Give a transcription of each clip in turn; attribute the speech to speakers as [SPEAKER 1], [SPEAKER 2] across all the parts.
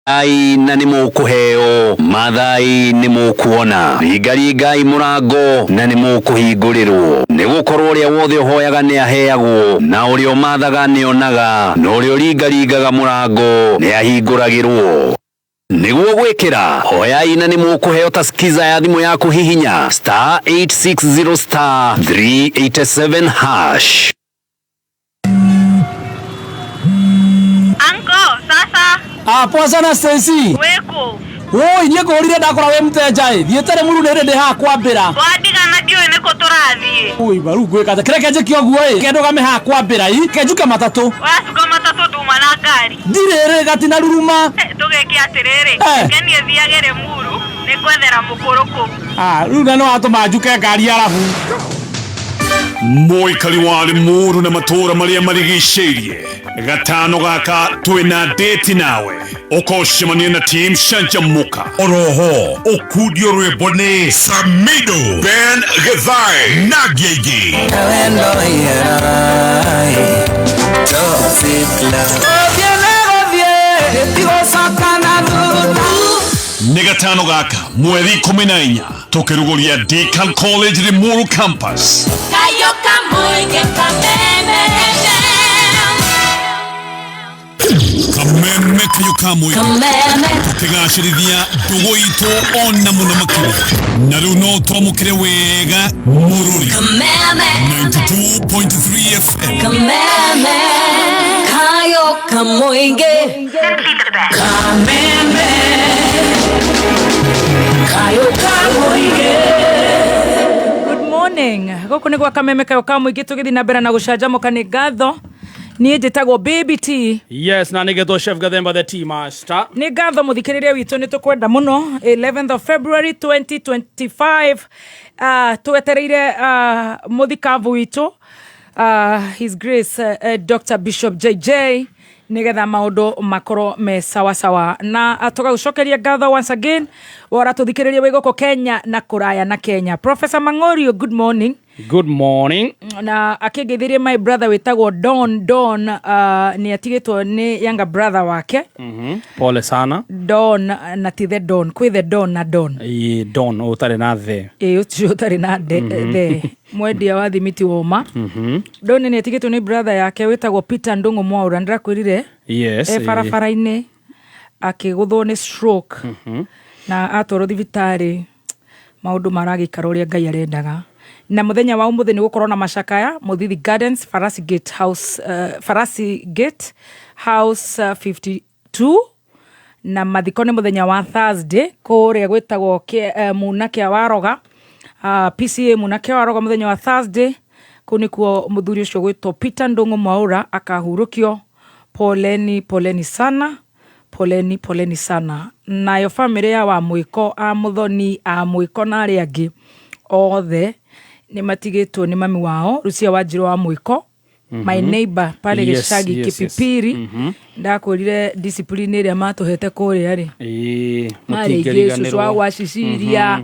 [SPEAKER 1] Ai na nĩ mũkũheo, mathai nĩ mũkuona, ringai mũrango na nĩ mũkũhingũrĩrwo, nĩ gũkorwo ũrĩa wothe ũhoyaga nĩ aheagwo, na ũrĩa ũmathaga nĩ onaga, na ũrĩa ũringaga mũrango nĩ ahingũragĩrwo. Nĩguo gwĩkĩra, hoyai na nĩ mũkũheo ta skiza ya thimũ yaku hihinya *860*387#.
[SPEAKER 2] Poa sana Stacy.
[SPEAKER 3] Weko.
[SPEAKER 2] Oi, niye ngorire ndakora we mteja thiete muru nere ndi ha kwambira.
[SPEAKER 3] Wandigana ndio ene ko turathie.
[SPEAKER 2] Oi, baru gwika kireke njiki oguo kendo game ha kwambira kenjuke matatu.
[SPEAKER 3] Wasuka matatu duma na ngari.
[SPEAKER 2] Ndirere gatina ruruma.
[SPEAKER 3] Tugeke atiriri. Kenie thiagere muru ni kwethera mukuruku.
[SPEAKER 2] Runa no atuma njuke ngari arabu.
[SPEAKER 4] Moikari wa Limuru na matura maria marigicĩirie gatano gaka twina date nawe ukoshimania na team Shanjamuka
[SPEAKER 5] oroho ukudio rwĩmbo nĩ Samido Ben Githai na Gigi nĩ gatano gaka mweri 14 tukiruguria Deakin College Limuru campus Kameme kayo tukigacĩrithia ndugu itu ona muno makĩria na rĩu no twamũkĩre wega Mururi 92.3 FM
[SPEAKER 6] kayo kamoinge
[SPEAKER 7] Good morning. Gũkũ nĩ gwa Kameme kayo kamoinge tũgĩthiĩ na mbere na gũcanjamũka nĩ ngatho. Niĩ njĩtagwo Baby T.
[SPEAKER 2] Yes, na nĩgetwo Chef Gathemba the Tea Master.
[SPEAKER 7] Nĩ ngatho mũthikĩrĩria witũ nĩ tũkwenda mũno 11th of February 2025 twetereire mũthikavu witũ His Grace Dr. Bishop JJ nigetha maũndũ makorwo me sawa sawa na tũgagũcokeria ngatho once again wora tũthikĩrĩria wĩ gũkũ Kenya na kũraya na Kenya. Professor Mang'orio, good morning.
[SPEAKER 2] Good morning.
[SPEAKER 7] Na akĩngeithirie my brother wĩtagwo Don nĩ atigĩtwo nĩ younger brother wake.
[SPEAKER 2] Pole sana.
[SPEAKER 7] Don na ti the Don, kwĩ the Don na Don.
[SPEAKER 2] Don ũtarĩ na the.
[SPEAKER 7] Ũcio ũtarĩ na the. Mwendia wa thimiti woma. Don nĩ atigĩtwo nĩ brother yake wĩtagwo Peter Ndung'u Mwaura, ndĩrakwĩrire.
[SPEAKER 2] Yes.
[SPEAKER 7] Barabara-inĩ akĩgũthwo nĩ stroke. Na atwarwo thibitarĩ maũndũ maragĩikara ũrĩa Ngai arendaga. Na muthenya wa umuthi ni gukorwo na macakaya Muthithĩ Gardens Farasi Gate House 52 na mathiko ni muthenya wa Thursday kuria gwitagwo Munake Waroga PCA Munake Waroga muthenya wa Thursday kunikuo muthuri ucio gwitwo Peter Ndung'u Mwaura akahurukio. Poleni sana, poleni sana. Nayo family ya wa Mwiko Muthoni Mwiko na arĩa angĩ othe ni matigĩtwo nĩ mami wao Lucia Wanjiru wa Mwiko, my neighbor pale gĩcagi Kipipiri. Ndakwĩrire discipline ĩrĩa matuhete kũrĩa rĩ mũtingĩriganĩrwo wa waciciria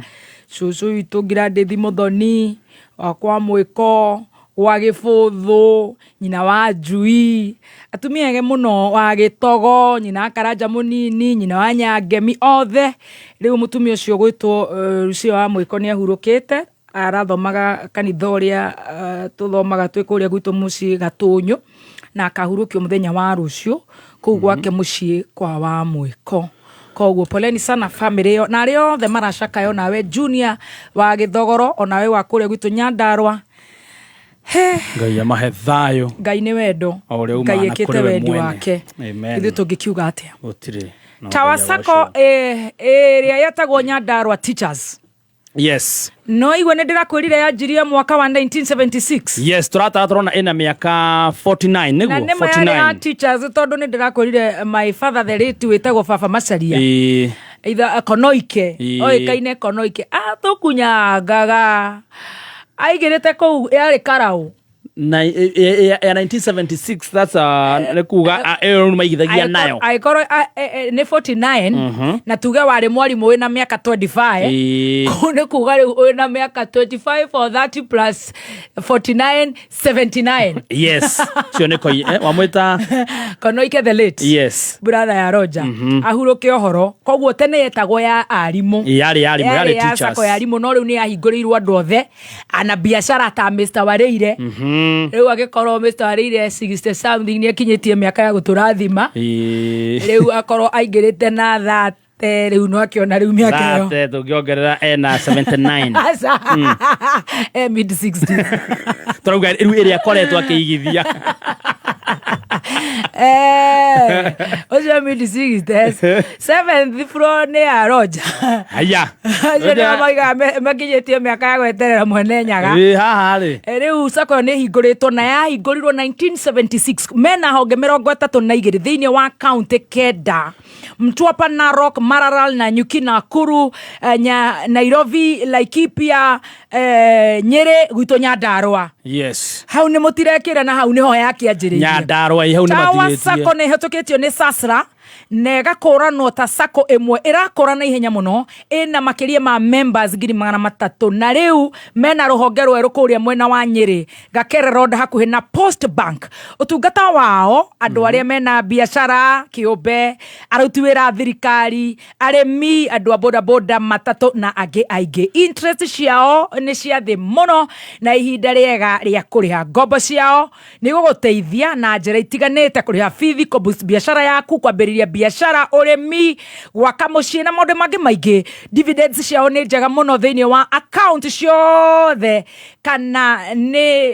[SPEAKER 7] cucu witũ Ngiradethi Muthoni wakwa Mwiko wa Gĩbũthũ, nyina wa Njui, atumia ege mũno wa Gĩtogo, nyina Karanja mũnini, nyina wa Nyangemi, othe rĩu mũtumia ũcio gwĩtwo Lucia wa Mwiko nĩ ahurũkĩte. Arathomaga kanitha ũrĩa tuthomaga twĩ kũrĩa gwitũ mũciĩ Gatũnyũ na akahurũkio mũthenya wa rũciũ kũu gwake mũciĩ kwa wa Mwiko. Koguo poleni sana family yo na arĩa othe maracaka yo nawe Junior wa Gĩthogoro onawe wa kũrĩa gwitũ Nyandarua.
[SPEAKER 2] Ngai amahe thayũ.
[SPEAKER 7] Ngai nĩ wendo. Ngai ekĩte wendi wake. Ithuĩ tũngĩkiuga atĩa?
[SPEAKER 2] Gũtirĩ.
[SPEAKER 7] Tawasako ĩrĩa yetagwo Nyandarua Teachers.
[SPEAKER 2] Yes.
[SPEAKER 7] No igwe nĩ ndĩrakwĩrire yanjirie mwaka wa 1976.
[SPEAKER 2] Yes, turona ina miaka 49 niguo 49. Na
[SPEAKER 7] nĩ ya teachers tondũ nĩ ndĩrakwĩrire my father the late wĩtagwo Baba Macharia. Either Konoike. Oĩkaine Konoike. Tũkunyangaga. Aigĩrĩte kũu yarĩ Karaũ.
[SPEAKER 2] 1976 that's nikuga maigithagia nayo
[SPEAKER 7] aikoro ni 49 na tuge wari mwarimu wina miaka 25 kune kuga wina miaka 25 or 30 plus 49 79
[SPEAKER 2] yes sio niko wamwita
[SPEAKER 7] Konoike the late
[SPEAKER 2] yes
[SPEAKER 7] brother ya Roger ahuruke ohoro koguo tene yetagwo ya arimu
[SPEAKER 2] yari teachers
[SPEAKER 7] sako ya arimu no riu ni ahinguriirwo andu othe ana biashara ta Mr. Wareire riu agikorwo Mr. Wareire 60 something ni akinyitie miaka ya guturathima riu akorwo aingirite na that riu no akiona riu miaka yo
[SPEAKER 2] that tungiongerera na 79
[SPEAKER 7] mid 60
[SPEAKER 2] turauga riu area koretwo akigithia
[SPEAKER 7] ojo mid 60s 7th floor ni ya Roger
[SPEAKER 2] aya
[SPEAKER 7] ndio maiga makinyitie miaka ya gweterera mwene nyaga
[SPEAKER 2] haha ri
[SPEAKER 7] riu sako ni hinguritwo na ya hingurirwo 1976 mena honge 32 thiini wa county Keda Mtwapa, Narok, Maralal, Nanyuki, Nakuru, Nairobi, Laikipia, Nyeri, gwito Nyandarua.
[SPEAKER 2] Yes.
[SPEAKER 7] Hau ni mutirekira na hau ni ho yake anjiriria.
[SPEAKER 2] Nyandarua hau ni matiretie.
[SPEAKER 7] Sako ni hetoketio ni Sasra. Nega korano ta sako emwe irakorana ihenya muno ina makiria ma members 300 na riu mena ruhonge rweru kuria mwena wa Nyeri Gakere Road hakuhi na Post Bank utungata wao andu aria mena biashara kiumbe aruti wira thirikari aremi andu a boda boda matatu na age aige interest ciao ni cia thi muno na ihinda riega ria kuriha ngombo ciao ni guguteithia na njira itiganite kuriha fithi ko biashara yaku kwambiriria biashara uremi gwaka mucii na maundu mangi maingi dividends ciao ni njega muno thiini wa account ciothe kana ni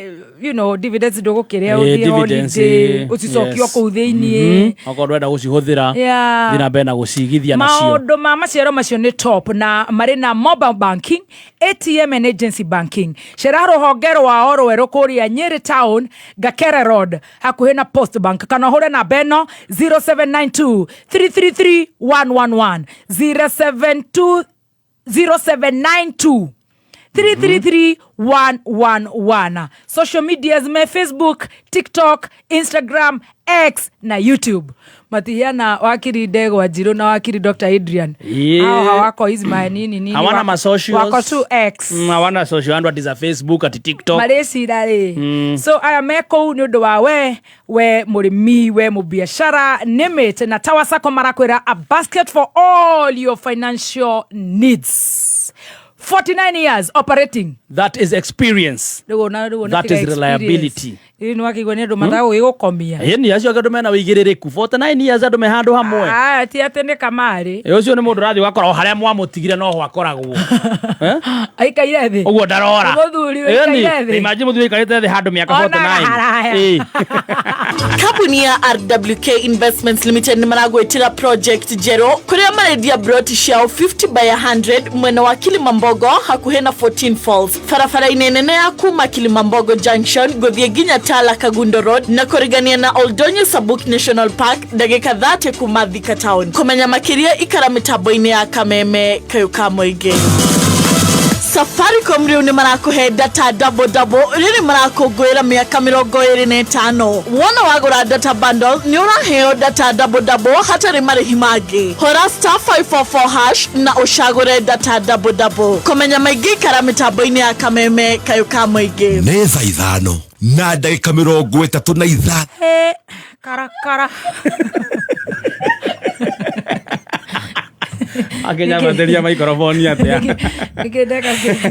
[SPEAKER 7] dividends ndugukiria uthie holiday ucicokio kuu thiini
[SPEAKER 2] okorwo ndenda gucihuthira thina mbena gucigithia nacio
[SPEAKER 7] maundu ma maciaro macio ni top na mari na mobile banking ATM and agency banking cera ruhonge rwao rweru kuria Nyeri Town Gakere Road hakuhi na Post Bank kana hure na beno 0792 333 111 0792 333 111 social medias me Facebook, TikTok, Instagram, X na YouTube. Matiana wakiri Ndegwa Wanjiru na wakiri Dr. Adrian. Hao hawako hizi nini.
[SPEAKER 2] Hawana ma socials.
[SPEAKER 7] Wako tu X.
[SPEAKER 2] Hawana social handle ati za Facebook ati TikTok.
[SPEAKER 7] Maresi dale. So aya meko ni undu wa we murimi we mubiashara nimete na tawa sako marakwera a basket for all your financial needs. 49 years operating.
[SPEAKER 2] That is experience. That is reliability.
[SPEAKER 7] Ni wakigwa ni andu mathago gigukomia.
[SPEAKER 2] Ni acio andu mena wigiririku 49 years andu me handu hamwe.
[SPEAKER 7] Ti atene kamari.
[SPEAKER 2] Ucio ni mundu rathi wakora haria mwamutigire no ho akoragwo.
[SPEAKER 7] Aikaire thi.
[SPEAKER 2] Uguo ndarora.
[SPEAKER 7] Muthuri aikaire thi.
[SPEAKER 2] Imagine muthuri aikarite thi handu miaka 49.
[SPEAKER 6] Kampuni ya RWK Investments Limited ni maragwetira project Jero kuria maredia broti ciao 50 by 100 mwena wa Kilimambogo hakuhe na 14 Falls. Farafara inenene ya kuma Kilimambogo Junction guthie ginya Tala Kagundo Road na korigania na Oldonyo Sabuk National Park dagika 30 kuma Thika Town. Kumenya makiria ikara mitaboine ya Kameme Kayuka Moige. Safaricom riu ni marakuhe data double riri marakugwira miaka 25 wona wagura data bundle ni uraheo data double hatari marihi magi hora *544# na ushagure data double komenya maigi kara mitambo-ini ya Kameme Kayuka Moige
[SPEAKER 8] neza 5 na ndagika 35
[SPEAKER 7] karakara
[SPEAKER 2] Akenya materia microphone atia.
[SPEAKER 7] Nikideka kesi.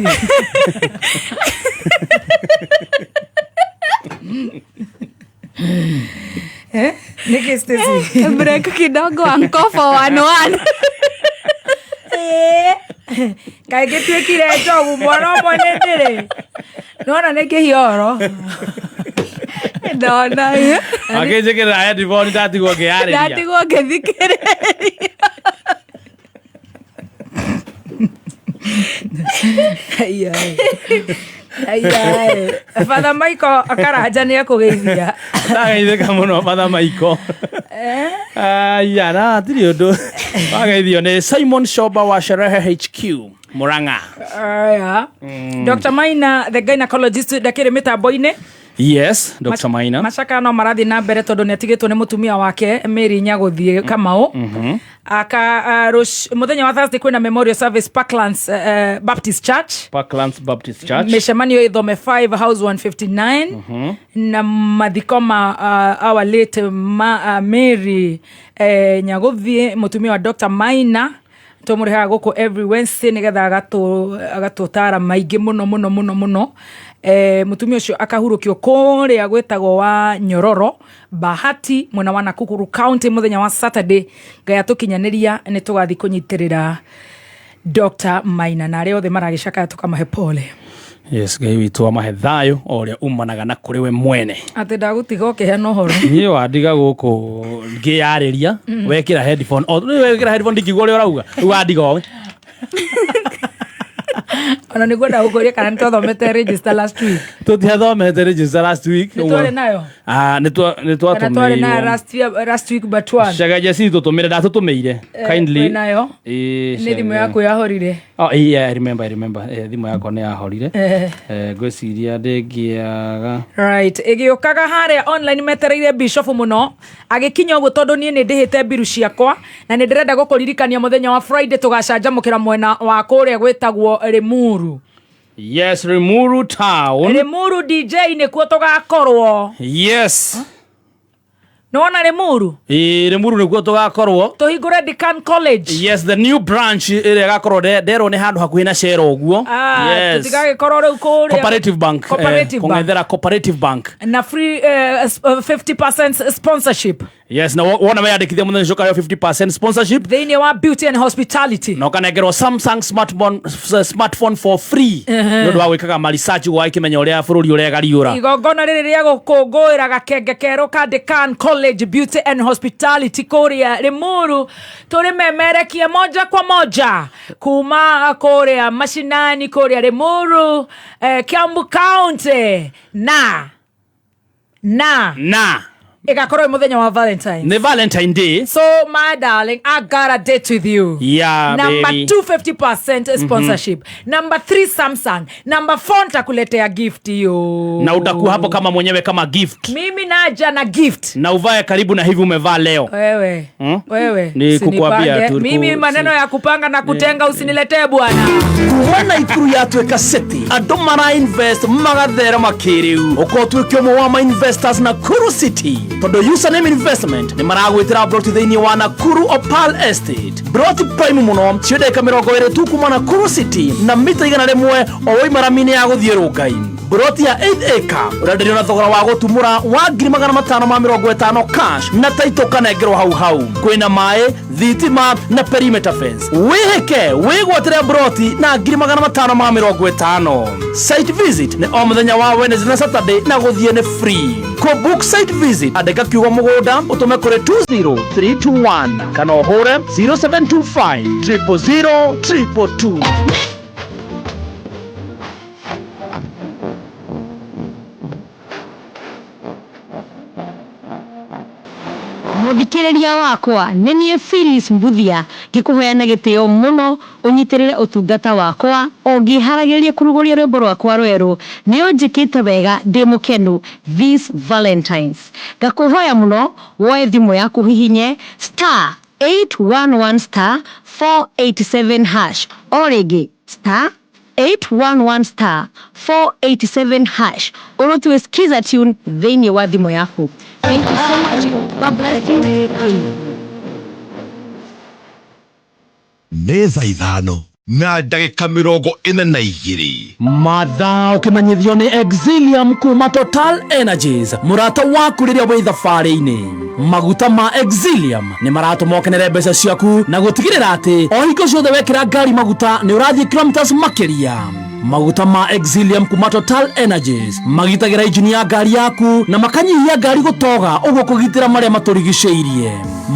[SPEAKER 7] Nikistesi.
[SPEAKER 9] Break kidogo ankofo 1-1.
[SPEAKER 7] Kaige twekire togu mwana mwane ndire. Nona neke hioro.
[SPEAKER 9] Ndona.
[SPEAKER 2] Akeje kira ya divoni tati go ke aria.
[SPEAKER 9] Tati go ke dikere.
[SPEAKER 7] Ai Father Michael akaraja ni akugeithia
[SPEAKER 2] ndageithika muno Father Michael ya na tiri undu ageithio ni Simon Shoba wa Sherehe HQ Muranga.
[SPEAKER 7] Dr. Maina the gynecologist dakire mitambo-ini
[SPEAKER 2] Yes, Dr. Maina.
[SPEAKER 7] Macaka no marathi na mbere tondu ni atigitwo ni mutumia wake Mary Nyaguthie Kamau. Aka muthenya wa Thursday kwina memorial service Parklands Baptist Church.
[SPEAKER 2] Parklands Baptist Church.
[SPEAKER 7] Mishemanio Ithome 5 house 159. Na mathikoma our late Mary Nyaguthie mutumia wa Dr. Maina. Tumuriha guko every Wednesday nigetha agatutara maingi muno. Mutumia ucio akahurukio kuria gwetagwo wa Nyororo Bahati mwena wa Nakuru County muthenya wa Saturday gaya tukinyaniria ni tugathi kunyitirira Dr. Maina na reo the maragicaka tukamahe pole.
[SPEAKER 2] Yes, gai witu amahe thayo oria umanaga na kuri we mwene.
[SPEAKER 7] Ate ndagutiga ukihana uhoro.
[SPEAKER 2] Ni wadiga guku ngiyariria wekira headphone. Wekira headphone ndikigwo uri urauga. Wadiga we.
[SPEAKER 7] Ona niguo ndagukuria kana nitwathomete register last week.
[SPEAKER 2] Tutiathomete register last week.
[SPEAKER 7] Nitwari nayo.
[SPEAKER 2] Nitwatumire
[SPEAKER 7] na last week but one.
[SPEAKER 2] Shaga jesi tutumire ndatutumeire kindly.
[SPEAKER 7] Nayo. Ni thimu yaku yahorire.
[SPEAKER 2] Oh yeah, I remember. Thimu yako ni yahorire. Gweciria ndengiaga.
[SPEAKER 7] Right. Igiokaga hare online metereire Bishop muno. Agikinya uguo tondu nie ni ndihite biru ciakwa na ni ndirenda gukuririkania muthenya wa Friday tugacanjamukira mwena wa kuria gwetagwo Limuru.
[SPEAKER 2] Yes, Limuru town.
[SPEAKER 7] Limuru DJ ni kuo tugakorwo.
[SPEAKER 2] Yes.
[SPEAKER 7] Nona Limuru?
[SPEAKER 2] Limuru ni kuo tugakorwo.
[SPEAKER 7] Tuhingure Deakin College.
[SPEAKER 2] Yes, the new branch ire gakorwo dero ni handu hakuhi na Shero uguo.
[SPEAKER 7] Yes. Tutigagĩkorwo rĩu kũrĩa
[SPEAKER 2] Cooperative Bank. Kungethera Cooperative Bank.
[SPEAKER 7] Na free 50% sponsorship.
[SPEAKER 2] Yes, na wona mayandikithia muthenya coka 50% sponsorship.
[SPEAKER 7] Thĩinĩ wa Beauty and Hospitality.
[SPEAKER 2] Na ũkanegerwo Samsung smartphone for free. Nĩũndũ wa gwĩkaga ma research gwa ikĩmenya ũrĩa bũrũri ũregariũra.
[SPEAKER 7] Igongona rĩrĩ rĩa gũkũngũĩra gakenge kerũ ka Deakin College Beauty and Hospitality kũrĩa Limuru tũrĩmemerekie moja kwa moja kuma kũrĩa mashinani kũrĩa Limuru Kiambu County na igakorwo muthenya wa Valentine.
[SPEAKER 2] The Valentine Day.
[SPEAKER 7] So my darling, I got a date with you.
[SPEAKER 2] Yeah,
[SPEAKER 7] Number
[SPEAKER 2] baby.
[SPEAKER 7] 2 50% sponsorship. Number 3 Samsung. Number 4 nitakuletea gift yo.
[SPEAKER 2] Na utakuwa hapo kama mwenyewe kama gift.
[SPEAKER 7] Mimi naja na gift.
[SPEAKER 2] Na uvae karibu na hivi umevaa leo.
[SPEAKER 7] Wewe.
[SPEAKER 2] Ni kukuambia tu.
[SPEAKER 7] Mimi maneno ya kupanga na kutenga usiniletee bwana.
[SPEAKER 2] Kuona ikuru yatweka city. Andũ mara invest magathera makiriu. Ukotwikio mwe wa investors na Nakuru City. Todo username investment ni maragwitira broti thĩinĩ wa Nakuru Opal Estate. Broti prime muno ciodeka 20 tu kuma Nakuru City na mita 100 o imaramini ya guthie Rongai. Broti ya 8 acre urenderio na thogora wa gutumura wa 550 cash na taito kanengerwo hau kwina mai thitima na perimeter fence. Wiheke wigwatire broti na 550. Site visit ni o muthenya wa Wednesday na Saturday na guthie ni free. Ko book site visit andika kiugo mugoda utume kure 20321 kana hore 0725 000 222.
[SPEAKER 10] Muthikiriria wakwa nenie Phyllis Mbuthia ngikuheana gitio muno unyitirire utungata wakwa ongiharagirie kuruguria rwimbo rwakwa rweru ni unjikite wega ndi mukenu this Valentines ngakuhoya muno woe thimu yaku hihinye *811 *487# origi *811 *487# urutwe skiza tune thĩinĩ wa thimu yaku. Thank you so much. God bless you.
[SPEAKER 8] Nĩ thaa ithano na ndagĩka 42
[SPEAKER 2] mathaa ũkĩmenyithio nĩ Exilium kuma Total Energies murata waku rĩrĩa wĩ thabarĩ-inĩ. Maguta ma Exilium nĩ maratũma ũkenere mbeca ciaku na gũtigĩrĩra atĩ o hingo ciothe wekĩra ngari maguta nĩ ũrathiĩ kilometers makĩria. Maguta ma Exilium kuma Total Energies magitagira injini ya ngari yaku na makanyihia ngari gutoga uguo kugitira maria maturigiceirie.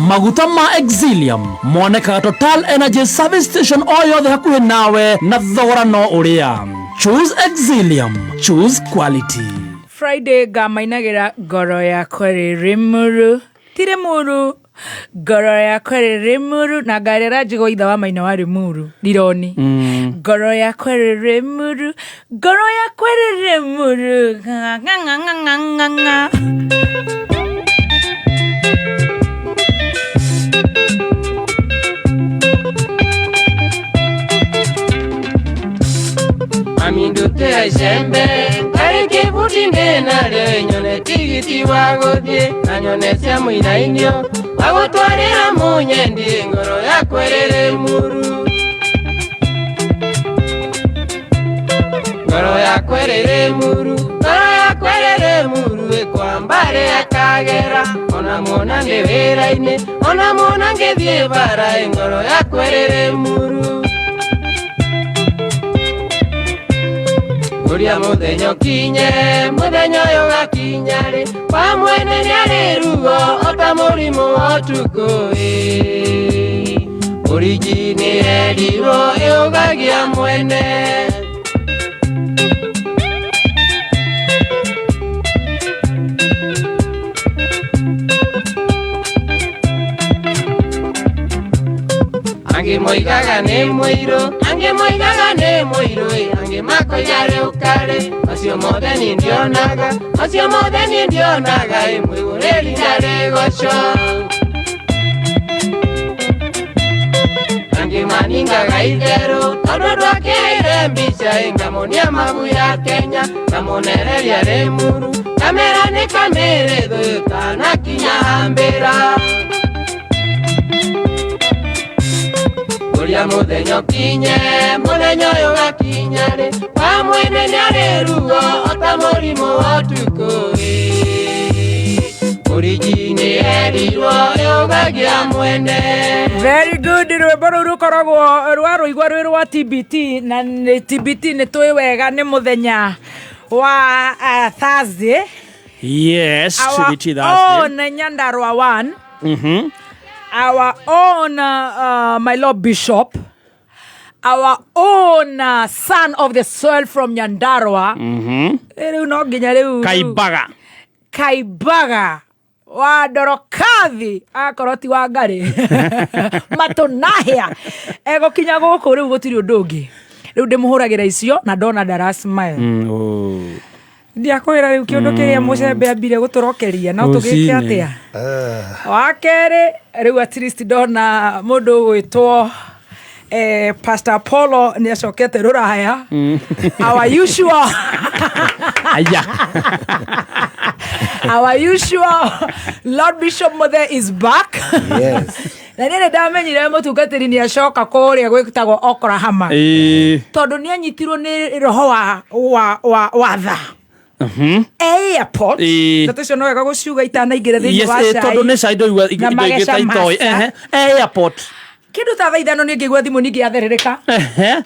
[SPEAKER 2] Maguta ma Exilium monekaga Total Energies service station o yothe hakuhi nawe na thogora no uria. Choose Exilium, choose quality.
[SPEAKER 7] Friday gamainagira ngoro yakwa ri Limuru. Ti Limuru, ngoro yakwa rĩrĩ muru na ngarĩra njigo itha wa Maina warĩ muru ndironi ngoro yakwa rĩrĩ muru ngoro yakwa rĩrĩ muru
[SPEAKER 11] Amindute aicembe kareke butinde nare nyone tigiti wagothie na nyone cia muinainio wagutwarira munyendi ngoro yakwerere muru ngoro yakwerere muru ngoro yakwerere muru ekwambare akagera ona mona ndewera-ine ona mona ngethie bara ngoro yakwerere muru Uria muthenya kinye muthenya uyu gakinyare kwa mwene niari rugo ota murimu otuko Origini ediro eugagia mwene Ange moigaga ne moiro ange makoyare ukare asio modeni ndionaga mwigureli ndare gocho Ange maninga gaidero todo akere mbicha ingamonia mabu ya Kenya kamonereria remuru kamera ne kamere do kana kinyambera Uria muthenya kinye muthenya uyu gakinyare kwa mwene niari rugo ota murimu otuko Origini ediro eugagia mwene
[SPEAKER 7] Very good. Rwimbo rũu rũkoragwo rwaruigwa rwĩ rwa TBT na TBT nĩ tũĩ wega nĩ mũthenya wa Thursday.
[SPEAKER 2] Yes, TBT Thursday.
[SPEAKER 7] Our own Nyandarua 1. Our own my Lord Bishop. Our own son of the soil from Nyandarua. Rĩu no nginya rĩu Kaibaga wa Ndorokathi akorwo ti wa Ngari matunahia egokinya gũkũ rĩu gũtirĩ ũndũ ũngĩ rĩu ndĩmũhũragĩra icio na ndona ndarasmile ndiakwĩra rĩu kĩũndũ kĩrĩa mũcembe ambire gũtũrokeria no tũgĩke atĩa wa kerĩ rĩu at least ndona mũndũ gwĩtwo Pastor Apollo ni acokete ruraya our usual our usual Lord Bishop Mother is back.
[SPEAKER 2] Yes.
[SPEAKER 7] Na nene ndamenyire mutungatiri ni acoka kuria gwitagwo Oklahoma tondu ni anyitirwo ni roho wa tha airport taticio no wega guciuga itanaingire thiini wa cai
[SPEAKER 2] tondu ni cai ndo igita itoi airport
[SPEAKER 7] Kindu ta thaithano ni ngigwa thimu ningi atherereka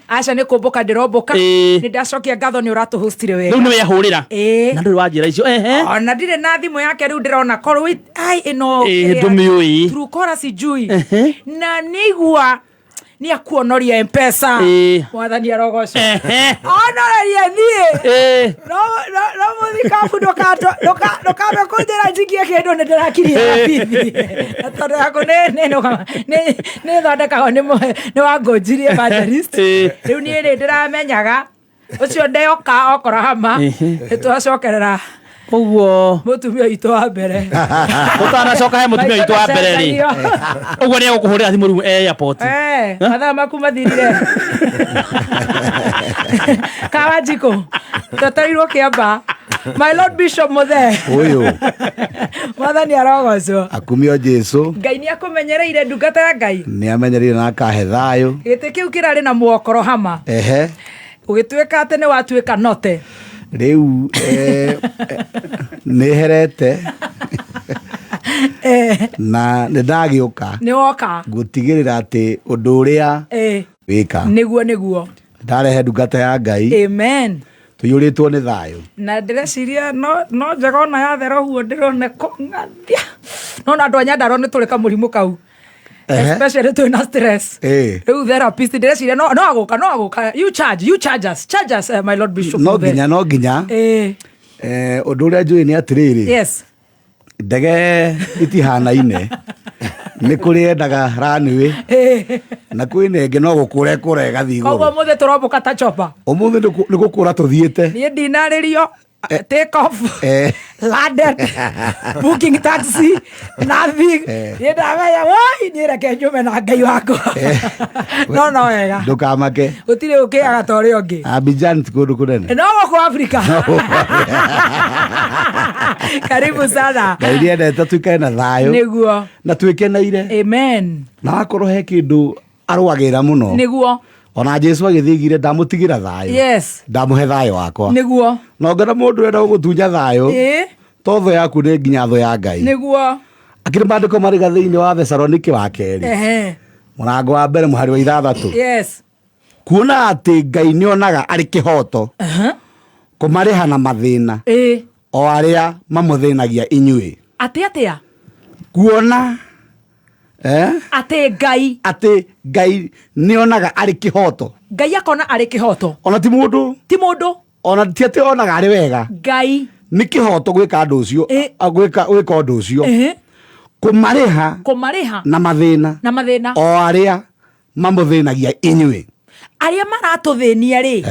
[SPEAKER 7] aca ni kumbuka ndirombuka ni ndacokia ngatho ni uratuhostire wega
[SPEAKER 2] riu ni wehurira na ndu wajira icio
[SPEAKER 7] ona ndire na thimu yake riu ndirona korwo ai ino
[SPEAKER 2] ndumiyui
[SPEAKER 7] turukora sijui na nigwa ni akuonoria M-Pesa mwathani arogoco onoreria nie no muthikabu ndokabe kunjira njikie kindu ni ndirakiria bithi tondu yako ni thondekagwo ni wangonjirie evangelist riu nie ni ndiramenyaga ucio ndeoka Oklahoma nitwacokerera
[SPEAKER 2] uguo
[SPEAKER 7] mutumia itu wa mbere
[SPEAKER 2] utanacoka he mutumia itu wa mbere ri uguo ni gukuhurira thimu riu airport
[SPEAKER 7] mathaa maku mathirire Kawajiko tatarirwo kiamba my Lord Bishop Mothe
[SPEAKER 12] uyu
[SPEAKER 7] mwathani arogocwo
[SPEAKER 12] akumio Jesu
[SPEAKER 7] Ngai ni akumenyereire ndungata ya Ngai
[SPEAKER 12] ni amenyereire na akahe thayo
[SPEAKER 7] gite kiu kirari na Muokorohama ugituika ate ni watuika note
[SPEAKER 12] riu niherete na ndagiuka
[SPEAKER 7] ni woka
[SPEAKER 12] gutigirira ati undu uria wika
[SPEAKER 7] niguo
[SPEAKER 12] ndarehe ndungata ya Ngai
[SPEAKER 7] amen
[SPEAKER 12] tuyuritwo ni thayo
[SPEAKER 7] na ndireciria no njega ona yathera huo ndirone kongathia no na andu a Nyandarua ni turika murimu kau especially to na stress riu therapist ndireciria no aguka you charge us my Lord Bishop
[SPEAKER 12] no ginya undu uria njui ni atiriri
[SPEAKER 7] yes
[SPEAKER 12] ndege itihanaine nä kå rä endaga ranwä na kwä nengä no gå kå rekå gathi
[SPEAKER 7] koguo må thä tå rombå ka ta chopa
[SPEAKER 12] å må thä nä gå kå ra tå thiä te
[SPEAKER 7] niä ndinarä rio take off landed booking taxi nothing niä ndamenya woi niä reke njume na ngai wakwa no wega
[SPEAKER 12] ndå kamake
[SPEAKER 7] gå tirä å kä aga ta å rä a å ngä
[SPEAKER 12] Abidjan ti kå ndå kå nene
[SPEAKER 7] no gå kå Afrika karibu sana
[SPEAKER 12] ngai nä endete tuä kane na thayå
[SPEAKER 7] nä guo
[SPEAKER 12] na twä keneire
[SPEAKER 7] amen
[SPEAKER 12] na akorwo he kä ndå arwagä ra må no
[SPEAKER 7] nä guo
[SPEAKER 12] ona Jesu agithigire ndamå tigä ra thayå
[SPEAKER 7] yes
[SPEAKER 12] ndamå he thayå wakwa
[SPEAKER 7] nä guo
[SPEAKER 12] no ngona må ndå enda gå gå tunya thayå to thå yaku nä nginya thå ya ngai
[SPEAKER 7] nä guo
[SPEAKER 12] akirä mandä ko marä ga thä inä wa Thesalonike wa kerä må rango wa mbere må harä wa 6
[SPEAKER 7] yes
[SPEAKER 12] kuona atä ngai nä onaga arä kä hoto kå marä ha na mathä na o arä a mamå thä nagia inyuä
[SPEAKER 7] atä a
[SPEAKER 12] kuona
[SPEAKER 7] atä
[SPEAKER 12] ngai nä onaga arä kä hoto
[SPEAKER 7] ngai akona arä kä hoto
[SPEAKER 12] ona ti må ndå ona ti atä onaga arä wega
[SPEAKER 7] ngai
[SPEAKER 12] nä kä hoto gwä ka ndå å cio gwä ka å ndå å cio kå marä ha na mathä na o arä a mamå thä nagia inyuä
[SPEAKER 7] arä a maratå thä nia rä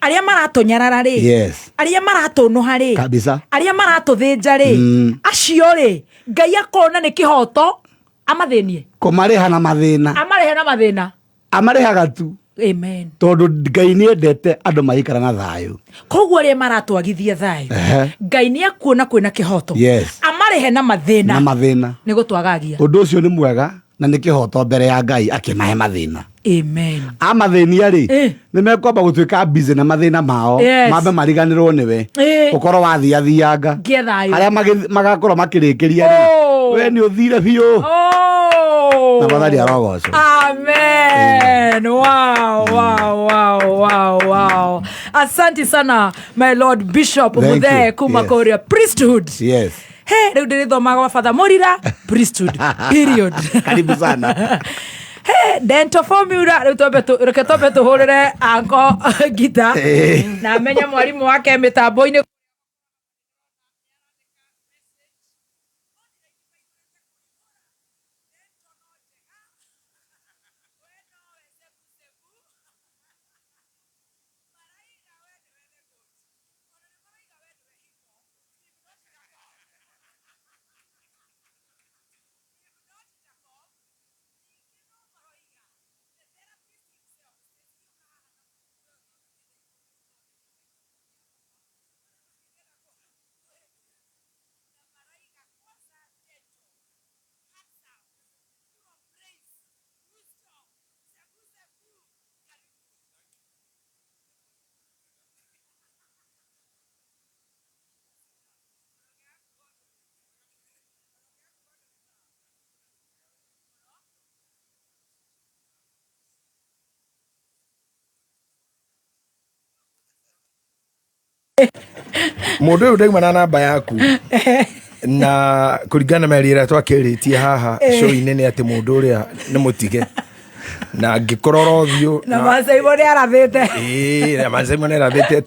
[SPEAKER 7] arä a maratå nyarara rä arä a maratå nå ha rä arä a maratå thä nja rä acio rä ngai akona nä kä hoto amathä nie
[SPEAKER 12] kå marä ha na mathä na
[SPEAKER 7] amarehe na mathä na
[SPEAKER 12] amarä haga tu
[SPEAKER 7] amen
[SPEAKER 12] tondå ngai nä endete andå maikara na thayå
[SPEAKER 7] koguo arä a maratwagithia thayå ngai nä akuona kwä na kä hoto amarehe na mathä na nä gå twagagia
[SPEAKER 12] å ndå å cio nä mwega na nä kä hoto mbere ya ngai akä mahe mathä na
[SPEAKER 7] amen
[SPEAKER 12] amathä nia rä nä mekwamba gå tuä ka busy na mathä na mao mambe mariganä rwo nä we å korwo wathiathianga arä a magakorwo makä rä kä ria rä we nä å thire biå na mathari arogocwo
[SPEAKER 7] amen wow asante sana my lord bishop Muthee kuma Korea priesthood hey rä u ndä rä thomaga Father Morira priesthood period
[SPEAKER 12] karibu sana
[SPEAKER 7] hey dental formula rä u reke twambe tå hå rä re ango ngita na menye mwarimå wake mä tambo-inä
[SPEAKER 13] Mundu uyu ndaima na namba yaku na kuringana na meri ira twakiritie haha show-inĩ nĩ atĩ mũndũ ũrĩa nĩ mũtige na ngĩkorora ũthiũ
[SPEAKER 7] na Masaimo nĩ arathĩte
[SPEAKER 13] na Masaimo nĩ arathĩte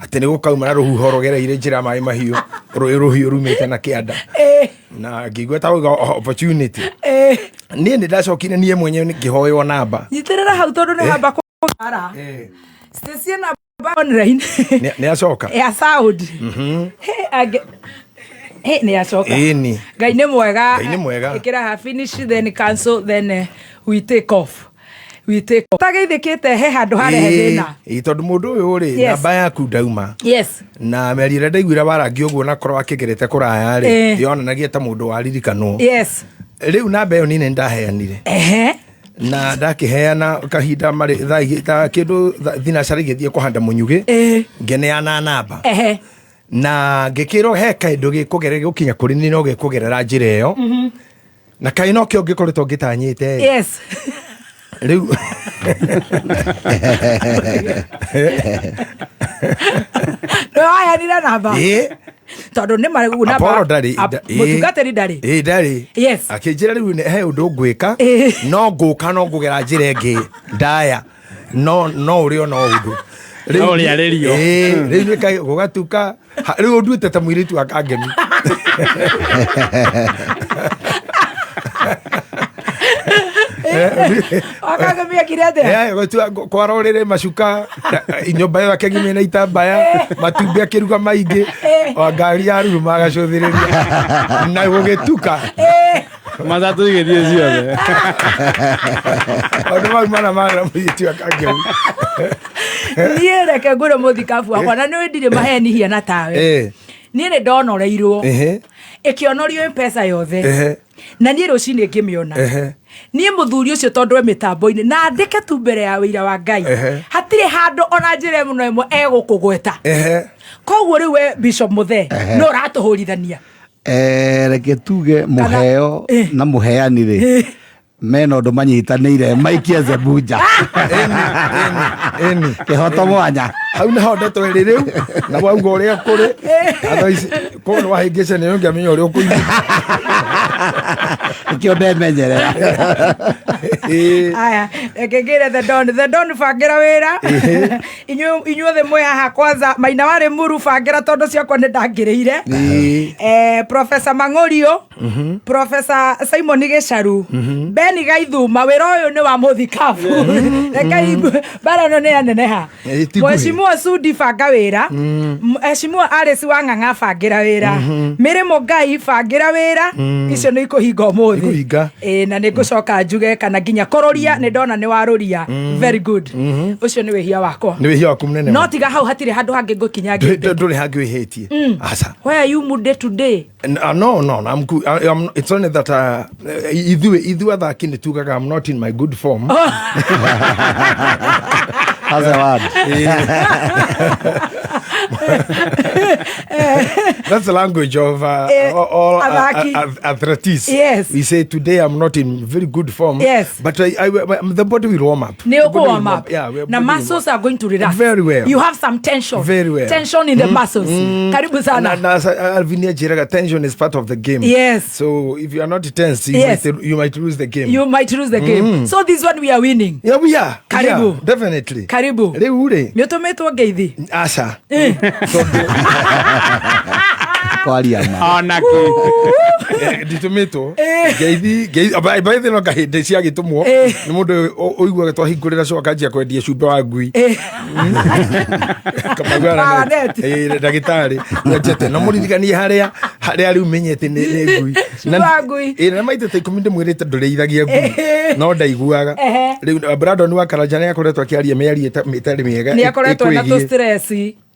[SPEAKER 13] atĩ nĩ gũkauma na rũhuho rũgereire njĩra maĩ mahiũ rũhiũ rumĩte na kĩanda na ngĩigua ta opportunity niĩ nĩ ndacokire niĩ mwenyewe ngĩhoywo namba
[SPEAKER 7] nyitĩrĩra hau tondũ nĩ hamba kũgara station online
[SPEAKER 13] nĩ acoka
[SPEAKER 7] ya sound nĩ acoka ngai nĩ mwega ĩkĩra ha finish then cancel then we take off tageithĩkĩte he handũ harehe thĩna
[SPEAKER 13] tondũ mũndũ ũyũ rĩ namba yaku ndauma na meri ĩrĩa ndaiguire warangi ũguo na korwo akĩgerete kũraya rĩ yonanagia ta mũndũ waririkanwo rĩu namba ĩyo nĩ ndaheanire na ndakiheana kahinda mari tha kindu thinacara igithie kuhanda munyugi ngeneana namba na ngikirwo he kaindu gikugere gukinya kuri ni no gikugerera njira iyo na kaino kio ngikoretwo ngitanyite riu
[SPEAKER 7] aya nira namba tondu ni magu namba mutungatiri ndari
[SPEAKER 13] akinjira riu he undu ngwika no nguka no ngugera njira ingi ndaya no uri no undu
[SPEAKER 2] riu riarerio
[SPEAKER 13] riu ni kai gugatuka riu unduite ta muiritu akangemi
[SPEAKER 7] Akagamia kirete.
[SPEAKER 13] Kwa rorere macuka inyumba yake ngimena itambaya matumbi akiruga maingi o ngari ya ruma agacuthiriria na gugetuka
[SPEAKER 12] matatu igithie ciothe
[SPEAKER 13] andu mau mana muitu akangeu
[SPEAKER 7] niĩ reke ngũre mũthikabu wakwa na nĩ ndirĩ maheni hiana tawe niĩ nĩ ndonoreirwo ĩkĩonorio pesa yothe na niĩ rũcinĩ ngĩmĩona niĩ mũthuri ũcio tondũ e mĩtambo-inĩ na ndĩke tu mbere ya wĩira wa Ngai hatirĩ handũ ona njĩra ĩmwe ĩmwe egũkũgweta koguo rĩu we Bishop Muthee nĩ ũratũhũrithania
[SPEAKER 12] reke tuge mũheo na mũheani rĩ mena ũndũ manyitanĩire maikie Zebunja kĩhoto mwanya
[SPEAKER 13] hau nĩ hondetwo ĩrĩ rĩu na wauga ũrĩa kũrĩ korwo wahĩngĩce nĩ ũngĩamenya ũrĩa ũkũigua
[SPEAKER 12] nĩkĩo ndemenyerera
[SPEAKER 7] aya reke ngĩre the Don bangĩra wĩra inyuothe mwĩ haha kwanza Maina wa Limuru bangĩra tondũ ciakwa nĩ ndangĩrĩire Professor Mang'ũrio Professor Simon Gĩcaru Beni Gaithuma wĩra ũyũ nĩ wa mũthikabu reke bara no nĩ aneneha Mheshimiwa Sudi banga wĩra Mheshimiwa Alice Wang'ang'a bangĩra wĩra Mĩrĩmo Ngai bangĩra wĩra icio nĩ ikũhinga ũmũthĩ na nĩ ngũcoka njuge kana nginya kũrũria nĩ ndona nĩ warũria very good ũcio nĩ wĩhia wakwa
[SPEAKER 13] nĩ wĩhia waku mũnene
[SPEAKER 7] no tiga hau hatirĩ handũ hangĩ ngũkinya ngĩte
[SPEAKER 13] ndũrĩ hangĩ wĩhĩtie aca
[SPEAKER 7] where are you mood today
[SPEAKER 13] no it's only that ithuĩ athaki nĩ tugaga I'm not in my good form
[SPEAKER 12] How's the word?
[SPEAKER 13] That's the language of all athletes.
[SPEAKER 7] Yes.
[SPEAKER 13] We say today I'm not in very good form.
[SPEAKER 7] Yes.
[SPEAKER 13] But the body will warm up.
[SPEAKER 7] Warm up. Yeah. The muscles are going to relax.
[SPEAKER 13] Very well.
[SPEAKER 7] You have some tension.
[SPEAKER 13] Very well.
[SPEAKER 7] Tension in the muscles. Karibu sana.
[SPEAKER 13] Alvinia Jiraga, tension is part of the game.
[SPEAKER 7] Yes.
[SPEAKER 13] So if you are not tense, you might lose the game.
[SPEAKER 7] You might lose the game. So this one we are winning.
[SPEAKER 13] Yeah, we are.
[SPEAKER 7] Karibu.
[SPEAKER 13] Yeah, definitely.
[SPEAKER 7] Karibu.
[SPEAKER 13] Reure.
[SPEAKER 7] Nyotometwo ngeithi.
[SPEAKER 13] Asha.
[SPEAKER 12] kwaria ma
[SPEAKER 13] onaki nditumito ngeithi by the no kahinde cia gitumwo ni mundu uiguaga twahingurira coka njia kwendia cumbe wa ngui kamagara ndagitari njete no muririkanie haria riu menyete ni ngui na maite te 10 mwirite ndureithagia ngui no ndaiguaga riu Brandon wa Karanja akoretwo akiaria mĩario itari miega
[SPEAKER 7] ni akoretwo na stress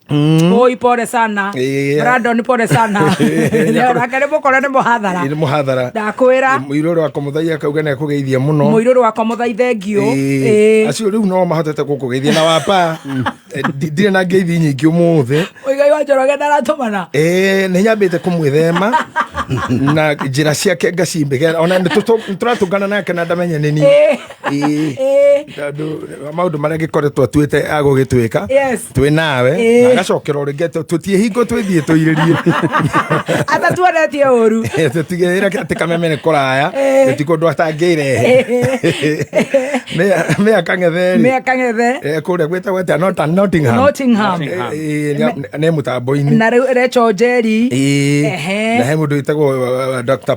[SPEAKER 7] Oi pole sana. Brandon pole sana. Leo nakaribu korane muhathara.
[SPEAKER 13] Ni muhathara.
[SPEAKER 7] Ndakwira.
[SPEAKER 13] Muiruru wa komuthaia kauga na kugeithia muno.
[SPEAKER 7] Muiruru wa komuthaia thengio.
[SPEAKER 13] Acio riu no mahotete kukugeithia na wapa. Ndire na ngeithi nyingi umuthi.
[SPEAKER 7] Oigai wa Njoroge ndaratumana.
[SPEAKER 13] Ni nyambite kumwithema. Na njira ciake ngacimbigera ona nituratungana nake na ndamenya nini. Maundu maria ngikoretwo atuite agugitwika. Twi nawe. Agacokera ringe tutie hingo twithie tuiririe
[SPEAKER 7] ata tuonetie uru
[SPEAKER 13] tutigera ati kamemene koraya tiko ndo atangeire me akangethe kuria gweta gweta Nottingham ne mutambo-ini
[SPEAKER 7] na recho Jerry
[SPEAKER 13] na he mundu itagwo Dr.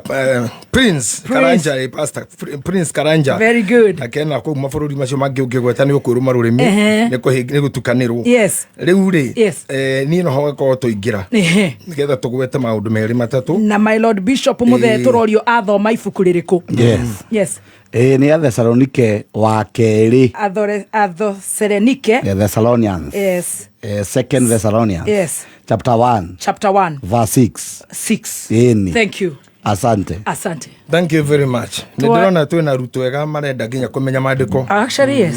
[SPEAKER 13] Prince Karanja Pastor Prince Karanja
[SPEAKER 7] very good
[SPEAKER 13] akena ku mabũrũri macio mangĩ ũngĩgweta nĩ ũkũrũma rũrĩmĩ nĩ gũtukanĩrwo rĩu rĩ niĩ no hoga tũingĩra nĩgetha tũgwete maũndũ merĩ matatũ
[SPEAKER 7] na my lord Bishop Muthee tũrorio athoma ibuku rĩrĩkũ yes
[SPEAKER 12] ni Thessalonike wa kerĩ
[SPEAKER 7] Thessalonike
[SPEAKER 12] Thessalonians
[SPEAKER 7] yes
[SPEAKER 12] second Thessalonians
[SPEAKER 7] yes
[SPEAKER 12] chapter 1 verse 6
[SPEAKER 7] thank you
[SPEAKER 12] asante
[SPEAKER 13] thank you very much ndirona twina ruto ega marenda nginya kumenya maandiko
[SPEAKER 7] actually yes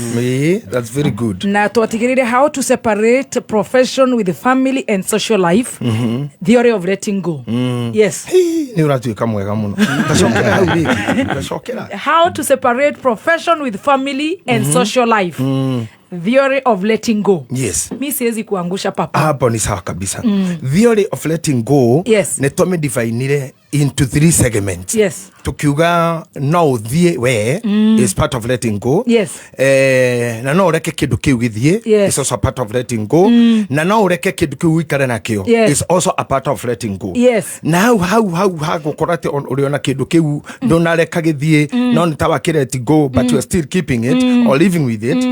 [SPEAKER 13] that's very good
[SPEAKER 7] na twatigirire how to separate profession with family and social life theory of letting go yes
[SPEAKER 13] ni uratuika mwega muno tacokera hau rigi tacokera
[SPEAKER 7] how to separate profession with family and social life theory of letting go
[SPEAKER 13] yes
[SPEAKER 7] mi siwezi kuangusha papa
[SPEAKER 13] hapo ni sawa kabisa theory of letting go
[SPEAKER 7] yes
[SPEAKER 13] ne tome definire into 3 segments.
[SPEAKER 7] Yes.
[SPEAKER 13] Tukiuga no uthie we is part of letting go.
[SPEAKER 7] Yes.
[SPEAKER 13] Na no ureke kindu kiu githie is also a part of letting go. Na no ureke kindu kiu wikare nakio is also a part of letting go.
[SPEAKER 7] Yes.
[SPEAKER 13] Now how gukorate on uriona kindu kiu ndonareka githie no nitawa let go but you are still keeping it or living with it.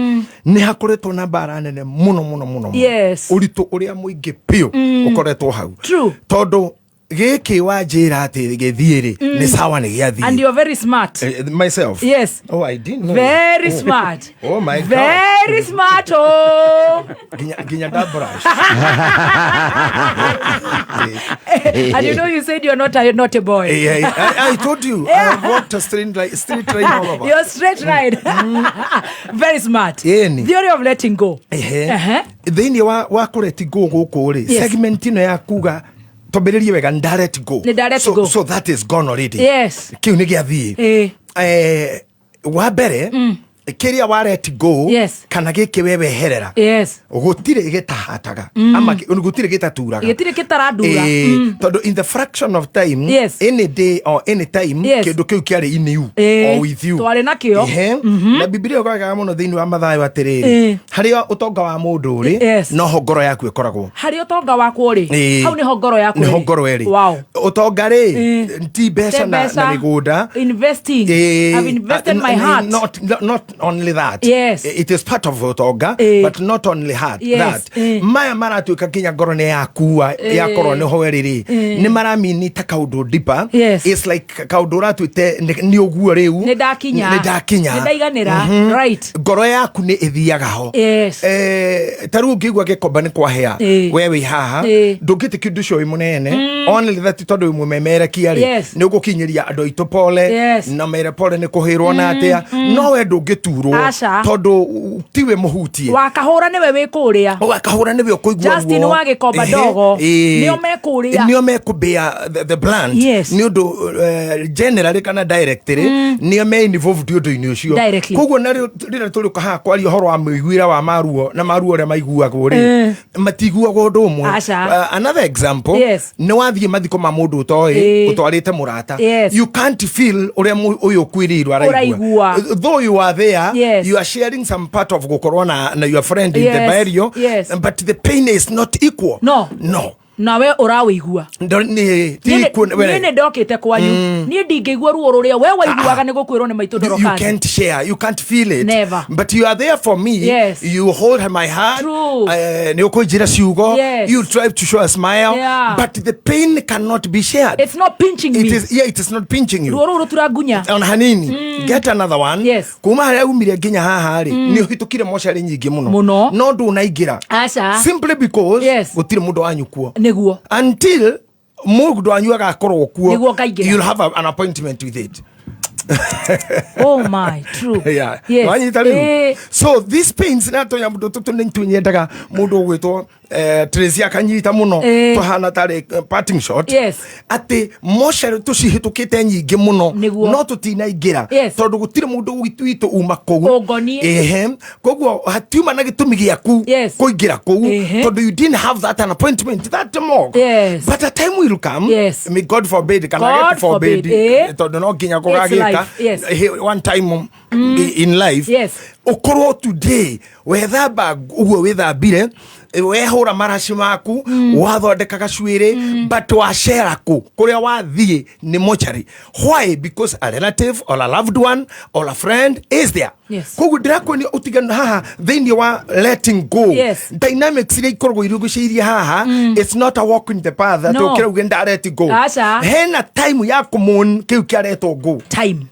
[SPEAKER 13] Ni hakoretwo na bara nene muno.
[SPEAKER 7] Yes.
[SPEAKER 13] Uritu uria muingi pio ukoretwo hau.
[SPEAKER 7] True.
[SPEAKER 13] Todo giki wajira ati githiiri ni sawa ni giathii.
[SPEAKER 7] And you're very smart.
[SPEAKER 13] Myself.
[SPEAKER 7] Yes.
[SPEAKER 13] Oh, I didn't know.
[SPEAKER 7] Very smart.
[SPEAKER 13] Oh my God.
[SPEAKER 7] Very smart. Oh.
[SPEAKER 13] Ginya that brush.
[SPEAKER 7] And you know you said you're not a boy.
[SPEAKER 13] I told you. I walked a straight line all over.
[SPEAKER 7] You're straight right. Very smart. Theory of letting go.
[SPEAKER 13] Then wa let go guku ri segment ino ya kuga toberirie wega direct go. So that is gone already.
[SPEAKER 7] Yes.
[SPEAKER 13] Kiu ni giathii. Wa bere kiria wa let go kana giki wewe herera.
[SPEAKER 7] Yes.
[SPEAKER 13] Gutire gitahataga ama gutire gitaturaga.
[SPEAKER 7] Gitire gitaradura.
[SPEAKER 13] Todo in the fraction of time any day or any time kindu kiu kiari in you or with you.
[SPEAKER 7] Twale nakio.
[SPEAKER 13] Na Biblia ukaga muno thiini wa mathayo atiriri. Haria utonga wa mundu ri no ho ngoro yaku ikoragwo.
[SPEAKER 7] Haria utonga waku ri hau ni ho ngoro yaku.
[SPEAKER 13] Ni ho ngoro eri.
[SPEAKER 7] Wow.
[SPEAKER 13] Utonga ri ti besa na migunda.
[SPEAKER 7] Investing. I've invested my heart.
[SPEAKER 13] Not only that.
[SPEAKER 7] Yes.
[SPEAKER 13] It is part of utonga but not only that. Maya maratuika kinya ngoro ni yakua yakoro ni ho eriri. Ni maramini ta kaundu dipa. It's like kaundu ratuite ni oguo riu.
[SPEAKER 7] Ni dakinya. Ni daiganira. Right.
[SPEAKER 13] Ngoro yaku ni ithiaga ho.
[SPEAKER 7] Yes.
[SPEAKER 13] Taru ngigwa gikomba ni kwa hea. Wewe haha. Ndungite kindu cio imunene. Only that tondu imwe memere kiari. Ni ugukinyiria andu itu pole. Na mere pole ni kuhirwo na atia. No we ndungiturwo. Tondu tiwe muhutie.
[SPEAKER 7] Wakahura niwe wikuria.
[SPEAKER 13] Wakahura niwe ukuigwa.
[SPEAKER 7] Justin wa gikomba dogo. Nio mekuria.
[SPEAKER 13] Nio mekubea the plant. Ni undu generally kana directly. Nio me involved undu-ini ucio. Koguo na rira turi kaha kwari horo wa mwiguira wa maruo na maruo ria maiguagwo ri. Matiguagwo undu umwe. Another example ni wathie mathiko ma mundu utoi utwarite murata. You can't feel uria uyu kwirirwa araigua. Though you are there, you are sharing some part of gukorwo na your friend in the burial, but the pain is not equal.
[SPEAKER 7] No. Nawe uraweigua.
[SPEAKER 13] Ni
[SPEAKER 7] ndokite kwanyu. Ni ndingigua ruo ruria we waiguaga ni gukwirwo ni maitu ndorokani.
[SPEAKER 13] You can't share, you can't feel it.
[SPEAKER 7] Never.
[SPEAKER 13] But you are there for me. You hold my hand. Ni ukujira ciugo. You try to show a smile. But the pain cannot be shared.
[SPEAKER 7] It's not pinching me.
[SPEAKER 13] It is not pinching you.
[SPEAKER 7] Ruo ruru turagunya.
[SPEAKER 13] On hanini. Get another one. Kuma haria umire nginya haha ri. Ni uhitukire moshari nyingi muno. No ndunaigira. Simply because gutire mundu wanyu kuo. Until mundu wanyu agakorwo kuo, you'll have an appointment with it.
[SPEAKER 7] Oh my, true.
[SPEAKER 13] So these pains na tonya mundu tunyendaga mundu gwitwo Tracy akanyita muno tuhana tare parting shot. Ati moshari tucihitukite nyingi muno no tutinaingira tondu gutire mundu witu uma kou. Koguo hatiuma na gitumi giaku kuingira kou tondu you didn't have that an appointment that more. But a time will come. May God forbid, God forbid, tondu no nginya kugagika one time in life. Okoro today wethamba uguo withambire wehura marashi maku wathondeka gacwire but washare ku kuria wathie ni mochari. Why? Because a relative or a loved one or a friend is there. Koguo ndirako ni utigana haha thiini wa letting go. Dynamics ria ikoragwo iruguciirie haha, it's not a walk in the path that ukira ugenda let go. Hena time ya kumun kiu kiaretwo go. Time.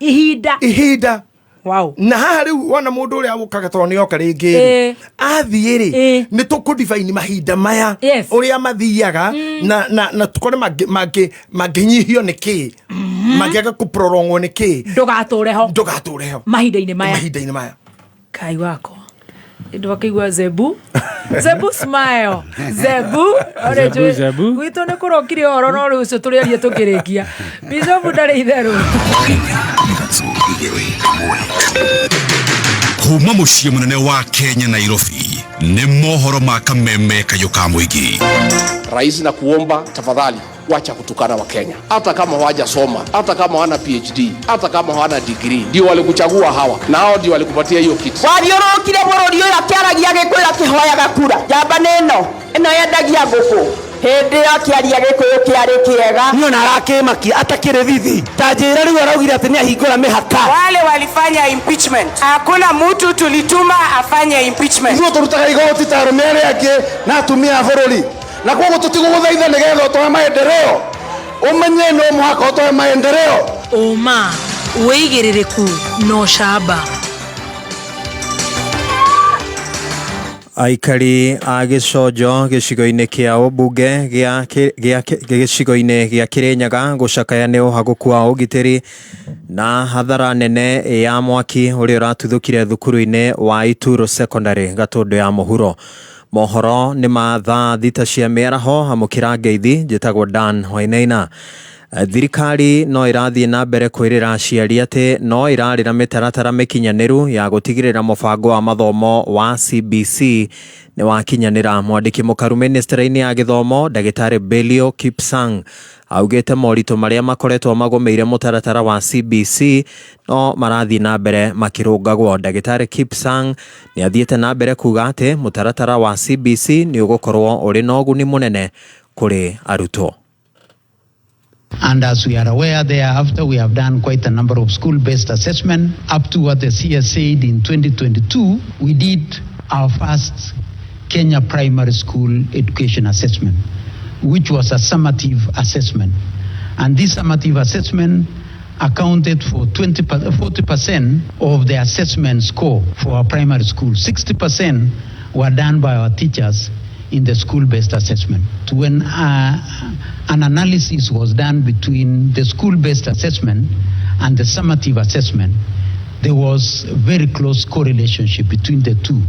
[SPEAKER 13] Ihinda.
[SPEAKER 7] Wow.
[SPEAKER 13] Na haha riu wana mundu uria agukaga to ni oka ringi athie ri ni tukudefine mahinda maya uria mathiaga na tukore maginyihio ni ki magiaga kuprolongwo ni ki
[SPEAKER 7] ndugature ho mahinda-ini
[SPEAKER 13] maya
[SPEAKER 7] kai wako ndo akaigua Zebu smile Zebu gwitu ni kurokire oro no riu turi aria tukirikia Bishop ndari itheru
[SPEAKER 5] kuma muciĩ munene wa Kenya Nairobi
[SPEAKER 8] nĩ mohoro ma kameme kayo ka mũingĩ.
[SPEAKER 14] Rais, na kuomba tafadhali wacha kutukana wa Kenya. Hata kama hawajasoma, hata kama hawana PhD, hata kama hawana degree, ndio walikuchagua hawa na hao ndio walikupatia hiyo kiti.
[SPEAKER 15] Waliorokire bururi uyu akiaragia gikuyu akihoyaga kura jamba neno ino yendagia nguku hindi akiaria gikuyu kiari kiega
[SPEAKER 16] niyo narakimaki atakire thithi tanjira riu araugire ati ni ahingura mihaka.
[SPEAKER 15] Wale walifanya impeachment, hakuna mtu tulituma afanye impeachment.
[SPEAKER 16] Ndio turutaga igoti ta rumere yake na atumia bururi na kwa tutiguguthaitha nigetha twa maendeleo umenye no muhaka twa maendeleo
[SPEAKER 17] uma weigiririku no shaba.
[SPEAKER 18] Aikari a Giconjo gicigo-inĩ kĩa ũmbunge gĩcigo-inĩ gĩa Kirinyaga gũcakaya nĩ ũhagũku wa ũgitĩri na hathara nene ya mwaki ũrĩa ũratuthũkire thukuru-inĩ wa Ituro Secondary Gatũndũ ya mũhuro. Mohoro nĩ ma thaa thita cia mĩaraho amũkĩra ngeithi njĩtagwo Dan Wainaina. Thirikari no irathiĩ na mbere kwĩrĩra aciari atĩ no irarĩra mĩtaratara mĩkinyanĩru ya gũtigĩrĩra mũbango wa mathomo wa CBC nĩ wakinyanĩra. Mwandĩki mũkaru ministry-inĩ ya gĩthomo Ndagĩtarĩ Belio Kipsang augĩte moritũ marĩa makoretwo magũmĩire mũtaratara wa CBC no marathiĩ na mbere makĩrũngagwo. Ndagĩtarĩ Kipsang nĩ athiĩte na mbere kuga atĩ mũtaratara wa CBC nĩ ũgũkorwo ũrĩ na ũguni mũnene kũrĩ arutwo.
[SPEAKER 19] And as we are aware thereafter, we have done quite a number of school-based assessment. Up to what the CS said in 2022, we did our first Kenya primary school education assessment, which was a summative assessment. And this summative assessment accounted for 40% of the assessment score for our primary school. 60% were done by our teachers in the school-based assessment. When an analysis was done between the school-based assessment and the summative assessment, there was a very close correlation between the two.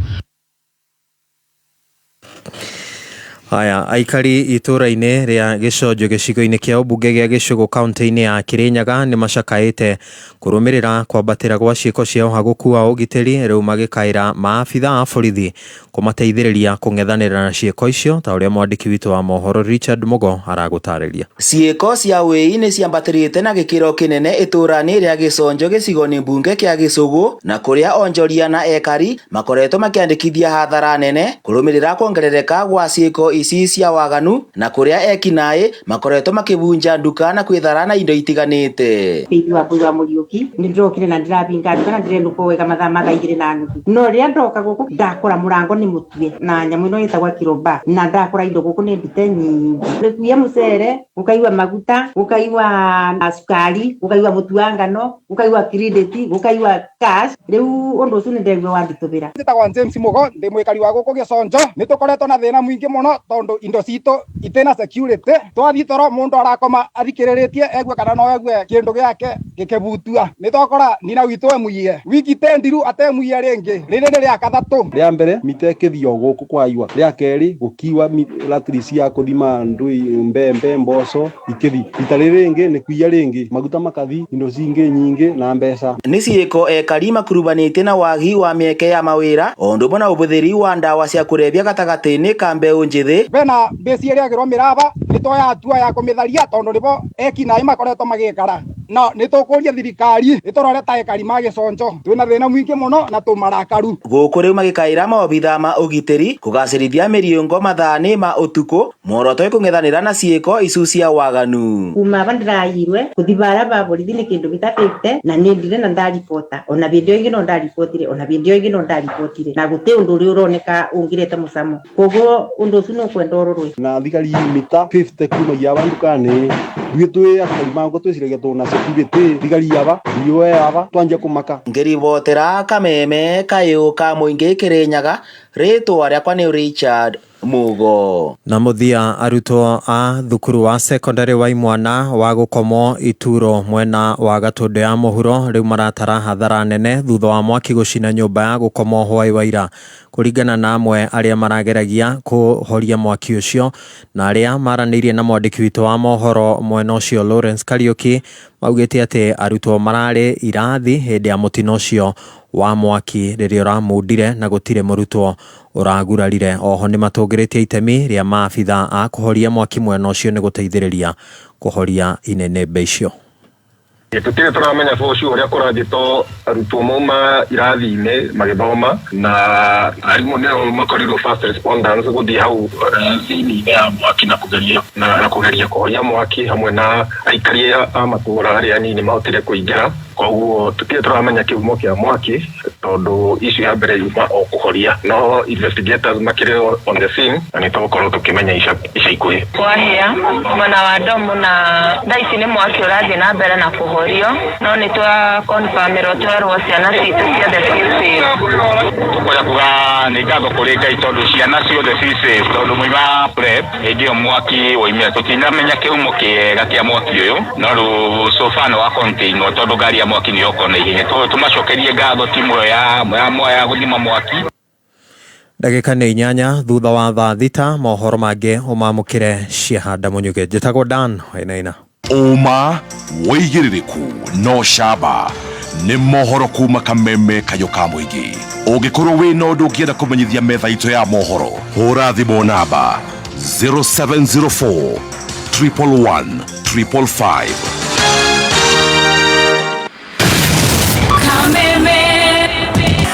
[SPEAKER 18] Haya, aikari itũra-inĩ rĩa Giconjo gĩcigo-inĩ kĩa ũmbunge gĩa Gĩcũgũ kaunti-inĩ ya Kirinyaga nĩ macakaĩte kũrũmĩrĩra kwambatĩra gwa ciĩko cia ũhagũku wa ũgitĩri, rĩu magĩkaĩra maabitha a borithi kũmateithĩrĩria kũng'ethanĩra na ciĩko icio, ta ũrĩa mwandĩki witũ wa mohoro Richard Mugo aragũtarĩria.
[SPEAKER 20] Ciĩko cia wĩi nĩ ciambatĩrĩte na gĩkĩro kĩnene itũra-inĩ rĩa Giconjo gĩcigo-inĩ mbunge kĩa Gĩcũgũ, na kũrĩa onjoria na ekari makoretwo makĩandĩkithia hathara nene kũrũmĩrĩra kuongerereka gwa ciĩko ici cia waganu, na kũrĩa ekinaĩ makoretwo makĩbunja nduka na kwĩthara na indo itiganĩte.
[SPEAKER 21] Wa Mbura Mũriũki nĩ ndĩrokire na ndĩrabinga nduka na ndĩrenũka wega mathaa 2:30 no rĩrĩa ndoka gũkũ ndakora mũrango nĩ mũtue na nyamũ ĩno ĩtagwo kiromba na ndakora indo gũkũ nĩ ndute nyingĩ nĩkuia mũcere gũkaigua maguta gũkaigua sukari gũkaigua mũtu wa ngano gũkaigua credit gũkaigua cash. Rĩu ũndũ ũcio nĩ ndĩraigua wanditũbĩra.
[SPEAKER 22] Njĩtagwo James Mugo ndĩ mũikari wa gũkũ Giconjo. Nĩ tũkoretwo na thĩna mũingĩ mũno tondu indo citũ itena security. Twathi toro mundu arakoma athikĩrĩrĩtie egue kana no egue kindu gĩake gĩkĩbutua. Nĩ twakora nina witũ emuiye wiki tendiru atemuiye rĩngĩ rĩrĩ nĩ rĩa kathatũ.
[SPEAKER 23] Rĩa mbere mitekithio gũkũ kwa igwa, rĩa kerĩ gũkiwa latrisi ya kũthima ndui mbembe mboco ikithi, rita rĩrĩ rĩngĩ nĩ kuiya rĩngĩ maguta makathi indo cingĩ nyingĩ na mbeca.
[SPEAKER 20] Nĩ ciĩko ekari makurubanĩte na wagi wa mĩeke ya mawĩra o ũndũ ũmwe na ũbũthĩri wa ndawa cia kũrebia gatagatĩ-inĩ ka mbeũ njĩthĩ.
[SPEAKER 22] Bena mbeci ĩrĩa agĩrwo mĩraba nĩ twoya hatua ya kũmĩtharia tondũ nĩbo ekinaĩ makoretwo magĩkara. No nĩ tũkũria thirikari ĩtũrore ta ekari ma Giconjo twĩna thĩna mũingĩ mũno na tũmarakaru.
[SPEAKER 20] Gũkũ rĩu magĩkaĩra maobitha ma ũgitĩri kũgacĩrithia mĩriũngo mathaa-inĩ ma ũtukũ muoroto kũng'ethanĩra na ciĩko icu cia waganu.
[SPEAKER 21] Kuma bandĩrairwe gũthi bara ba borithi nĩ kĩndũ gĩtatĩte na nĩ ndire na ndaribota ona bĩndĩ ĩngĩ no ndaribotire ona bĩndĩ ĩngĩ no ndaribotire na gũtĩ ũndũ ũrĩa ũroneka ũngĩrete mũcamo. Koguo ũndũ ũcio no kwenda ũrorwe
[SPEAKER 23] na thigari mita 50 kumagia bandukani gwitwe akari mango twiciragia tuna security thigari yaba yoe yaba twanje kumaka.
[SPEAKER 20] Ngĩribotera kameme kayũ ka mũingĩ Kirinyaga, rĩtwa rĩakwa nĩ Richard Mugo.
[SPEAKER 18] Na mũthia arutwo a thukuru wa secondary wa Imwana wa gũkomwo Ituro mwena wa Gatũndũ ya mũhuro rĩu maratara hathara nene thutha wa mwaki gũcina nyũmba ya gũkomwo hwaĩ wa ira. Kũringana na amwe arĩa marageragia kũhoria mwaki ũcio na arĩa maranĩirie na mwandĩki witũ wa mohoro mwena ũcio Lawrence Kariuki, maugĩte atĩ arutwo mararĩ irathi hĩndĩ ya mũtino ũcio wa mwaki rĩrĩa ũramundire na gũtirĩ mũrutwo ũragurarire. Oho nĩ matũngĩrĩtie itemi rĩa maabitha a kũhoria mwaki mwena ũcio nĩ gũteithĩrĩria kũhoria inenebe icio.
[SPEAKER 1] Tutire turamenya bũcu ũrĩa kũrangĩtwo arutwo mauma irathi-inĩ magĩthoma na arimũ nĩo makorirwo first responders gũthiĩ hau thĩinĩ ya mwaki na kũgeria kũhoria mwaki hamwe na aikari a matũũra arĩa anini mahotire kũingĩra. Koguo tutire turamenya kĩhumo kĩa mwaki tondũ icio ya mbere yuma o kũhoria, no investigators makĩrĩ on the scene na nĩtũgũkorwo tũkĩmenya ica ikuhĩ.
[SPEAKER 3] Kwahĩa mwena wa Domu na thaa ici nĩ mwaki ũrathiĩ na mbere na kũhorio, no nĩ twa confirmĩrwo twerwo ciana citũ ciothe ciĩ safe.
[SPEAKER 4] Tũkwenda kuga nĩ ngatho kũrĩ Ngai tondũ ciana ciothe ciĩ safe tondũ mũiga prep hĩndĩ ĩyo mwaki woimire. Tũtinamenya kĩhumo kĩega kĩa mwaki ũyũ no rĩu so far nĩ wa containwo tondũ ngari ya mwaki nĩ yoko na ihenya. Tũmacokerie ngatho timu ya gũthima mwaki.
[SPEAKER 18] Ndagĩka nĩ 8 thutha wa thaa thita, mohoro mangĩ ũmamũkĩre Ciahanda Mũnyuge. Njĩtagwo Dan Wainaina.
[SPEAKER 8] Uma wĩigĩrĩrĩku no camba nĩ mohoro kuma Kameme Kayo ka Mũingĩ. Ũngĩkorwo wĩna ũndũ ũngĩenda kũmenyithia metha itũ ya mohoro, hũra thimũ namba 0704 111 555.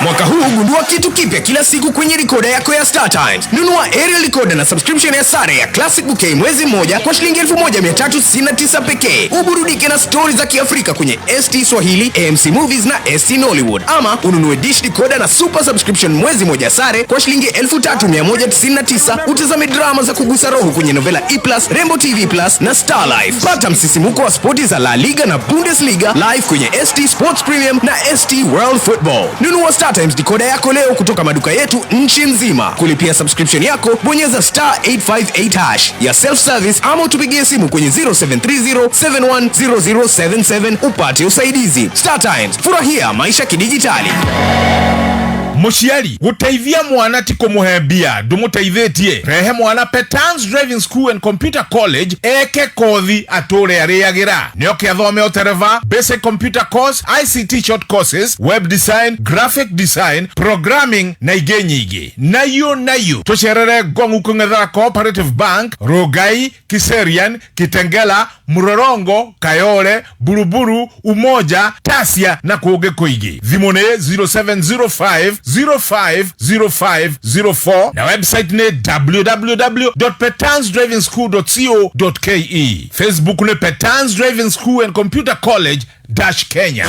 [SPEAKER 24] Mwaka huu gundua kitu kipya kila siku kwenye recorder yako ya Star Times. Nunua aerial recorder na subscription ya sare ya Classic Bouquet mwezi mmoja kwa shilingi 1399 pekee. Uburudike na stories za Kiafrika kwenye ST Swahili, AMC Movies na ST Nollywood. Ama ununue dish decoder na super subscription mwezi mmoja sare kwa shilingi 3199. Utazame drama za kugusa roho kwenye Novela E+, Rainbow TV Plus na Star Life. Pata msisimuko wa spoti za La Liga na Bundesliga live kwenye ST Sports Premium na ST World Football. Nunua Star Times decoder yako leo kutoka maduka yetu nchi nzima. Kulipia subscription yako bonyeza star 858 hash ya self service ama tupigie simu kwenye 0730710077 upate usaidizi. Star Times, furahia maisha kidijitali.
[SPEAKER 25] Muciari guteithia mwana ti kumuhembia ndumuteithĩtie. Rehe mwana Petans Driving School and Computer College eke kothi atũre arĩagĩra. Nĩoke athome ũtereva, basic computer course, ICT short courses, web design, graphic design, programming na ingĩ nyingĩ. Nayo tucerere Ngong'u Kũng'ethera Cooperative Bank, Rogai, Kiserian, Kitengela, Murorongo, Kayole, Buruburu, Umoja, Tasia na kũngĩ kũingĩ. Thimũ nĩ 0705 050504 na website ne www.petansdrivingschool.co.ke. Facebook ne Petans Driving School and Computer College -Kenya.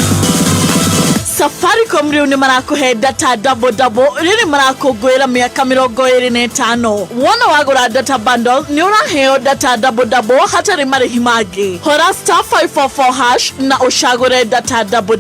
[SPEAKER 6] Safaricom rĩu nĩ marakũhe data double rĩrĩ marakũngũĩra mĩaka 25. Wona wagũra data bundle nĩ ũraheo data double hatarĩ marĩhi mangĩ. Hora star 544 hash na ũcagũre data double.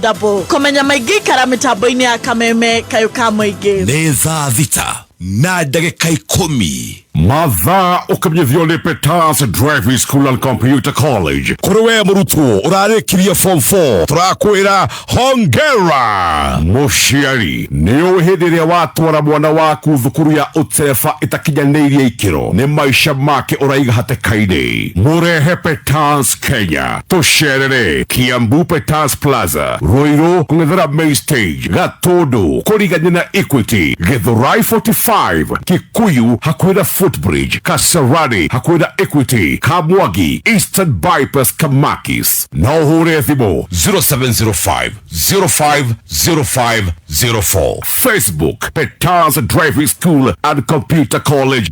[SPEAKER 6] Kũmenya maingĩ ikara mĩtambo-inĩ ya Kameme Kayo ka Mũingĩ.
[SPEAKER 8] Nĩ thaa thita na ndagĩka 10.
[SPEAKER 26] Mathaa ũkamenyithio nĩ Petans Driving School and Computer College.
[SPEAKER 8] Kũrĩ we mũrutwo ũrarĩkirie form 4 tũrakwĩra hongera.
[SPEAKER 26] Mũciari nĩ ũĩ hĩndĩ ĩrĩa watwara mwana waku thukuru ya ũtereba ĩtakinyanĩirie ikĩro nĩ maica make ũraiga hatĩka-inĩ. Mũrehe Petans Kenya. Tũcerere Kiambu Petans Plaza, Ruiru Kũng'ethera Main Stage, Gatũndũ kũrigania na Equity, Githurai 45, Kikuyu hakuhĩ na Footbridge, Kasarani hakuhĩ na Equity, Kamwagi, Eastern Bypass Kamakis.
[SPEAKER 8] Na ũhũre thimũ 0705 050504.
[SPEAKER 26] Facebook Petans Driving School and Computer College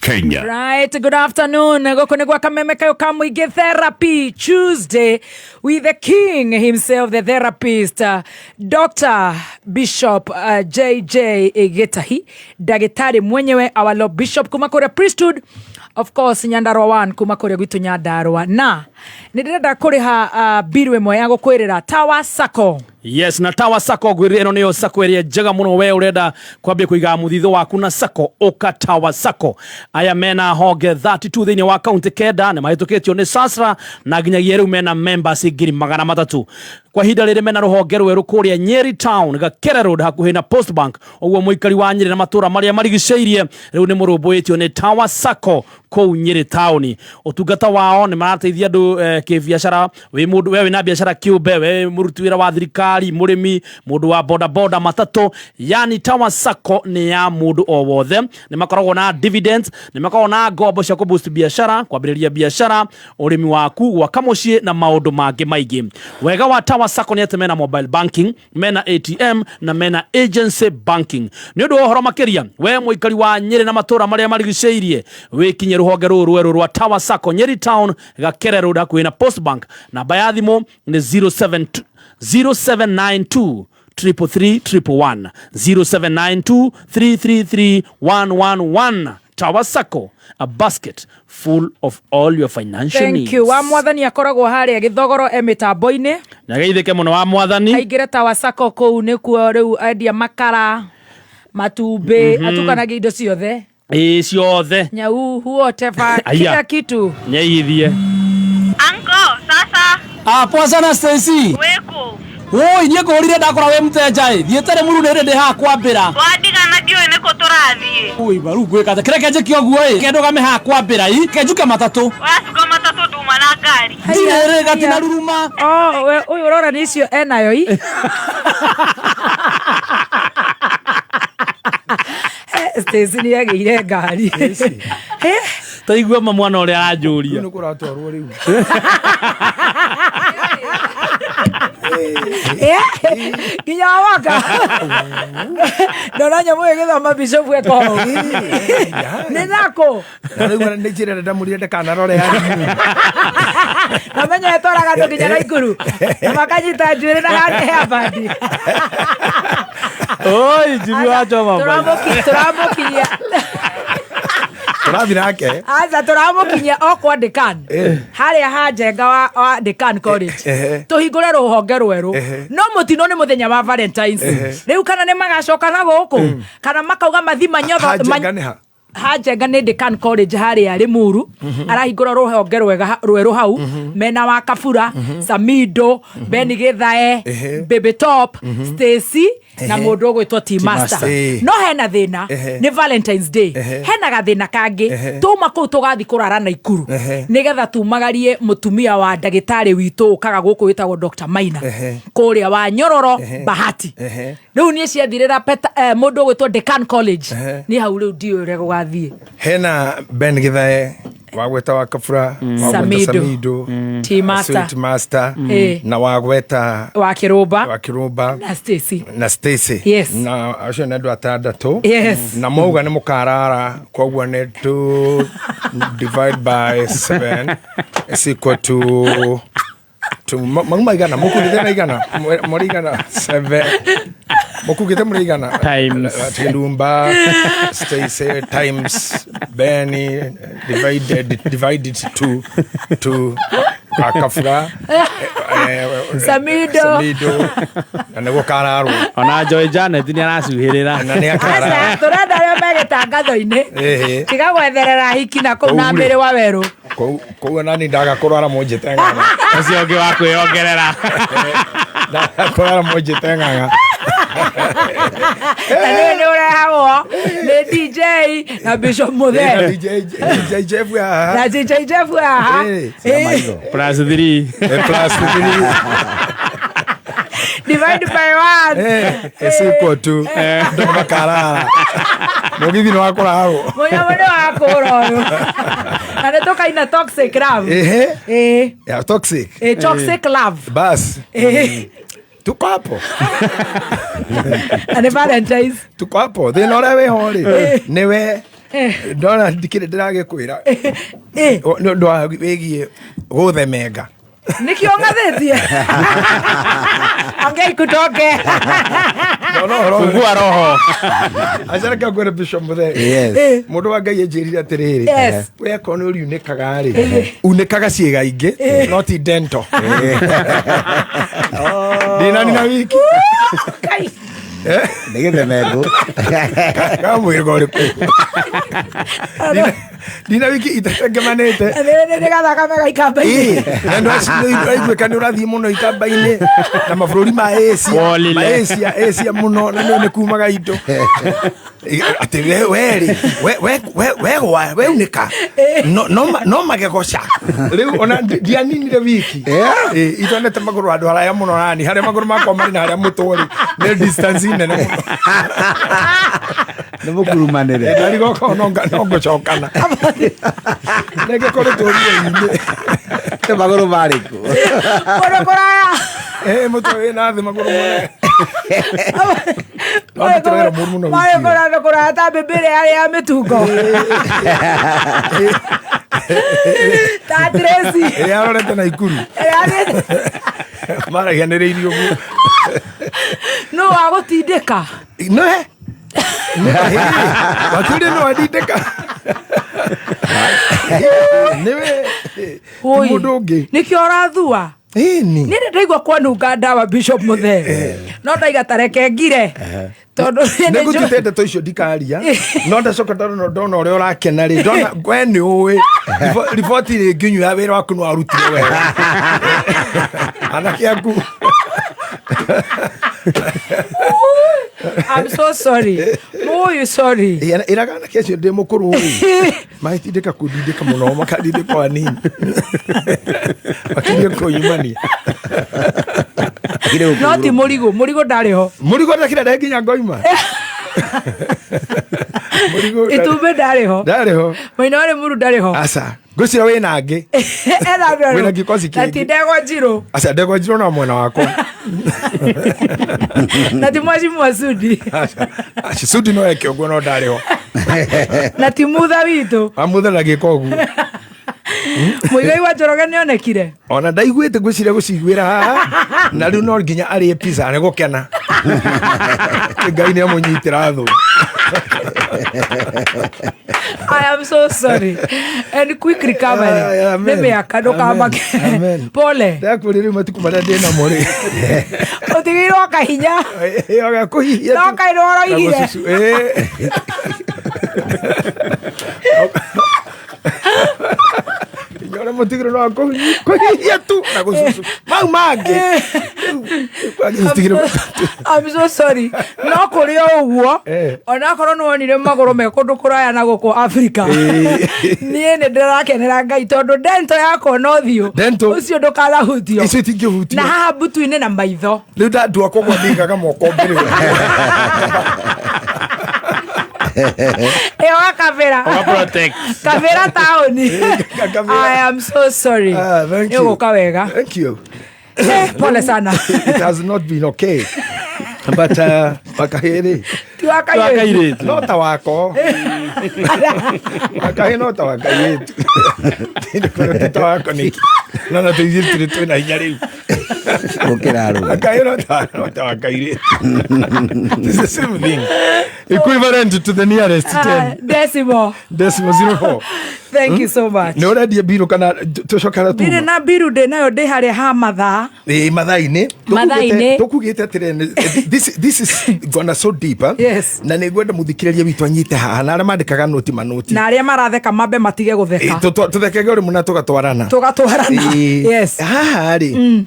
[SPEAKER 26] -Kenya.
[SPEAKER 7] Right, good afternoon. Gũkũ nĩ gwa Kameme Kayo ka Mũingĩ Therapy Tuesday with the king himself, the therapist, Dr. Bishop JJ Getahi, ndagĩtarĩ mwenyewe, our Lord Bishop kuma kũrĩa Priesthood, of course Nyandarua 1 kuma kũrĩa gwitũ Nyandarua. Na nĩ ndĩrenda kũrĩha bill ĩmwe ya gũkwĩrĩra Tower Sacco.
[SPEAKER 2] Yes, na Tower Sacco gwĩrĩra ĩno nĩyo sacco ĩrĩa njega mũno we ũrenda kwambia kũiga mũthithũ waku na sacco ũka Tower Sacco. Aya mena honge 32 thĩinĩ wa county kenda na mahĩtũkĩtio nĩ Sasra na nginyagia rĩu mena members 300,000. Kwa hinda rĩrĩ mena rũhonge rwerũ kũrĩa Nyeri Town Gakere Road hakuhĩ na Post Bank. Ũguo mũikari wa Nyeri na matũra marĩa marigicĩirie rĩu nĩ mũrũmbũĩtio nĩ Tower Sacco kũu Nyeri Town. Ũtungata wao nĩ marateithia andũ mundu kibiashara we mundu we na biashara kiumbe we muruti wira wa thirikari murimi mundu wa boda boda matatu yani Tower Sacco ni ya mundu o wothe ni makoragwo na dividends ni makoragwo na ngombo cia ku boost biashara kwambiriria biashara urimi waku gwaka mucii na maundu mangi maigi wega wa Tower Sacco ni ati mena mobile banking mena ATM na mena agency banking ni undu ohoro makiria we muikari wa Nyeri na matura maria marigiceirie wikinye ruhonge ruru rwa Tower Sacco Nyeri Town Gakere Road akuina Post Bank namba ya thimu ni 0792 333 0792 333 111 Tower Sacco, a basket full of all your financial needs.
[SPEAKER 7] Thank you. Wa mwathani akoragwo haria githogoro emitambo-ini
[SPEAKER 2] na geithike muno wa mwathani
[SPEAKER 7] aingire Tower Sacco kou nikuo riu endia makara matumbi atukanagia indo ciothe
[SPEAKER 2] ciothe
[SPEAKER 7] nyau whatever kila kitu
[SPEAKER 2] nyeithie
[SPEAKER 3] Anko sasa
[SPEAKER 2] poa sana Stacy
[SPEAKER 3] weko
[SPEAKER 2] oi nie kurire ndakora we mteja thietare muru nere ndi ha kwambira
[SPEAKER 3] wandiga na dio ene ko turathie
[SPEAKER 2] oi baru gwika kireke njiki oguo kendo game ha kwambira kenjuke matatu
[SPEAKER 3] wasuka matatu duma na ngari
[SPEAKER 2] ndire gatina ruruma
[SPEAKER 7] we uyu urora nicio enayo Stacy ni agire ngari
[SPEAKER 2] taigua mwana uri aranjuria
[SPEAKER 5] ni kuratwarwo riu
[SPEAKER 7] Ginya waka Ndona nyamu igithoma bishop eko ni nako
[SPEAKER 5] riu ni njire ndamurire ndakanarore yani
[SPEAKER 7] namenya etoraga ndo ginya na ikuru makanyita njwire na hande ya bandi
[SPEAKER 2] oi jibu acho mama
[SPEAKER 7] turamukinya
[SPEAKER 5] turathi nake
[SPEAKER 7] aza turamukinya okwa dekan haria hajenga wa dekan college tuhingure ruhonge rweru no mutino ni muthenya wa Valentines riu kana ni magacoka na guku kana makauga mathima nyotho hajenga ni dekan college haria Limuru arahingura ruhonge rweru hau mena wa Kabura Samido Beni Githae Baby Top Stacy na mundu gwitwo T-Master no hena thina ni Valentines Day hena gathina kangi tuma kuu tugathi kurara na ikuru nigetha tumagarie mutumia wa ndagitari witu ukaga guku witagwo Dr. Maina kuria wa Nyororo Bahati riu ni ciathirira mundu gwitwo Decan College ni hau riu ndiure gugathie
[SPEAKER 5] hena Ben Githae wagweta wa Kabura
[SPEAKER 7] Samido
[SPEAKER 5] T-Master na wagweta
[SPEAKER 7] wa Kirumba
[SPEAKER 5] na Stacy na acio nä andå atandatu na mauga nä må karara koguo nä divide by 7 is equal to maigana mukugite maigana morigana 7 mukugite murigana Kirumba Stacy times Benny divided to Kabura
[SPEAKER 7] Samido
[SPEAKER 5] na nä gå kararwo
[SPEAKER 2] ona Joy Janet nä aracuhärä
[SPEAKER 5] na nä akarara
[SPEAKER 7] tårenda arä a megetangatho-inä tiga gwetherera hiki na kå na mbä rä wa werå
[SPEAKER 5] koguo nani ndagakå rwara må te ng'ang'a
[SPEAKER 2] ũcio ũngĩ wa kwĩongerera
[SPEAKER 5] ndagakå rwara må te ng'ang'a
[SPEAKER 7] na nä å rehagwo nä DJ na Bishop Muthee
[SPEAKER 5] DJ Jeff
[SPEAKER 7] na DJ Jeff haha
[SPEAKER 2] plus 3
[SPEAKER 7] divide by 1
[SPEAKER 5] is equal to ndo makarara mugithi no akorarwo
[SPEAKER 7] munya mwe wakora uyu na nä tå kaina toxic love
[SPEAKER 5] ya toxic
[SPEAKER 7] toxic love
[SPEAKER 5] bas tuko hapo
[SPEAKER 7] na nä Valentines
[SPEAKER 5] tuko hapo thina å rä a wä ho rä nä we ndona ndikä rä ndä ragä kwä ra ndå wä giä gå themenga
[SPEAKER 7] nä kä o ngathätie ongei kutoke
[SPEAKER 2] fungua roho
[SPEAKER 5] acareka ngwä re Bishop Muthee må ndå wa Ngai enjä rire atä rä rä we akorwo nä å riunä kaga rä unä kaga ciä ga ingä no ti dento ndä nani na wiki nä gä themengå kamwä rä go rä kå Dina wiki itatengemanite.
[SPEAKER 7] Nĩ gathaka mega ikamba-inĩ.
[SPEAKER 5] Andũ acio aiguĩka nĩ ũrathiĩ mũno ikamba-inĩ na mabũrũri ma Asia mũno na nĩ kumaga indo. Atĩ we unĩka no magegoca. Rĩu ona ndianinire wiki. Itonete magũrũ andũ haraya mũno nani harĩa magũrũ makwa marĩ na harĩa mũtũrĩ nĩ distance nene mũno.
[SPEAKER 9] Nĩ mũkurumanĩre.
[SPEAKER 5] Ndarigoko no ngũcokana. Nĩge kũrĩ tũrĩ-inĩ.
[SPEAKER 9] Magũrũ marĩkũ?
[SPEAKER 7] Mũndũ kũraya.
[SPEAKER 5] Mũtwe wĩna thĩ magũrũ mũno.
[SPEAKER 7] Maĩ kũraya kũraya ta mbĩmbĩrĩ ya mĩtungo. Ta Tracy.
[SPEAKER 5] Arorete Naikuru. Maragianĩrĩirie ũguo.
[SPEAKER 7] Nũ wagũtindĩka?
[SPEAKER 5] Wakĩũria nũ watindĩka? Nĩwe mũndũ ũngĩ.
[SPEAKER 7] Nĩkĩo ũrathua? Niĩ nĩndaigua kwanunga ndawa Bishop Muthee. No ndaiga ta reke ngire. Tondũ
[SPEAKER 5] nĩngũtute ndeto icio ndikaria no ndacoka ndona ũrĩa ũrakena rĩ ndona we nĩ ũĩ riboti rĩngĩ nyua wĩra waku nĩ warutire wega anake aku.
[SPEAKER 7] I'm so sorry. Mũyũ sorry.
[SPEAKER 5] Ĩraga anake acio ndĩ mũkũrũ ũĩ magĩtindĩka kũndindĩka mũno makandindĩka wanini makirie kũnyumania.
[SPEAKER 7] No ti mũrigo ndarĩ ho.
[SPEAKER 5] Mũrigo ndakira ndĩ nginya ngoima.
[SPEAKER 7] Itumbĩ ndarĩ ho. Maina wale muru ndarĩ ho.
[SPEAKER 5] Asa ngũcira wĩna angĩ. Wĩna gĩkosi kĩngĩ.
[SPEAKER 7] Na ti Ndegwa Njirũ.
[SPEAKER 5] Asa Ndegwa Njirũ na mwena wakwa.
[SPEAKER 7] Na ti Mheshimiwa Sudi.
[SPEAKER 5] Sudi no eke ũguo no ndarĩ ho.
[SPEAKER 7] Na ti Mutha witũ.
[SPEAKER 5] Mutha ndagĩka ũguo.
[SPEAKER 7] Mũigai wa Njoroge nĩonekire.
[SPEAKER 5] Ona ndaiguĩte ngwĩciria gũciguĩra haha na rĩu no nginya arĩe pizza nĩ gũkena. Ngai nĩ amũnyitĩra thũ.
[SPEAKER 7] I am so sorry. And quick recovery. Nĩmĩaka ndũkamake. Pole.
[SPEAKER 5] Ndakwĩrĩ rĩu matukũ marĩa ndĩ namo rĩ.
[SPEAKER 7] Ũtigĩirwo kahinya.
[SPEAKER 5] Kũhihia.
[SPEAKER 7] No kairwo oroigire. Nyora mutigiro no kũhihia tu na gũcucu. Mau mangĩ. I'm so sorry. No kũrĩ ũguo. Ona korwo nĩ wonire magũrũ me kũndũ kũraya na gũkũ Africa. Niĩ nĩ ndĩrakenera Ngai tondũ dento yakwa no thiũ. Ũcio ndũkanahutio.
[SPEAKER 5] Icio itingĩhutio.
[SPEAKER 7] Na haha mbutu-inĩ na maitho.
[SPEAKER 5] Rĩu ndandua kũgwa ndingaga moko mbere.
[SPEAKER 7] Ewa Kavera. Kavera town. I am so sorry.
[SPEAKER 5] Thank you.
[SPEAKER 7] Yoko kawega.
[SPEAKER 5] Thank you.
[SPEAKER 7] Pole sana.
[SPEAKER 5] It has not been okay. But wakahiri.
[SPEAKER 7] Wakahiri.
[SPEAKER 5] Nota wako. Wakahiri nota wakahiri. Nota wako ni. Nana tujiri tu na hinyari.
[SPEAKER 9] Okeraru.
[SPEAKER 5] Wakahiri nota wakahiri. This is the same thing. Equivalent to the nearest 10.
[SPEAKER 7] Decimal
[SPEAKER 5] 04.
[SPEAKER 7] Thank you so much.
[SPEAKER 5] Nĩ ũrendia biru kana tũcokara tu?
[SPEAKER 7] Ndirĩ na biru ndĩ nayo ndĩ harĩa ha mathaa.
[SPEAKER 5] Mathaa-inĩ.
[SPEAKER 7] Mathaa-inĩ.
[SPEAKER 5] Tũkugĩte atĩrĩ this is gonna so deeper.
[SPEAKER 7] Yes.
[SPEAKER 5] Na nĩ ngwenda mũthikĩrĩria witũ anyite haha na arĩa mandĩkaga noti manoti.
[SPEAKER 7] Na arĩa maratheka mambe matige gũtheka.
[SPEAKER 5] Tũthekege ũrĩmũ na tũgatwarana.
[SPEAKER 7] Yes.
[SPEAKER 5] Haha rĩ.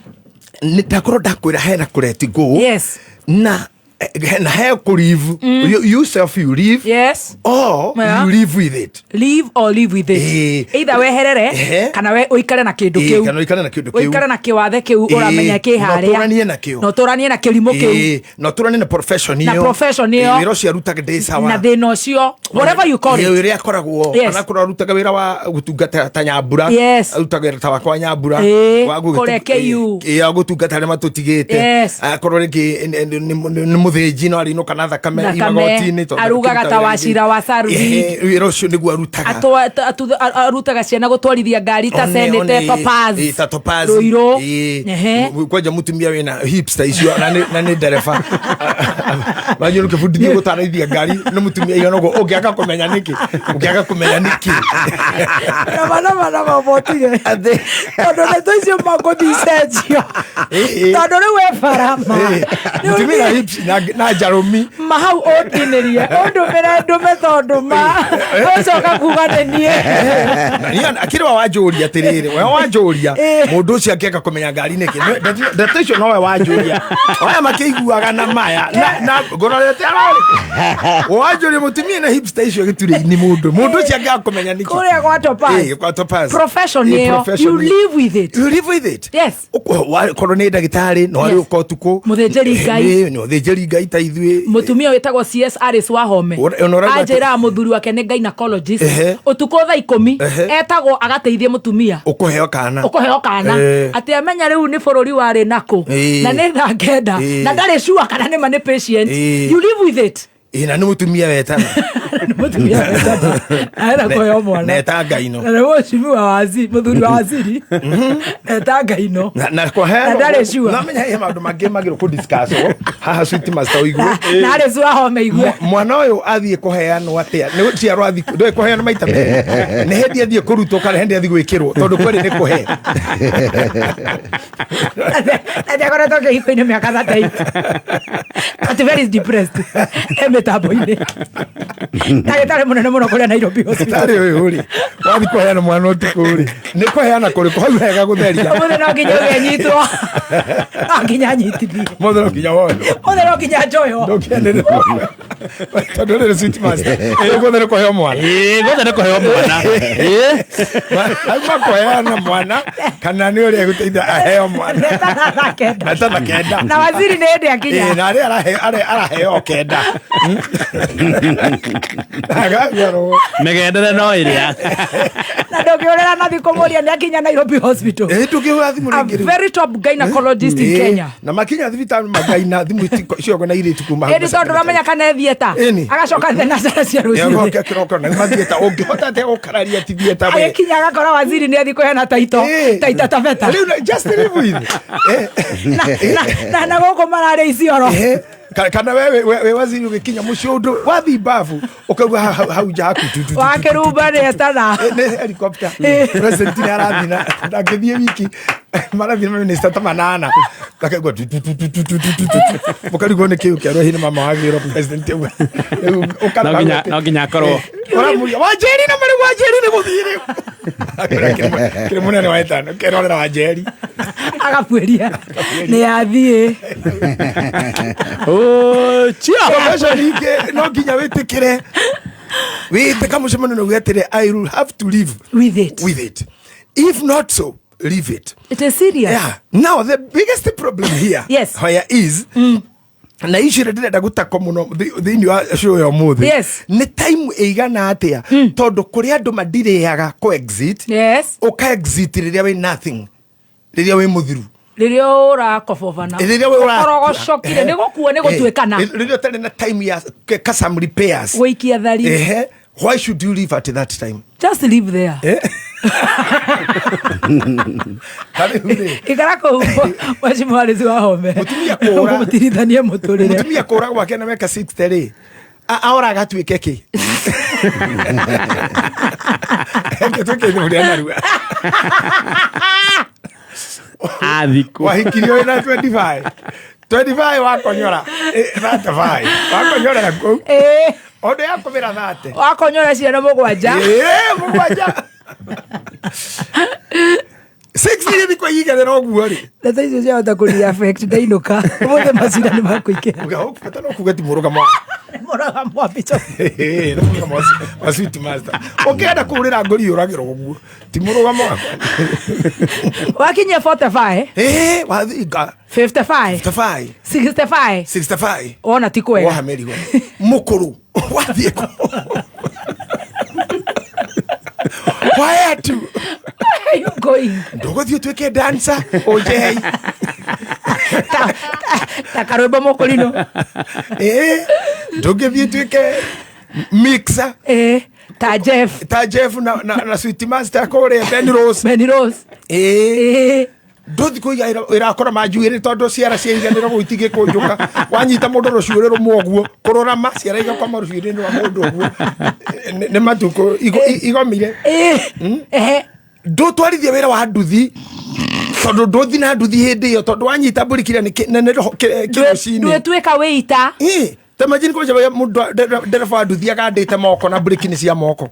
[SPEAKER 5] Ndakorwo ndakwĩra hena kũreti go.
[SPEAKER 7] Yes.
[SPEAKER 5] Na have to live. Yourself you live.
[SPEAKER 7] Yes.
[SPEAKER 5] Or you live with it.
[SPEAKER 7] Live or live with it. Either weherere kana we uikare na kindu kiu.
[SPEAKER 5] Kana uikare na kindu kiu.
[SPEAKER 7] Uikare na kiwathe kiu uramenya ki haria.
[SPEAKER 5] No turanie na kiu.
[SPEAKER 7] No turanie na kirimu kiu.
[SPEAKER 5] No turanie na profession iyo.
[SPEAKER 7] Na profession iyo.
[SPEAKER 5] Wira ucio arutaga ndĩ sawa.
[SPEAKER 7] Na thina ucio whatever you call it.
[SPEAKER 5] Wira akoragwo kana kũrĩa arutaga wira wa gũtungata ta Nyambura. Arutaga wira ta wakwa Nyambura.
[SPEAKER 7] Wa gũgĩtekeyu.
[SPEAKER 5] Ya gũtungata arĩa matutigĩte. Akorwo rĩngĩ nĩ mũthĩnji no arino kana thakame
[SPEAKER 7] imagoti-inĩ tondũ arugaga ta wacira wa Saruthi.
[SPEAKER 5] Wira ucio nĩguo arutaga.
[SPEAKER 7] Arutaga ciana gũtwarithia ngari ta Senate Topaz.
[SPEAKER 5] Ta Topaz.
[SPEAKER 7] Ruiro.
[SPEAKER 5] Kwanja mutumia wina hipster icio na nĩ ndereba. Wanjuru kibudithia gutaraithia ngari no mutumia igonogo ungiaka kumenya niki ungiaka kumenya niki
[SPEAKER 7] na mabotige tondu nä tå icio mako thicenjio tondå rä u we barama
[SPEAKER 5] mutumia hips na Jaromi
[SPEAKER 7] mahau åtinä rie å ndå mä re ndå me tondå ma å coka kuga nä niä
[SPEAKER 5] akiri wanjåria atä rä rä we wanjåria må ndå å cio angĩka kũmenya ngari nä kä ndeto icio nowe wanjåria aya makä iguaga na maya na ngororete wanjåria mũtumia na hipster icio gä turä-inĩ må ndå å cio angĩka kũmenya nä
[SPEAKER 7] kå rä a gwa Topaz profession ĩyo you live with it yes
[SPEAKER 5] korwo nä ndagĩtarĩ no arĩ ũka ũtukũ
[SPEAKER 7] mũthĩnjĩri Ngai
[SPEAKER 5] no thĩnjĩri Ngai ta ithuĩ
[SPEAKER 7] mũtumia wĩtagwo CS Alice Wahome anjĩra mũthuri wake nĩ gynecologist ũtukũ thaa 10 etagwo agateithie mũtumia
[SPEAKER 5] ũkũheo kana
[SPEAKER 7] atĩ amenya rĩu nĩ bũrũri warĩ nakũ na nĩ thaa 9 na ndarĩ sure kana nĩ ma nĩ patient you live with it
[SPEAKER 5] na nä må tumia wetana
[SPEAKER 7] aenda kuheo mwana
[SPEAKER 5] neta Ngaino
[SPEAKER 7] na rĩu cimi wa mũthuri wa Waziri eta Ngaino
[SPEAKER 5] na kuheo
[SPEAKER 7] ndarĩ sure
[SPEAKER 5] na menya he maũndũ mangĩ magĩrwo kũ discuss haha Sweet Master ũigue
[SPEAKER 7] na Alice Wahome igue
[SPEAKER 5] mwana ũyũ athiĩ kũheanwo atĩa nĩ ciarwo athiĩ ndũĩ kũheanwo maita nĩ hĩndĩ athiĩ kũrutwo kana hĩndĩ athiĩ gwĩkĩrwo tondũ kweri nĩ kũhe
[SPEAKER 7] ndakoretwo kĩhiko-inĩ mĩaka 38 but very depressed mitambo-inĩ ndagĩtarĩ mũnene mũno kũrĩa Nairobi hospital
[SPEAKER 5] ũyũ rĩ wathi kũheana mwana ũtukũ rĩ nĩ kũheana kũrĩkũ hau hega gũtheria
[SPEAKER 7] mũthĩ no nginya ũgenyitwo no nginya anyitithie
[SPEAKER 5] mũthĩ no nginya woyo
[SPEAKER 7] mũthĩ no nginya njoyo
[SPEAKER 5] ndũkĩenere tondũ rĩrĩ Sweet Master gũthĩ nĩ kũheo mwana
[SPEAKER 2] gũthĩ nĩ kũheo mwana
[SPEAKER 5] hau makũheana mwana kana nĩ ũrĩa egũteithia aheo mwana na kenda
[SPEAKER 7] na Waziri nĩ hĩndĩ akinya
[SPEAKER 5] na arĩa araheo kenda
[SPEAKER 2] mĩgendere no ĩrĩa
[SPEAKER 7] na ndũngĩũrĩra nathi kũmũria nĩ akinya Nairobi hospital
[SPEAKER 5] ndũngĩhũra thimũ rĩngĩ
[SPEAKER 7] very top gynecologist in Kenya
[SPEAKER 5] na makinya thibitarĩ magaina thimũ cioko na irĩtu kuma
[SPEAKER 7] ĩndĩ tondũ ũramenya kana thieta agacoka thenacara cia rũciinĩ
[SPEAKER 5] kĩroko na mathieta ũngĩhota atĩa gũkararia ti thieta
[SPEAKER 7] agĩkinya agakora Waziri nĩ athi kũheana taita Taveta
[SPEAKER 5] just live with
[SPEAKER 7] na gũkũ mararĩ icioro
[SPEAKER 5] kana we Waziri ũgĩkinya mũciĩ wathi mbabu ũkauga hau nja haku
[SPEAKER 7] wakĩrumba nĩ etana
[SPEAKER 5] nĩ helicopter president nĩ arathi na ndangĩthiĩ wiki marathi minister ta manana akaigua mũkarigwo nĩ kĩu kĩarwo hihi nĩ mama wagĩrwo president
[SPEAKER 2] no nginya akorwo
[SPEAKER 5] ũramũria Wanjeri na marĩ Wanjeri nĩ gũthiĩ rĩu kĩrĩ mũnene wa ĩtano kĩrorera Wanjeri
[SPEAKER 7] agabuĩria nĩ yathiĩ
[SPEAKER 5] ningĩ no nginya wĩtĩkĩre wĩtĩka mũcemanio na uge atĩrĩ I will have to live with it if not so leave it.
[SPEAKER 7] It is serious.
[SPEAKER 5] Yeah. Now the biggest problem here where is na icio ndĩrenda gũtakwo mũno thĩinĩ wa show ya ũmũthĩ nĩ time ĩigana atĩa tondũ kũrĩ andũ madirĩaga exit ũka-exit rĩrĩa wĩ nothing rĩrĩa wĩ mũthiru
[SPEAKER 7] rĩrĩa ũrakobobana ũkorogocokire nĩ gũkuo nĩ gũtuĩkana
[SPEAKER 5] rĩrĩa ũtarĩ na time ya custom repairs
[SPEAKER 7] gũikia thari
[SPEAKER 5] why should you live at that time
[SPEAKER 7] just live there ikara kũu Mheshimiwa Alice Wahome mũtirithanie mũtũrĩre
[SPEAKER 5] mũtumia kũra gwake na meka 60 rĩ ahora agatuĩke kĩ tuĩke mũrĩa narua
[SPEAKER 2] athikũ
[SPEAKER 5] wahikirio na 25 wakonyora 35 wakonyorera kũu Odo ya kũmĩra 30
[SPEAKER 7] wakonyora ciana mũgwanja
[SPEAKER 5] mũgwanja 6 years kwa yiga no guori
[SPEAKER 7] ndeto icio ciahota kũri affect ndainuka mũthĩ macira nĩ makũingĩra
[SPEAKER 5] ũgahũkata no kuga ti mũrũgamo
[SPEAKER 7] bicho
[SPEAKER 5] wa Sweet Master ũkĩenda kũrĩra ngori ũragĩrwo ũguo ti mũrũgamo
[SPEAKER 7] wakinyia 45
[SPEAKER 5] wathinga
[SPEAKER 7] 55 65 ona ti kwega
[SPEAKER 5] wahamerigo mũkũrũ wathiĩ why to
[SPEAKER 7] you going
[SPEAKER 5] ndũgũthiĩ ũtuĩke dancer ojei
[SPEAKER 7] ta karwĩmbo mũkũrino
[SPEAKER 5] ndũngĩthiĩ ũtuĩke mixer
[SPEAKER 7] ta Jeff
[SPEAKER 5] na Sweet Master kũrĩa Ben Rose ndothi ko irakora manjuire tondu ciara ciaiganira guitige kunjuka wanyita mundu ruciure rumwoguo kururama ciara igakoma ruciure ni wa mundu uguo ne matuko igomire ndutwarithia wira wa nduthi tondu nduthi na nduthi hindi yo tondu wanyita mburikira ni nene kirucini
[SPEAKER 7] ndwetwika wita
[SPEAKER 5] tamajini ko jaba mundu ndereba nduthi agandite moko na mburikini cia moko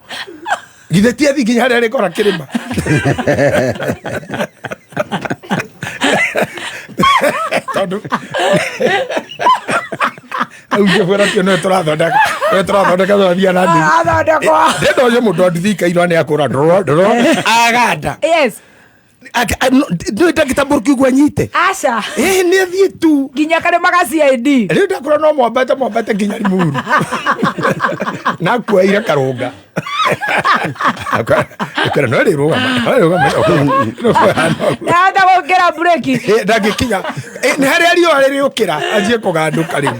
[SPEAKER 5] githeti athi nginya haria rikora kirima tondu auge fora kio no turathondeka thia na ndi athondekwa ndio yo mundu nduthi kairwa ni akura ndoro aganda
[SPEAKER 7] yes
[SPEAKER 5] ndio ndakitaburiki gwa nyite
[SPEAKER 7] aca
[SPEAKER 5] ni athie tu
[SPEAKER 7] nginya kare magasi ID
[SPEAKER 5] riu ndakora no mwambate nginya rimuru na kuaira karunga akara no riruga
[SPEAKER 7] nda gukira breki
[SPEAKER 5] ndagikinya ni hari ari ukira ajie kuganduka riu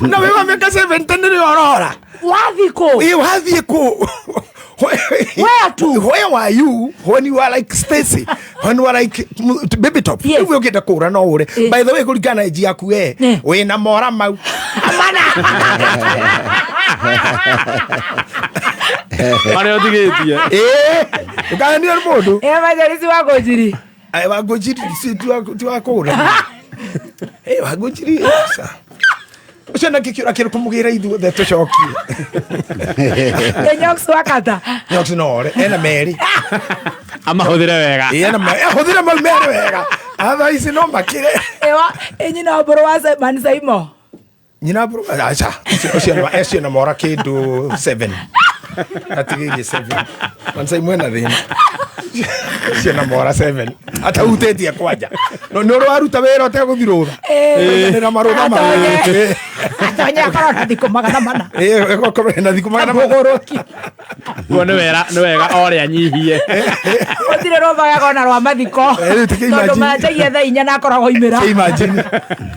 [SPEAKER 5] na wewe meka 7 ni orora
[SPEAKER 7] wathiko
[SPEAKER 5] wathiko
[SPEAKER 7] where to?
[SPEAKER 5] Where were you when you were like Stacy? When you were like baby top?
[SPEAKER 7] Yes.
[SPEAKER 5] We get a kura no ore. By the way, kuligana eji yaku we na mora mau.
[SPEAKER 7] Amana.
[SPEAKER 2] Mane otigetie.
[SPEAKER 5] Ukani ni modu.
[SPEAKER 7] Majorisi wako jiri.
[SPEAKER 5] Ai wako jiri si tu wako ora. Wako jiri sa. Ushana kikira kero kumugira idu de toshoki.
[SPEAKER 7] Nyox wakata.
[SPEAKER 5] Nyox no ore ena meri.
[SPEAKER 2] Ama hodira wega.
[SPEAKER 5] Ena hodira mal meri wega. Ava isi no makire.
[SPEAKER 7] Ewa enyina oboro wase manisa imo.
[SPEAKER 5] Nyina bro acha. Ushana mora kidu 7. Atigiri 7. Manisa imo na thina. Ushana mora 7. Ata utetia kwaja. No aruta wera utegũthirũtha nĩra marũtha mawe
[SPEAKER 7] atonya korwo na thikũ magana mana
[SPEAKER 5] korwo na thikũ magana
[SPEAKER 7] mũgũrũki
[SPEAKER 2] guo nĩ wega orĩa nyihie
[SPEAKER 7] gũtirĩ rũthoyaga ona rwa mathiko tondũ manjagia thaa inya na akoragwo imĩra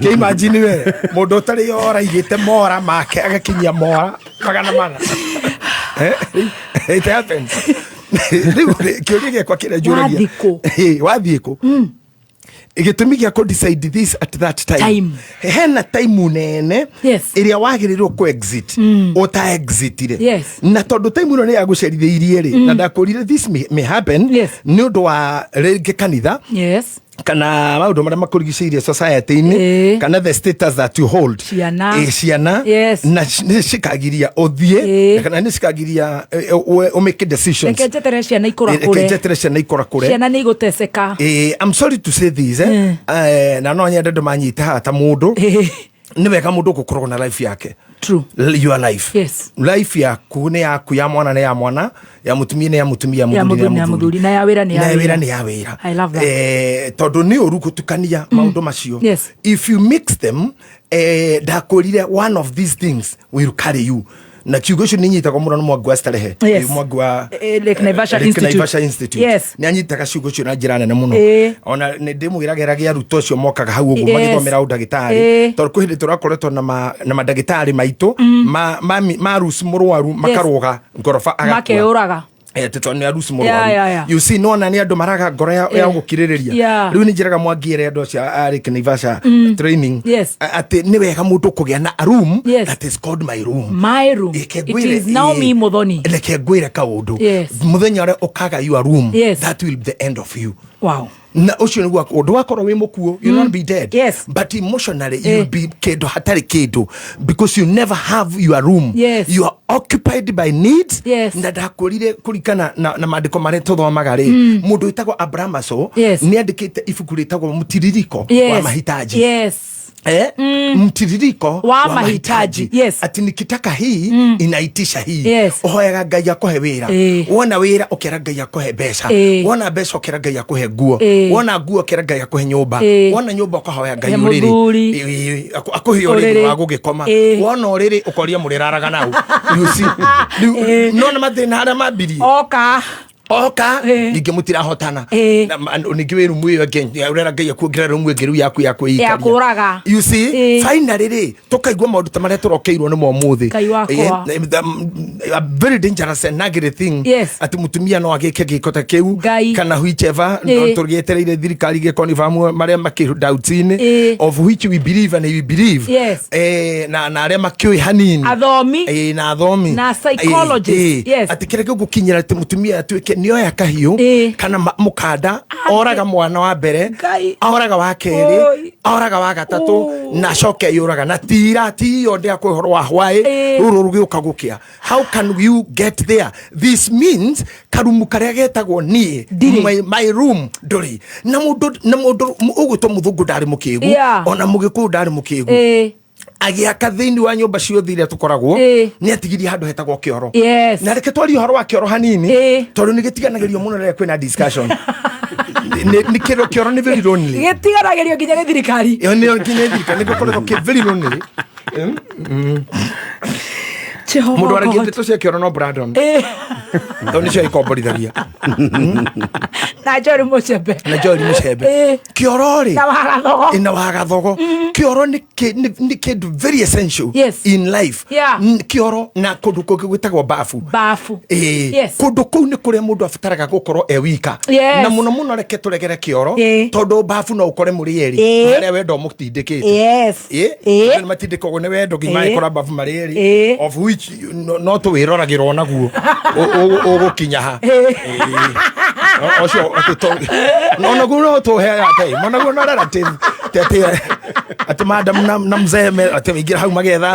[SPEAKER 5] kĩimagine we mũndũ ũtarĩ ora igĩte mora make agakinyia mora magana mana it happens kĩũria gĩakwa kĩrĩa njũragia wathiĩ kũ igitumi gya ko decide this at that time hena time nene iria wagirirwo ku exit ota exitire na tondu time no ni yagucerithĩirie ri na ndakorire this may happen ni undu wa rege kanitha kana maundu maria makurigicĩirie society-inĩ kana the status that you hold ciana na nĩcikagiria ũthiĩ kana nĩcikagiria umake decisions
[SPEAKER 7] rekenjetere ciana ikũra kũre ciana nĩ igũteceka
[SPEAKER 5] I'm sorry to say this na no nyende ndũ manyite haha ta mũndũ nĩ wega mũndũ gũkorwo na life yake
[SPEAKER 7] true
[SPEAKER 5] your life life yaku nĩ yaku ya mwana nĩ ya mwana ya mutumia nĩ ya mutumia
[SPEAKER 7] ya muthuri na ya wĩra
[SPEAKER 5] nĩ ya wĩra
[SPEAKER 7] I love that
[SPEAKER 5] tondũ nĩ ũru gũtukania maũndũ macio if you mix them ndakũrire one of these things will carry you na kiugo cio ninyitaga muno no mwangu astarehe mwangu wa
[SPEAKER 7] Lake Naivasha
[SPEAKER 5] Institute ni anyitaga ciugo cio na njira nene muno ona ni ndimwiragera gia ruto cio mokaga hau uguo magithomera udagitari tor kuhindi turakoretwo na madagitari maitu ma rusi murwaru makaroga ngorofa
[SPEAKER 7] makeuraga
[SPEAKER 5] teto ni arusi murwaru you see no na ni andu maraga ngoro ya gukiririria riu ni njiraga mwangiere andu cia Lake Naivasha training ati ni wega mundu kugia na room that is called my room
[SPEAKER 7] it is now me Muthoni
[SPEAKER 5] leke gwire kaundu muthenya ore ukaga your room that will be the end of you
[SPEAKER 7] wow
[SPEAKER 5] na ucio niguo undu wakorwo wi mukuo you not be dead but emotionally you be kindu hatari kindu because you never have your room you are occupied by needs na ndakurire kurikana na maandiko maria tuthomaga ri mundu itagwo Abramaso ni andikite ibuku ritagwo mutiririko wa mahitaji mtiririko wa mahitaji ati nikitaka hii inaitisha hii uhoyaga Ngai akuhe wira wona wira ukera Ngai akuhe mbeca wona mbeca ukera Ngai akuhe nguo wona nguo ukera Ngai akuhe nyumba wona nyumba ukahoya Ngai uriri akuhe uriri wa gugikoma wona uriri ukoria muriraraga nau you see no na mathina aria mambiri
[SPEAKER 7] oka
[SPEAKER 5] oka ninge mutira hotana na ninge wiru muyo again urera ngai akuongerera rumu ngeru yaku
[SPEAKER 7] ya kuraga
[SPEAKER 5] you see finally ri tukaigwa maundu tamare turokeirwo ni momuthi a very dangerous and negative thing ati mutumia no agike gikota kiu kana whichever no turietereire thirikari gekoni famu maria makidoubtini of which we believe and we believe na aria makioi hanini
[SPEAKER 7] athomi
[SPEAKER 5] na athomi
[SPEAKER 7] na psychologist
[SPEAKER 5] ati kireke gukinyira ati mutumia atuike nio ya kahiu kana mukanda oraga mwana wa mbere oraga wa keri oraga wa gatatu na coke yuraga na tira ti yo ndia kwihoro wa hwai rurugi ukagukia. How can you get there? This means karumu karia getagwo ni my room nduri na mundu ugutwo muthungu ndari mukigu ona mugiku ndari mukigu agiaka thiini wa nyumba ciothe iria tukoragwo ni atigiri handu hetagwo kioro na reke twari horo wa kioro hanini tondu ni gitiganagĩrio muno rĩrĩa kwĩna discussion ni kioro ni very lonely
[SPEAKER 7] gitiganagĩrio nginya nĩ thirikari
[SPEAKER 5] ni nginya thirikari ni gukorwo very lonely mundu aragia ndeto cia kioro no Brandon tondu cio ikomborithagia
[SPEAKER 7] na Jory Muchembe
[SPEAKER 5] kioro ri na wagathogo kioro ni kid very essential in life kioro na kundu kungi gwitagwo bafu kundu kuu ni kuria mundu abataraga gukorwo wika na muno reke turegere kioro tondu bafu no ukore muri eri aria wendo mutindikite ni matindikagwo ni wendo ngima ikora bafu mari eri of which no to wiroragirwo naguo ugukinya ha ocio atito no guo to he ate monaguo no rara te ati madam na mzeme ati ingira hau magetha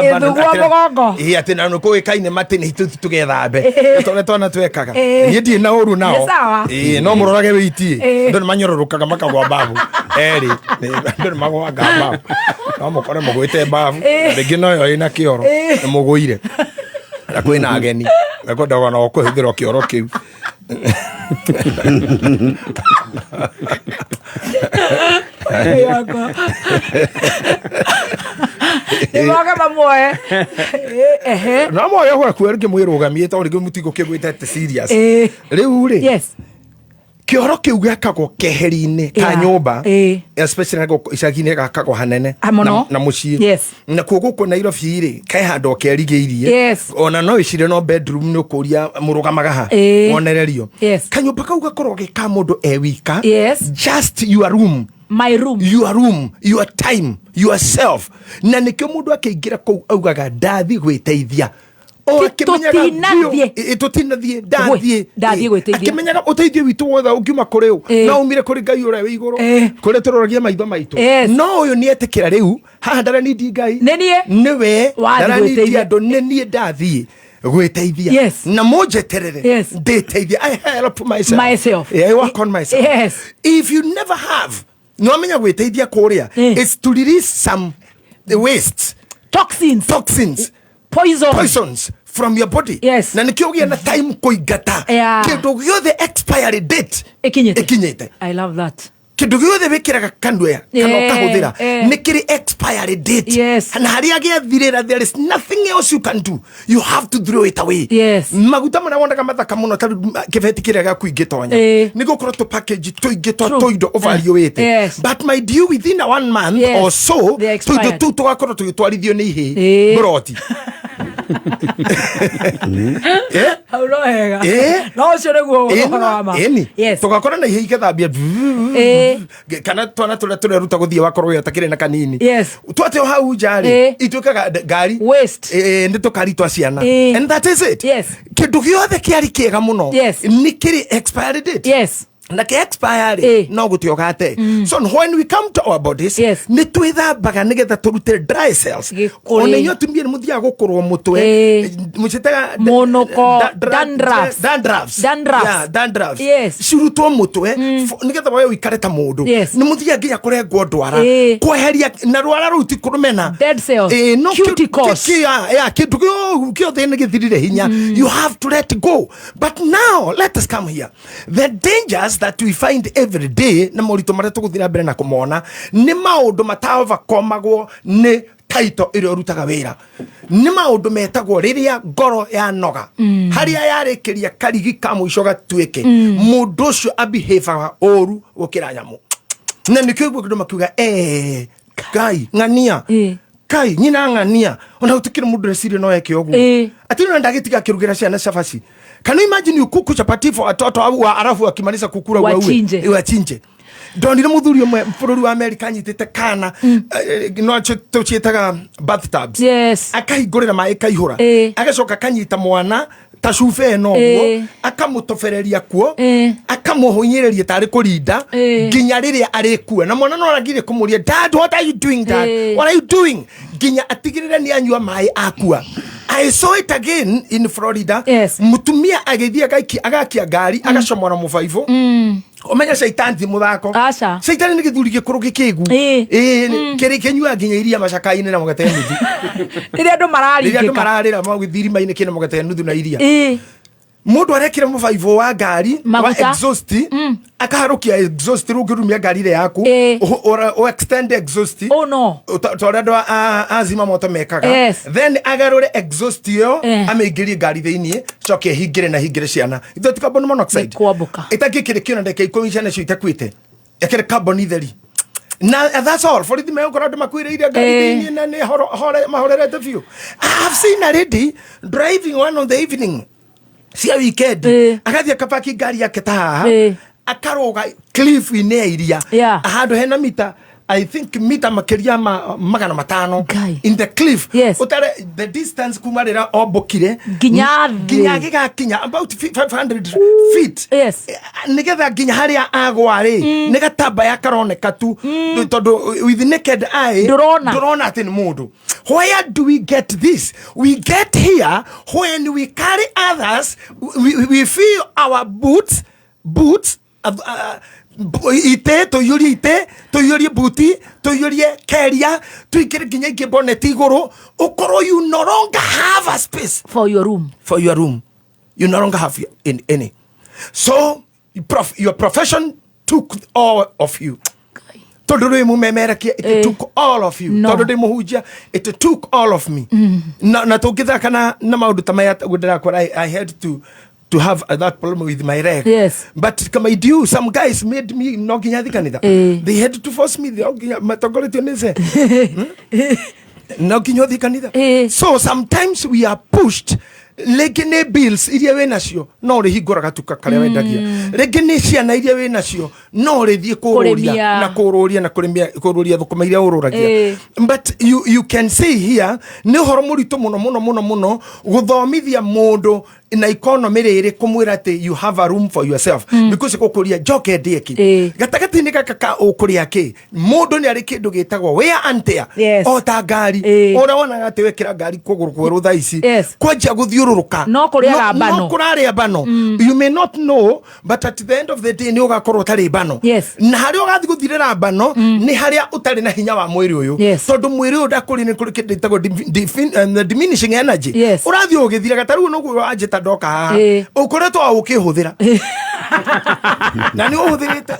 [SPEAKER 5] ati na no ko ikaine mate ni tugethambe tona twekaga ni ndi na uru nao no murorage witi ndo manyororukaga makagwa babu ndo magwa babu no mukore mugwite babu rigi no yo ina kioro muguire na kwina ageni nakodaga no kuhithira kioro kiu
[SPEAKER 7] Iwaga mamoe
[SPEAKER 5] na moyo hwa kwerge mwirugamie to rigi mutigo kigwite te serious riu ri kioro kiu gakagwo keheri-ini ka nyumba especially nago icagi-ini gakagwo hanene na mucii na kuguko Nairobi ri kai handu kerigeirie ona no icire no bedroom ni ukuria murugamaga ha onererio kanyumba kau gakorwo gika mundu wika just your room
[SPEAKER 7] my room
[SPEAKER 5] your room your time yourself na nikio mundu akeingira kou augaga ndathi gwiteithia tutinathie ndathie gwiteithia akimenyaga uteithio witu wothe ungiuma kuri u na umire kuri Ngai uria wi iguru kuri turoragia maitho maitu no uyu ni etikira riu haha ndara nindi Ngai niwe ndara nindi andu nie ndathie gwiteithia na mujeterere nditeithia I help myself I work on myself if you never have no amenya gwiteithia kuria is to release some waste toxins poisons from your body na nikio gia na time kuigata kindu giothe expiry date ikinyete
[SPEAKER 7] I love that
[SPEAKER 5] kindu giothe wikiraga kandwe kana kahuthira nikiri expiry date na haria giathirira there is nothing else you can do you have to throw it away maguta mona wondaga mathaka muno ta kibeti kiraga kuingitonya nigukorwo to package to indo overvalued but my deal within 1 month or so to tugakorwo tugitwarithio ni ihi broti
[SPEAKER 7] haurohega no cio niguo gukama
[SPEAKER 5] tugakora na ihi ikethambia kana twana tureruta guthie wakorwo yatakire na kanini twate hau njari ituikaga ngari ndi tukari twa ciana and that is it kindu giothe kiari kiega muno nikiri expired date na ke expiry no gutiogate so when we come to our bodies ni twithambaga nigetha turute dry cells ona iyo tumie ni muthia gukorwo mutwe mucitaga dandruffs shurutwo mutwe nigetha wayo ikare ta mundu ni muthia nginya kurengwo ndwara kweheria na rwara ruti kurumena
[SPEAKER 7] dead cells
[SPEAKER 5] no cuticles kindu kiothe ni githirire hinya you have to let go but now let us come here the dangers that we find every day na morito maria tuguthira mbere na kumona ni maundu mataovercomagwo ni taito ire urutaga wira ni maundu metagwo riria ngoro ya noga haria yarekeria karigi ka muico gatweke mundu ucio abehavior oru gukira nyamu na nikigwo kindu makiuga Kai ngania Kai nyina ngania ona utikire mundu resire no yake ogu atino ndagitiga kirugira ciana cabaci. Can you imagine kuku chapati for watoto au arafu akimaliza kukura wachinje ndonire muthuri umwe bururi wa America anyitete kana no tuchietaga bathtubs akahingurira mai kaihura agacoka kanyita mwana tacufe no akamutofereria kuo akamuhunyireria tari kurinda ginya riria arikua na mwana no aragire kumuria dad what are you doing dad what are you doing ginya atigirire ni anyua mai akua. I saw it again in Florida. Mutumia agithia agakia gari agacomora mufaivo omenya shaitani muthako shaitani ni githuri gikuru gikigu kiri kenyua ginya iria macakaini na mugate nuthu iria andu mararira magithiri maine kina mugate nuthu na iria mundu arekira mufaivo wa gari wa exhaust akaharukia exhaust rugirumia gari ile yaku o extend exhaust torado azima moto mekaga then agarure exhaust yo ameigirie gari thiini coke hingire na hingire ciana itho ti carbon monoxide itagikire kina ndeke ikomisha cio itakwite yakire carbon itheri na that's all for the man korado makwire iria gari thiini na ni hore mahorerete few. I have seen a lady driving one on the evening cia weekend akathia kapaki gari yake ta akaroga cliff ine iria ahandu hena mita I think mita makeria magana matano in the cliff utare the distance kumarira obokire ginya gigakinya about 500 feet nigetha ginya haria agwari nigatamba yakaroneka tu tondu with naked eye drona atin mundu. Where do we get this? We get here when we carry others, we feel our boots ite toyuri buti toyuri keria tuikire ginya ke bonnet iguru ukoro you no longer have a space
[SPEAKER 7] for your room
[SPEAKER 5] you no longer have any so your profession took all of you. Todore mu memereke it took all of you. Todore mu hujia it took all of me. Na tokitha kana na maundu tamaya gudara kwa I had to have that problem with my reg. But come I do some guys made me knocking kanida. They had to force me matogoleti nese. Knocking kanida. So sometimes we are pushed legene bills iria we nacio no ri hinguraga tukakare wendagia legene ciana iria we nacio no ri thie kururia na kururia na kururia thukuma iria ururagia. But you can see here ni horo muritu muno guthomithia mundu na economy riri kumwira ati you have a room for yourself because kukuria joke dieki gatagati ni kaka ukuria ki mundu ni ari kindu gitagwo wear and tear o ta ngari ora wona ati wekira ngari kuguru kweru thaici kwanja guthiururuka
[SPEAKER 7] no kuria bano
[SPEAKER 5] no kurare bano you may not know but at the end of the day ni ugakorwo tari bano na hari ugathi guthirira bano ni haria utari na hinya wa mwiri uyu tondu mwiri uyu ndakuri ni kuri kindu gitagwo diminishing energy urathi ugithira gataru no gwo ajeta doka ukoretwo ukihuthira na ni uhuthirite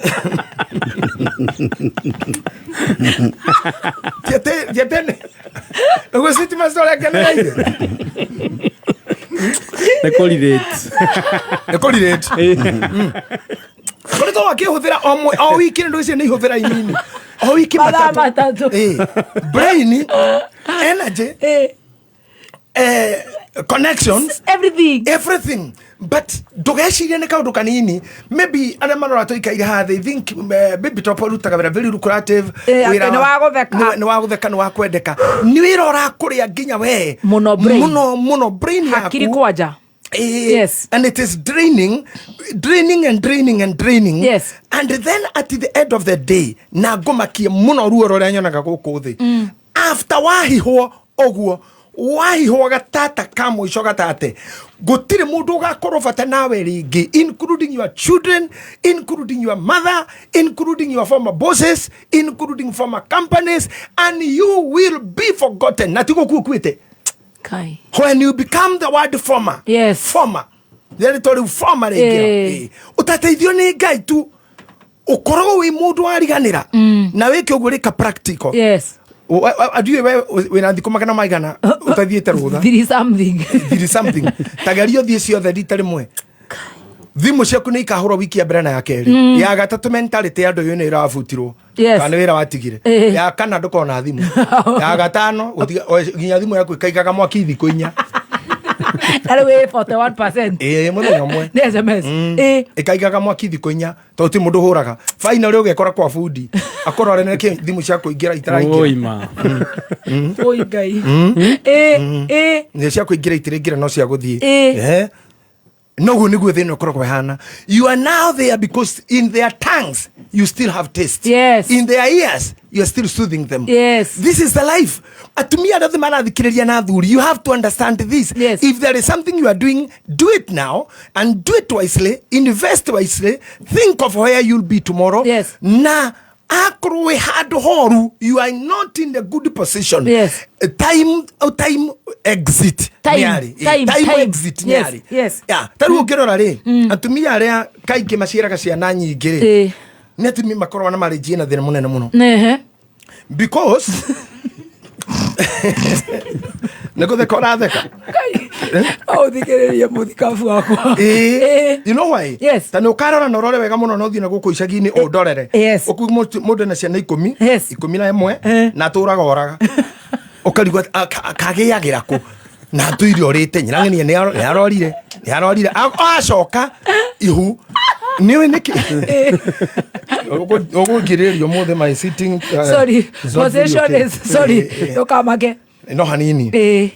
[SPEAKER 5] Yetene ugo siti masora kana ide ekolirate koretwo akihuthira o wiki ndu icio ni ihuthira inini o wiki matatu brain energy connections everything but dogeshire ne kaundu kanini maybe ana manora to ikaira they think baby toporutaga very lucrative
[SPEAKER 7] ni
[SPEAKER 5] wagutheka ni wakwendeka ni wira urakuria ginya we muno brain
[SPEAKER 7] hakiri kwaja
[SPEAKER 5] and it is draining and then at the end of the day na gomakie muno ruo rore nyonaga guku thi after wahihwo oguo wahihwo gatata kamo ico gatate gutire mundu gakorwo bata nawe ringi including your children, including your mother, including your former bosses, including former companies, and you will be forgotten. Natiko kukwite
[SPEAKER 7] kai
[SPEAKER 5] when you become the word former former there to former ringi utateithio ni ngai tu ukorwo wi mundu ariganira na wiki ugurika practical Adue we na thikoma kana maigana utathiete rutha.
[SPEAKER 7] There is something.
[SPEAKER 5] Tagario thie ciothe rita rimwe. Thimu ciaku nĩ ikahũrwo wiki ya mbere na ya kerĩ. Ya gatatũ mentality ya andũ ĩyo nĩ ĩrabutirwo. Kana wĩra watigire. Ya kana ndũkona thimũ. Ya gatano nginya thimũ yaku ĩkaigaga mwaki thikũ 4.
[SPEAKER 7] That way 41%.
[SPEAKER 5] Mũthenya ũmwe.
[SPEAKER 7] Nĩ SMS.
[SPEAKER 5] Ĩkaigaga mwaki thikũ 4 tondũ ti mũndũ hũraga. Finally ũgekora kwa bundi. Akorore nĩkĩ thimũ ciaku ingĩra itaraingĩra.
[SPEAKER 9] Oi ma.
[SPEAKER 7] Oi Ngai.
[SPEAKER 5] Nĩ ciaku ingĩra itiraingĩra no cia gũthiĩ. No niguo thĩna ũkoragwo hana. You are now there because in their tongues you still have taste.
[SPEAKER 7] Yes.
[SPEAKER 5] In their ears you are still soothing them.
[SPEAKER 7] Yes.
[SPEAKER 5] This is the life. Atumia ndathe marathikĩrĩria na athuri. You have to understand this.
[SPEAKER 7] Yes.
[SPEAKER 5] If there is something you are doing, do it now and do it wisely. Invest wisely. Think of where you'll be tomorrow.
[SPEAKER 7] Yes.
[SPEAKER 5] Na akorwo handũ horu, you are not in a good position.
[SPEAKER 7] Yes.
[SPEAKER 5] Time exit.
[SPEAKER 7] Time
[SPEAKER 5] exit.
[SPEAKER 7] Yes.
[SPEAKER 5] Yeah. Taru ngirora ri atumia aria kaingĩ maciaraga ciana nyingĩ ri nĩ atumia makorwo na marriage na thĩna mũnene mũno. Because nĩgũtheka theka.
[SPEAKER 7] Thikĩrĩria mũthikabu wakwa.
[SPEAKER 5] You know why?
[SPEAKER 7] Yes.
[SPEAKER 5] Tani ũkarora na ũrore wega mũno no thiĩ na gũkũ icagi-inĩ ũndorere.
[SPEAKER 7] Yes.
[SPEAKER 5] Mũndũ na ciana 10, 11 na tũraga oraga. Ũkarigwa kagĩagĩra kũ na tũire orĩte nyirang'enia nĩ arorire acoka ihu niwe niki ũgũngĩrĩrio mũthĩ my sitting
[SPEAKER 7] sorry possession is sorry ndokamake
[SPEAKER 5] no hanini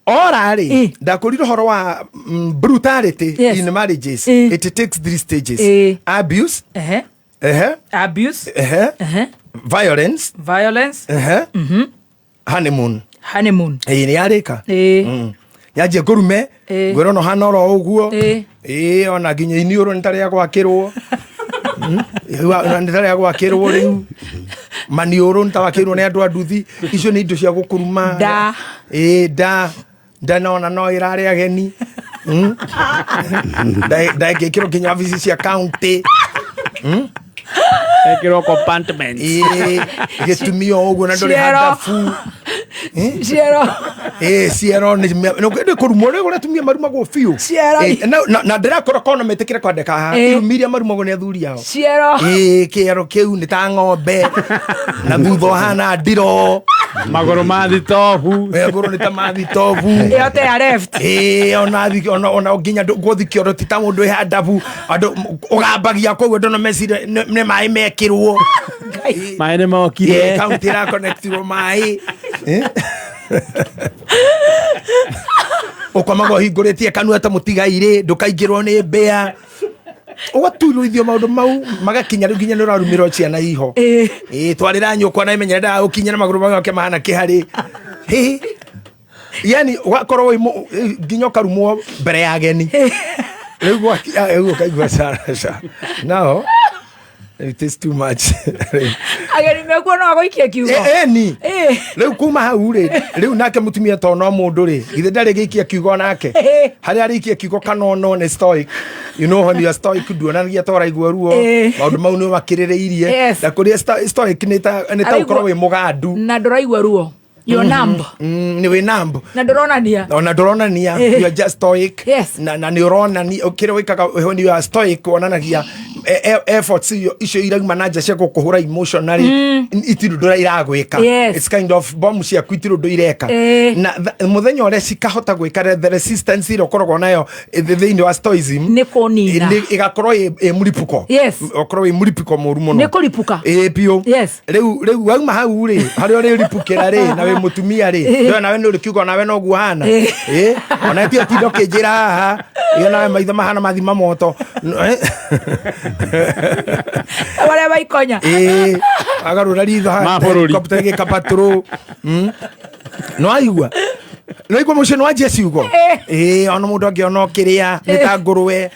[SPEAKER 5] orari ndakũrire ũhoro wa brutality in marriages. It takes 3 stages. Abuse, violence, honeymoon. Nĩ yarĩka yanjia ngũrume ngwĩrwo no hana oro ũguo ona nginya iniũrũ nĩ tarĩa gwakĩrwo nĩ tarĩa gwakĩrwo rĩu maniũrũ nĩ tawakĩrwo nĩ andũ a nduthi. Icio nĩ indo cia gũkũruma nda nona no ĩrarĩ ageni ndagĩkĩrwo nginya wabici cia county
[SPEAKER 9] ekĩrwo compartment
[SPEAKER 5] gĩtumia ũguo na ndũrĩ handabu ciero nĩ kũrumwo rĩu ũratumia marumagwo biũ na ndĩrakora kona metĩkĩre kwandĩka haha irumiria marumagwo nĩ athuri ao kĩero kĩu nĩ ta ng'ombe na thutha ũhana ndiro
[SPEAKER 9] magũrũ ma thitobu
[SPEAKER 5] magũrũ nĩ ta ma thitobu
[SPEAKER 7] yote ya left
[SPEAKER 5] ona nginya gũthi kĩoro ti ta mũndũ ĩ handabu andũ ũgambagia koguo ndona meciria nĩ maĩ mekĩrwo
[SPEAKER 9] maĩ nĩ mokire
[SPEAKER 5] kaunti ĩrakonektirwo maĩ ũkomagwo hingũrĩtie kanua ta mũtigairĩ ndũkaingĩrwo nĩ mbĩa ũgaturuithio maũndũ mau magakinya rĩu nginya nĩ ũrarumĩrwo ciana iho twarĩra nyũkwa na imenyere ndagũkinya na magũrũ make mahana kĩharĩ yani ũgakorwo nginya ũkarumwo mbere ya ageni rĩu ũkaigua cara no it is too much.
[SPEAKER 7] Ageni mekuo no agũikia kiugo
[SPEAKER 5] ni rĩu kuma hau rĩu nake mũtumia to no mũndũ githĩ ndarĩ gĩikia kiugo nake harĩa arĩikia kiugo kanono nĩ stoic. You know when you are stoic nduonanagia ta ũraigua ruo maũndũ mau nĩ makĩrĩrĩirie na kũrĩa stoic nĩ ta ũkorwo wĩ mũgandu na
[SPEAKER 7] ndũraigua ruo. You're numb.
[SPEAKER 5] Ni we numb.
[SPEAKER 7] Na ndũronania.
[SPEAKER 5] Ona ndũronania. You are just stoic. Na nĩ ũronania ũkĩrĩ wĩkaga when you are stoic wonanagia efforts icio irauma na nja cia gũkũhũra emotionally itirũ ndũrairagwĩka. It's kind of bomb cia itirũ ndũireka. Na mũthenya ũrĩa cikahota gwĩka the resistance ĩrĩa ũkoragwo nayo thĩinĩ wa stoicism
[SPEAKER 7] nĩ kũnina
[SPEAKER 5] ĩgakorwo ĩ mũripũko. Ũkorwo ĩ mũripũko mũru mũno.
[SPEAKER 7] Nĩ kũripũka.
[SPEAKER 5] Biũ. Rĩu wauma hau harĩa ũrĩripũkĩra nawe mutumia ndo nawe nuri kiugo nawe no guhana ona ti atindo kinjira haha nawe maitho mahana mathima moto
[SPEAKER 7] wale baikonya
[SPEAKER 5] agarura ritho ha kopta ge kapatro no aigua mucio no aje ciugo ona mundu angiona kiria ni ta ngurwe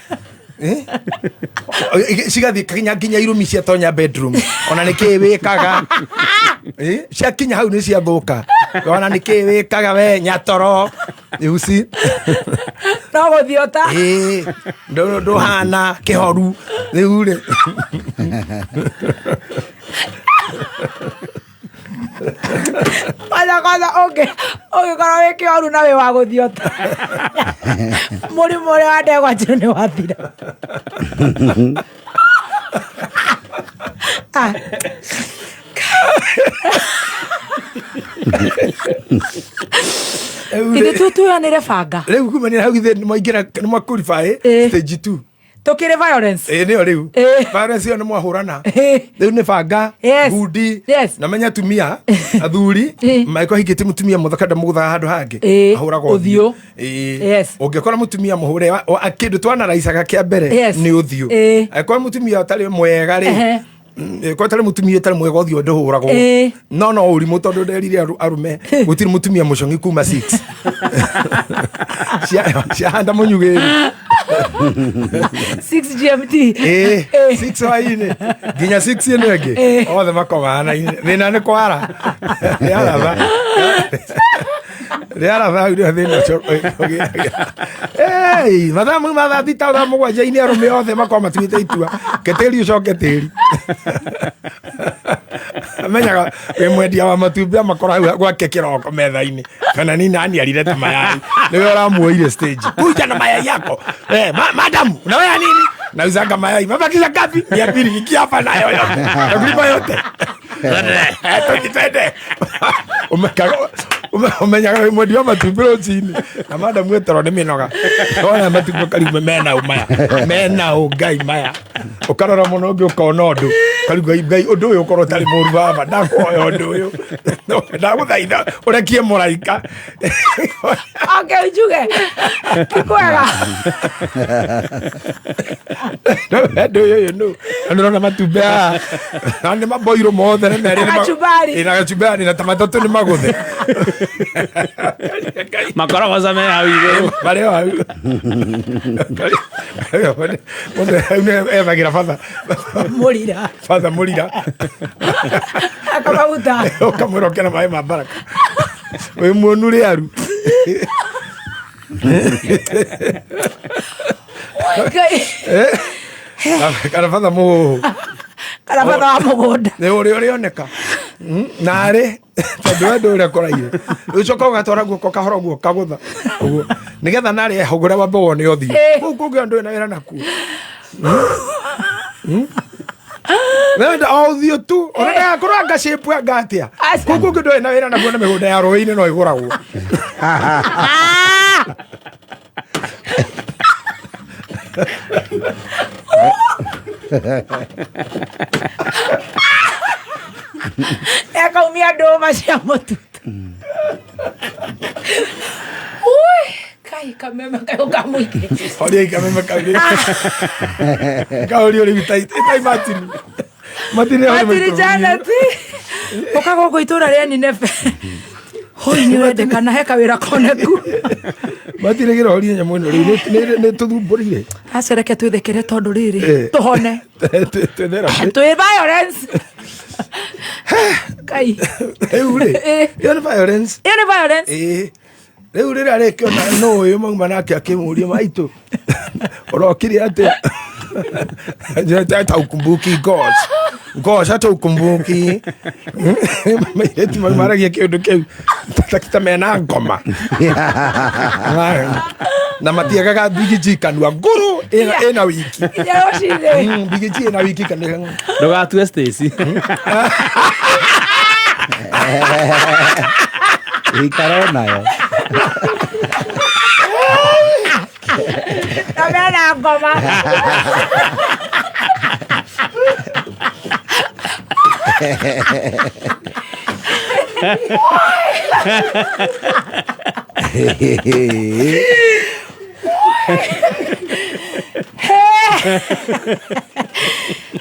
[SPEAKER 5] cigathi kinya irumi cia tonya bedroom ona nĩkĩ wĩkaga ciakinya hau nĩ ciathũka ona nĩkĩ wĩkaga we nyatoro yusi
[SPEAKER 7] no gũthiota
[SPEAKER 5] ndũhana kĩhoru rĩu rĩ
[SPEAKER 7] okay kora weke oru nawe wa guthiota muri wa ndegwa njiro ni wathira Ithe tuyanire banga
[SPEAKER 5] riu kumanira hau ithe moingira ni makurify stage 2
[SPEAKER 7] tukire violence
[SPEAKER 5] ni riu violence yo ni mwahurana riu ni banga gundi na menya tumia athuri maiko hikite mutumia muthakada mugutha handu hangi ahuraga uthio ungekora mutumia muhure akindu twana raisaga kia mbere ni uthio akora mutumia utari mwega ri ko tare mutumia tare mwega uthio nduhuragwo no urimu tondu nderire arume gutiri mutumia mucongi kuma 6 cia handa munyugiri
[SPEAKER 7] 6 GMT
[SPEAKER 5] 6 waine ginya 6 ene ngi othe makomana thina ni kwara Riara thina mathamu mathathi ta mugwanja ini arume othe makoma tuite itua keteri ucoke teri menyaga we mwendia wa matumbia makora hau gwake kiroko metha-ini kana ni nani alire ta mayai niwe uramuoire stage kuja na mayai yako madam na wewe nini na uzanga mayai mabakisha ngapi 200 iki hapa nayo yote nakulipa yote tokitende umenyaga we mwendia wa matumbia chini na madam wetoro ni minoga ona matumbia karibu mena ugai maya ukarora muno ungi ukona undu karibu ngai undu uyu ukorwo tari muru baba ndakoya undu uyu ndaguthaitha urekie muraika
[SPEAKER 7] okay juge kikwega
[SPEAKER 5] ndu uyu no ndona matumbia ande maboiro mothe ne meri ina gachumbari na tamatatu ni maguthe
[SPEAKER 9] makora waza me hau iguru
[SPEAKER 5] bare hau evagira fatha murira
[SPEAKER 7] akabaguta
[SPEAKER 5] ukamwirokera mai ma baraka we muonu riaru kana fatha
[SPEAKER 7] wa mugunda
[SPEAKER 5] ni uri oneka nare tondu uri koraire ucoka ugatwara guoko kahora guo kagutha uguo nigetha nari ehogore wambo ni othio kuku ndu na wira naku wenda othio tu ona kuranga shape ngatia kuku ndu na wira naku na migunda ya roini no iguragwo
[SPEAKER 7] Ekaumia ndũma cia mũtutu ui kai kameme kayo kamwike
[SPEAKER 5] hori kameme kauri kauri uri bitai matini
[SPEAKER 7] Janet ukagogo itura ria ni nebe hoi ni wende kana heka wira koneku
[SPEAKER 5] matire gira hori nyamu no ne tuthumburire
[SPEAKER 7] acereke twithekere tondu riri tuhone tu violence kai
[SPEAKER 5] eure yo violence rĩu rĩrĩa rĩkĩona no ũyũ mauma nake akĩmũria maitũ ũrokire atĩa hata ukumbuki gosh hata ukumbuki mairĩtu mau maragia kĩũndũ kĩu takita mena ngoma na matiagaga bigiji kanua nguru ina wiki bigiji ina wiki kanua
[SPEAKER 9] ndugatue Stacy
[SPEAKER 10] ikaro nayo
[SPEAKER 7] Tamena ngoma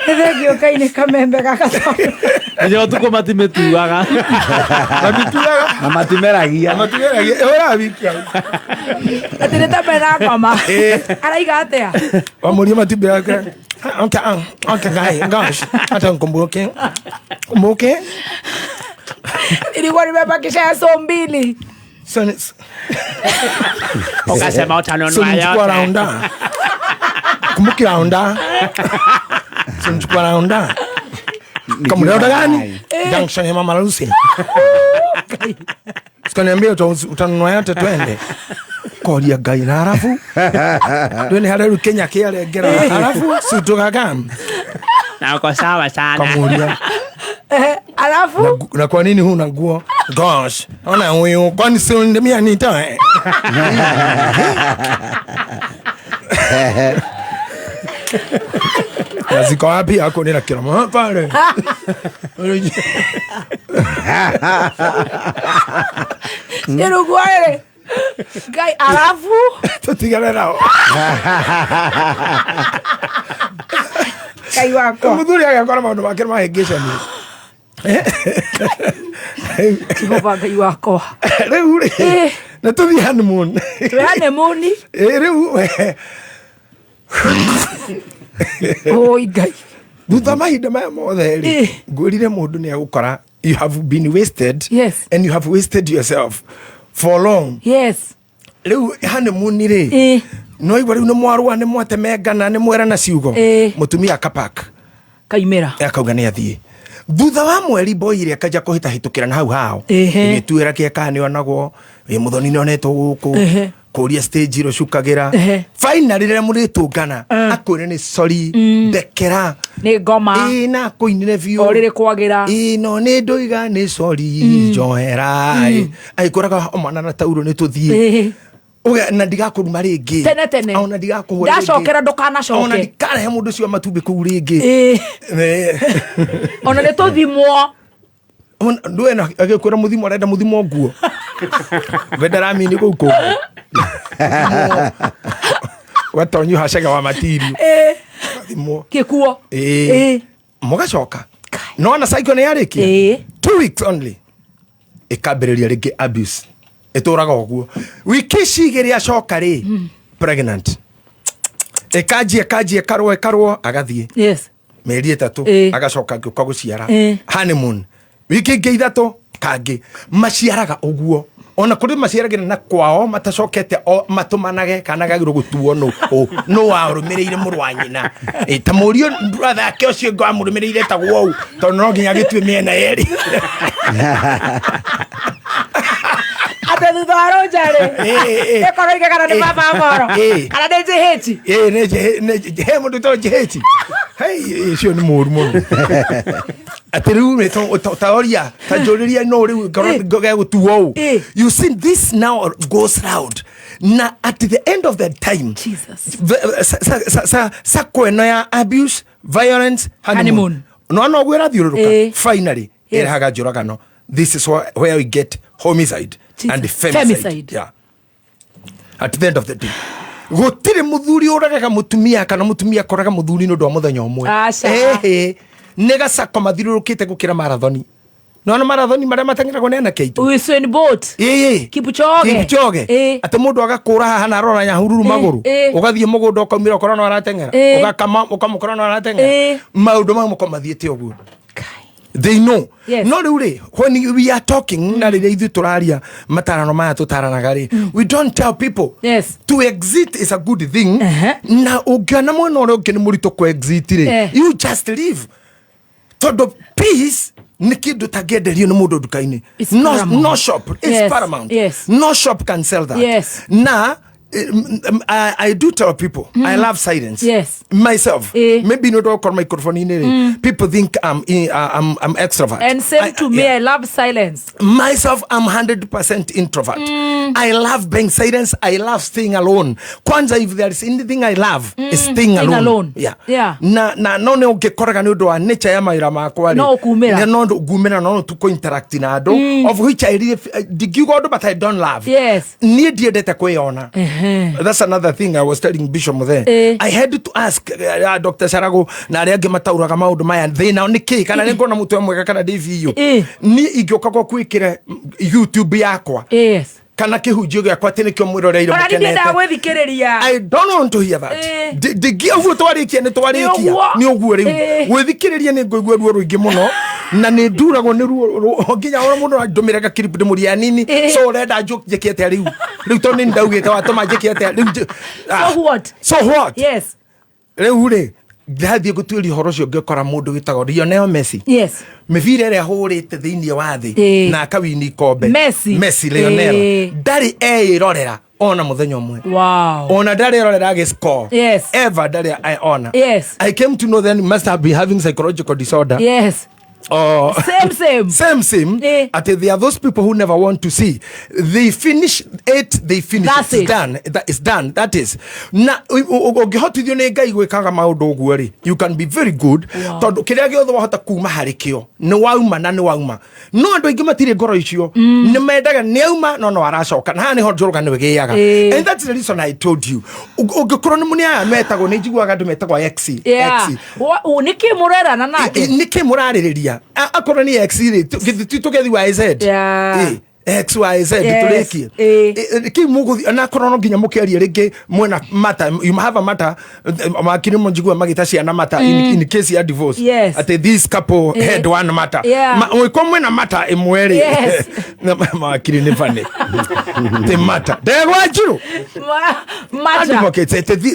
[SPEAKER 7] Thegio kaine kamembe gakatoka
[SPEAKER 9] nyo tuko matimetuaga
[SPEAKER 10] na matimeragia
[SPEAKER 5] ora wika
[SPEAKER 7] atire tamena ngoma araiga atia
[SPEAKER 5] wamuria matimbe yake okay gosh hata mkumbuke
[SPEAKER 7] ilikuwa nimebakisha so mbili
[SPEAKER 9] ukasema utanunua
[SPEAKER 5] yote kumbuki raunda sinchukua raunda kama raunda gani junction ya Mama Lucy Sikaniambia utanunua yote twende. Koria Ngai na arafu. Twende haleru Kenya kiale ngera arafu situgagam.
[SPEAKER 9] Na uko sawa sana.
[SPEAKER 5] Kamuria.
[SPEAKER 7] Alafu
[SPEAKER 5] na kwa nini huna nguo? Gosh, ona huyu kwani si ndemia nita. Ziko wapi yako nina kirama pale.
[SPEAKER 7] Nero guare. Ngai alafu
[SPEAKER 5] tutigane nao.
[SPEAKER 7] Kai wako.
[SPEAKER 5] Mudhuri agakora maundu make mahengesha ni.
[SPEAKER 7] Kigoba ngai wako.
[SPEAKER 5] Riu ri. Na tuthi honeymoon.
[SPEAKER 7] Honeymoon?
[SPEAKER 5] Riu.
[SPEAKER 7] Oi ngai.
[SPEAKER 5] Thutha mahinda maya mothe ri ngwirire mundu ni agukora you have been wasted.
[SPEAKER 7] Yes.
[SPEAKER 5] And you have wasted yourself for long.
[SPEAKER 7] Yes.
[SPEAKER 5] Riu honeymoon ri no igwa riu ni mwarua ni mwatemengana ni mwera na ciugo mutumia akapak
[SPEAKER 7] kaimera
[SPEAKER 5] akauga ni athie thutha wa mweri boy ire akaja kuhita hitukira na hau hao ni tuira kieka ni onagwo we muthoni ni onetwo guku kuria stage ro cukagira finally rire muritungana akwire ni sorry ndekera
[SPEAKER 7] ni ngoma
[SPEAKER 5] na kuinire view
[SPEAKER 7] orire kwagira
[SPEAKER 5] no ni ndoiga ni sorry njohera aikuraga omana na tauro ni tuthie oya na ndigakuruma ringi
[SPEAKER 7] tene
[SPEAKER 5] ona ndigakuhura
[SPEAKER 7] ndacokera ndukanacoke
[SPEAKER 5] ona ndikarehe mundu cio matumbi kuu ringi
[SPEAKER 7] ona ni tuthimwo
[SPEAKER 5] ndwe na agikwira muthimo arenda muthimo nguo vendera ni guku watonyu hashaga wa matiri muthimo
[SPEAKER 7] kikuo
[SPEAKER 5] mugacoka no na cycle ni yariki 2 weeks only ikambiriria ringi abuse eturaga oguo wiki cigiri acoka ri pregnant ekaji karwo agathie
[SPEAKER 7] yes
[SPEAKER 5] meri 3 agacoka ngioka guciara honeymoon wiki ngi 3 kangi maciaraga oguo ona kuri maciaragira na kwao matacokete matumanage kana gagiro gutuo no warumireire murwanyina ta murio brother ake ucio ngo amurumireire ta gwo to no nginya gitue miena yeri
[SPEAKER 7] ate thutha jare ekoroike kana ni baba moro kana ni jiheti
[SPEAKER 5] ne he mundu to jiheti hey cio ni muru muno atiru me to taoria ta joriria no ri goga gutuo you see this now goes round na at the end of the time
[SPEAKER 7] Jesus
[SPEAKER 5] sa kweno ya abuse violence honeymoon no gwira thiururuka finally irahaga njuragano. This is where we get homicide and femicide. Yeah. At the end of the day. Gutire muthuri uragaga mutumia kana mutumia koraga muthuri no ndo muthenya umwe. Nega sako mathirurukite gukira marathoni. No marathoni maria matengera ne na keitu.
[SPEAKER 7] Usain Bolt. Kipchoge.
[SPEAKER 5] Ate mundu agakura haha na rora nya hururu maguru. Ugathie mugundo ukaumira ukora no aratengera. Ugakama ukamukora no aratengera. Maundu ma mukomathiete oguo. They know.
[SPEAKER 7] Yes.
[SPEAKER 5] No really when we are talking na rire ithu turaria matarano maya tutaranaga ri we don't tell people to exit is a good thing na ugana mwana ore ukini murito ku exit ri you just leave todo peace ni kindu tagenderio ni mundu dukaini no shop is paramount no shop can sell that na I do tell people I love silence.
[SPEAKER 7] Yes.
[SPEAKER 5] Myself. Maybe not all call microphone in. People think I'm extrovert.
[SPEAKER 7] And same to me, I love silence.
[SPEAKER 5] Myself, I'm 100% introvert. I love being silence. I love staying alone. Kwanza, if there is anything I love, is staying alone.
[SPEAKER 7] Yeah.
[SPEAKER 5] Na no ne ugekoraga ni undu wa nature ya maira makwa.
[SPEAKER 7] No kumera.
[SPEAKER 5] No kumera no tuko interact na ando of which I really digigo ando but I don't love.
[SPEAKER 7] Yes.
[SPEAKER 5] Ni diedete kweona. That's another thing I was telling Bishop there. I had to ask Dr. Sarago na aria ange matauraga maundu maya thina niki kana ni ngona mutu mwega kana David ni igioka kwa kwikira YouTube yakwa kana kihunjio gyakwa tene kyo mwiroreire
[SPEAKER 7] mukenete I
[SPEAKER 5] don't want to hear that the give twarikia ni twarikia ni oguo riu gwithikiriria ni ngoigua ruo ruingi muno na ni nduragwo ni ruo nginya ora mundu andumiraga clip de muria nini so renda njukiete riu to ni ndaugite watuma njikiete riu
[SPEAKER 7] so what
[SPEAKER 5] yes riu ri ndathie gutwiri horo cio ngekora mundu witagwo Lionel Messi mivira ria hurite thiini wa thi na akawini kombe Messi Lionel ndari eirorera ona muthenya umwe ona ndari erorera agiscore ever ndari ona I came to know then he must have been having psychological disorder Oh, same. At there are those people who never want to see. They finish it.
[SPEAKER 7] That's
[SPEAKER 5] it's done. That is done. That is. Na ugihotithio ni Ngai gwikaga maundu uguo ri. You can be very good. Tondu kiria giothe wahota kuma hari kio. Ni wauma na ni wauma. No andu aingi matire ngoro icio. Ni mendaga ni auma no aracoka. Na ni ho njuruga ni wigiaga. And that's the reason I told you. Ugikorwo ni muni aya metagwo ni njiguaga andu metagwo X.
[SPEAKER 7] Niki murerana nake.
[SPEAKER 5] Niki muraririria. Akorwo ni X ri tugethi wa Z XYZ tulekie ki muguthi ana korono nginya mukeria ringi mwena mata you have a matter makini munjigwa magita ciana mata in case ya divorce at this couple had one matter mwiko mwena mata imweri makini ni fane the matter they wajuru matter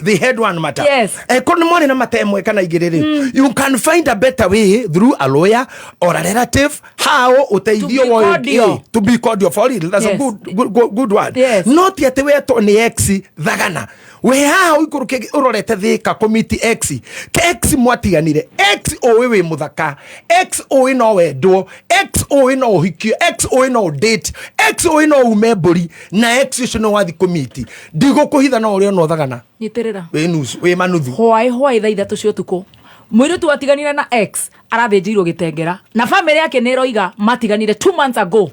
[SPEAKER 5] they had one matter kono mwene na mata imwe kana igiriri you can find a better way through a lawyer or a relative how uteithio wo to be called your for it. That's a good word. Not yet we to ni X thagana. We ha ikuruke urorete thika committee X. Ke X mwatiganire. X o wewe muthaka. X o ino wendo. X o ino hikio. X o ino date. X o ino umebori na X no wathi committee. Digo kuhitha no uri no thagana.
[SPEAKER 7] Nyiterera.
[SPEAKER 5] We manuthu.
[SPEAKER 7] Hwai tha ithatu cio tuko. Mwirutu atiganire na X arathinjirwo gitengera na family yake neroiga matiganire 2 months ago.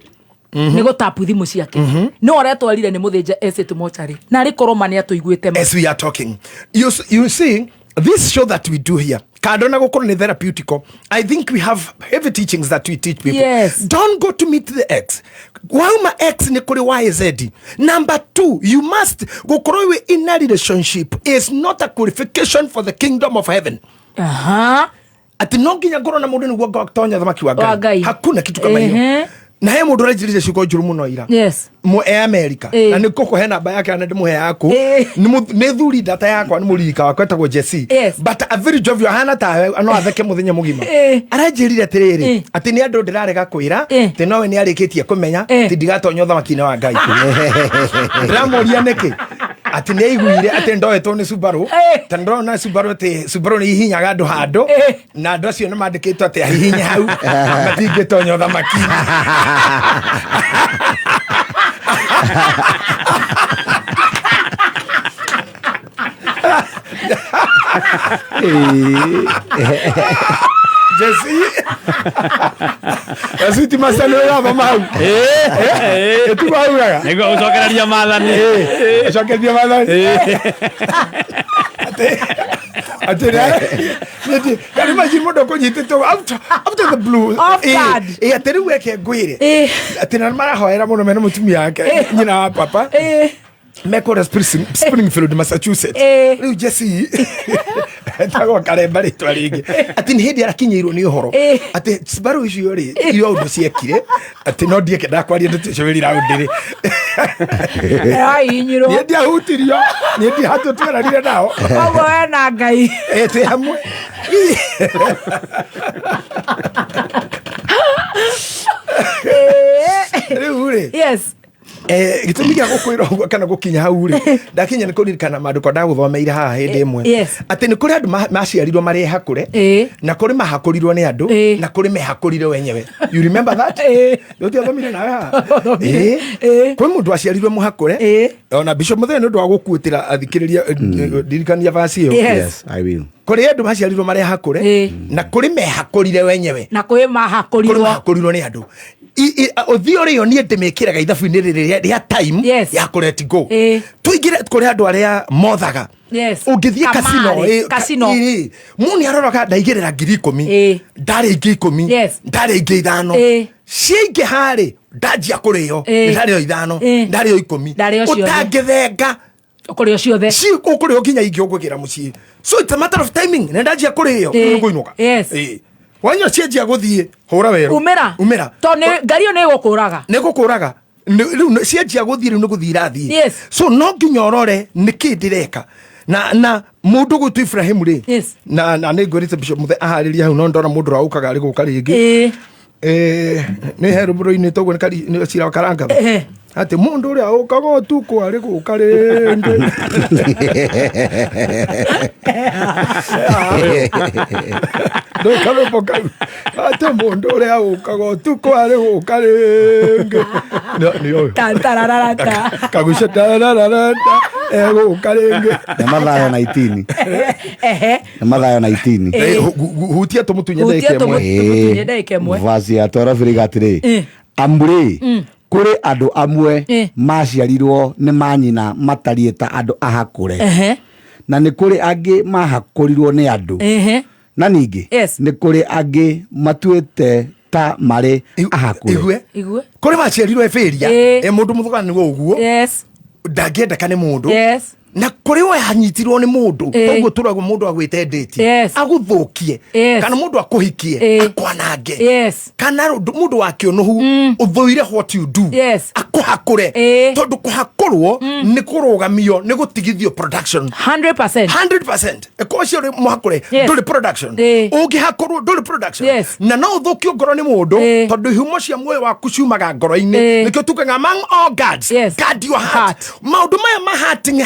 [SPEAKER 7] Nego tapu thimu ciake no aretwarire ni muthinja ese tumochari na rikoroma ni atuiguite
[SPEAKER 5] as we are talking you see this show that we do here kadona gukoro ni therapeutical. I think we have heavy teachings that we teach people. Don't go to meet the X. Wauma X ni kuri YZ. Number 2, you must gukoro we in a relationship is not a qualification for the kingdom of heaven. Ati nonginya ngoro na mundu ni gwa tonya thamaki wa Ngai. Hakuna kitu kama hiyo. Na he mundu rejirise ciko njuru muno ira mu America na niko he namba yake na ndimuhe yako ni thuri data yakwa ni murika wakwetagwo Jesse but a very jovial hana ta no atheke muthenya mugima arajirire atiriri ati ni andu ndirarega kwira ti nowe ni arikitie kumenya ti ndigatonyo thamaki wa Ngai ndamoria niki ati ni aiguire ati ndoetwo ni Subaru tandro na Subaru ti Subaru ni hihinyaga andu hando na andu acio ni mandikitwo ati hihinya hau matingitonyo thamaki Jesse Asiti masano ya mama tu baura
[SPEAKER 9] nego usokeraria mathani
[SPEAKER 5] usokeraria mathani Kari maji mudo ko nyitito after the blue ateri weke ngwire atina mara hoera muno meno mutumi yake nyina wa papa Mekora Springfield Massachusetts riu Jesse tago karemba ritwa ringi ati ni hindi arakinyirwo ni uhoro ati Subaru icio ri iyo undu ciekire ati no ndieke ndakwaria ndutisho wiri raundiri
[SPEAKER 7] ai nyiro
[SPEAKER 5] ni ndia hutirio ni ndia hatutwerarire nao
[SPEAKER 7] ogo ena Ngai
[SPEAKER 5] ete hamwe riu ri gitumi gya gukwira uguo kana gukinya hau ri ndakinya ni kuririkana maduko ndaguthomeire haha hindi imwe ati ni kuri andu maciarirwo mari hakure na kuri mahakurirwo ni andu na kuri mehakurire wenyewe. You remember that? Yote athomire nawe haha kuri mundu aciarirwo muhakure ona Bishop Muthee ni ndu wa gukuitira athikiriria dirikania vasi yo.
[SPEAKER 10] Yes, I will.
[SPEAKER 5] Kuri andu maciarirwo mari hakure na kuri mehakurire wenyewe
[SPEAKER 7] na kuri
[SPEAKER 5] mahakurirwo ni andu othiore yo ni ndimekiraga ithabu-ini ria time ya ku let go tuigire kuri andu aria mothaga ungithie casino muni aroroka ndaigirira 10,000 ndari 10,000 ndari 5,000 ciingi hari ndanjia kurio ndari 5 ndari 10 utangithenga
[SPEAKER 7] ukurio ciothe
[SPEAKER 5] ci ukurio kinya ingiokugira mucii so it's a matter of timing na ndanjia kurio nguinuka wanyo cienjia guthie hura weru
[SPEAKER 7] umira to ne ngario ne gukuraga
[SPEAKER 5] riu cienjia guthie riu ni guthira thie so no nginya orore niki ndireka na mundu gutu Ibrahim ri na nä ngwärite Bishop Muthe ahariria hau no ndona mundu raukaga arä gå ka rä ngä nä herå må rå-inä toguo nä cira karanga atä mundu å rä a å kaga å tukå arä gå ka rä ngä ndåkarå kau atä mundu å rä a å kaga å tukå arä gå ka rä ngä kaguca tarararata gå ka rä ngä
[SPEAKER 10] nä mathayo na itini nä mathayo na itini
[SPEAKER 5] hutia tå må tunye
[SPEAKER 7] ndagä mwe
[SPEAKER 10] vasi ya torabiriga atirä amurä kuri andu amwe maciarirwo ni manyina matariä ta andu ahakure na ni kuri angi mahakurirwo ni andu na ningi ni kuri angi matuite ta mari ahakure
[SPEAKER 5] kuri maciarirwo eberia mundu muthugani uguo ndangenda kane mundu na kuri we hanyitirwo ni mundu toguo turagwo mundu agwite date aguthukie kana mundu akuhikie akwanange kana mundu wakionuhu uthuire what you do akuhakure tondu kuhakurwo ni kurugamio ni gutigithio production 100% ekocio ri muhakure nduri production ungihakurwo nduri production na no uthukio ngoro ni mundu tondu humo cia muoyo waku ciumaga ngoro-ini nikio tukaga among all gods guard your heart maundu maya ma hurting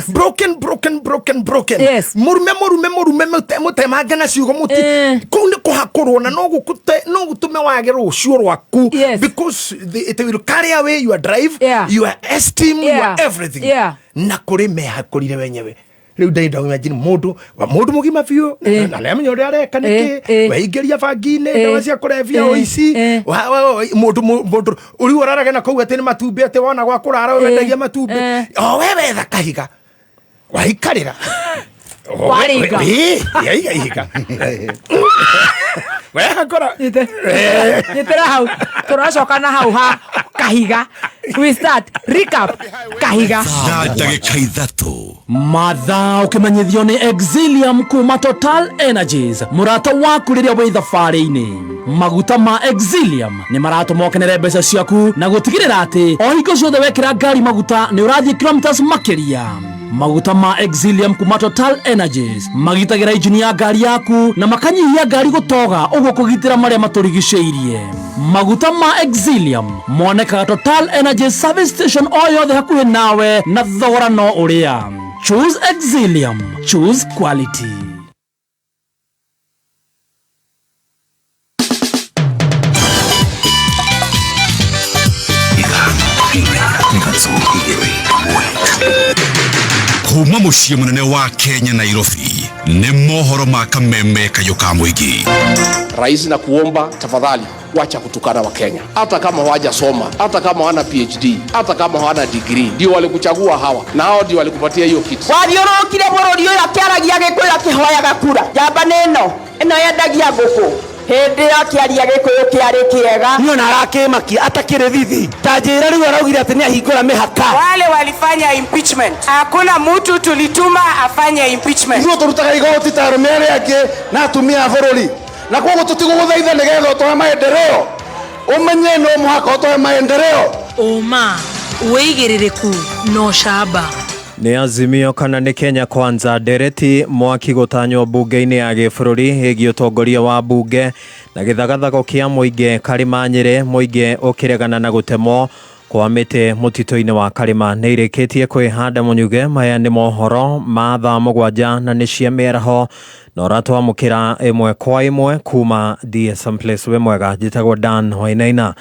[SPEAKER 5] broken murume mutemanga na ciugo muti kunde kuhakurwo na no gutume wage rucio rwaku because it will carry away your drive your esteem your everything na kuri mehakurire wenyewe riu ndaida imagine mundu mugima biu na nemenya uria areka niki weingeria bangi-ini ndawa cia kurevia oici mundu uri uraraga na kau ati ni matumbi ati wona gwa kurara wendagia matumbi wewe tha kahiga waikarira
[SPEAKER 7] wariga
[SPEAKER 5] ihiga weha kora
[SPEAKER 7] nitera hau turacoka na hau ha kahiga we start recap kahiga
[SPEAKER 8] na ndagika ithatu
[SPEAKER 2] mathaa ukimanyithio ni Exilium kuma Total Energies murata waku riria wi thabarĩ-inĩ maguta ma Exilium ni maratũma ũkenere mbeca ciaku na gũtigĩrĩra atĩ o hingo ciothe wekĩra ngari maguta nĩ ũrathiĩ kilometers makĩria. Maguta ma Exilium kuma Total Energies magitagĩra injini ya ngari yaku na makanyihia ngari gũtoga ũguo kũgitĩra marĩa matũrigicĩirie. Maguta ma Exilium monekaga Total Energies service station o yothe hakuhĩ nawe na thogora no ũrĩa. Choose Exilium, choose quality.
[SPEAKER 8] kuma muciĩ munene wa Kenya Nairobi ni mohoro ma kameme kayo ka muingi.
[SPEAKER 11] Rais na kuomba tafadhali wacha kutukana wa Kenya. Hata kama hawajasoma, hata kama hawana PhD, hata kama hawana degree, ndio walikuchagua hawa na hao ndio walikupatia hiyo kiti.
[SPEAKER 21] Wathiũrũrũkire bũrũri ũyũ akĩaragia gĩkũyũ akĩhoyaga kura. Njamba ĩno yendagia ngũkũ. Hĩndĩ akĩaria gĩkũyũ kĩarĩ kĩega.
[SPEAKER 12] Niona arakĩmakia atakĩrĩ thithi. Ta njĩra rĩu araugire atĩ nĩ ahingũra mĩhaka.
[SPEAKER 13] Wale walifanya impeachment. Hakuna mtu tulituma afanye impeachment.
[SPEAKER 12] Ndio turutaga igoti ta arũme arĩa angĩ na atumia a bũrũri. Na koguo tutigũgũthaitha nĩgetha ũtũhe maendeleo. Ũmenye no mũhaka ũtũhe maendeleo.
[SPEAKER 17] Ũma wĩigĩrĩrĩku no camba.
[SPEAKER 18] Ni Azimio kana ni Kenya Kwanza ndereti mwaki gũtanywo bunge-inĩ ya gĩbũrũri ĩgiĩ ũtongoria wa bunge na gĩthagathago kĩa mũingĩ Karĩmanyĩrĩ mũingĩ ũkĩregana na gũtemwo kwa mĩtĩ mũtitũ-inĩ wa Karĩma nĩ irĩkĩtie kwĩhanda mũnyuge. Maya nĩ mohoro ma thaa mũgwanja na nĩ cia mĩaraho na ũratwamũkĩra ĩmwe kwa ĩmwe kuma DSM Place. We mwega, njĩtagwo Dan Wainaina.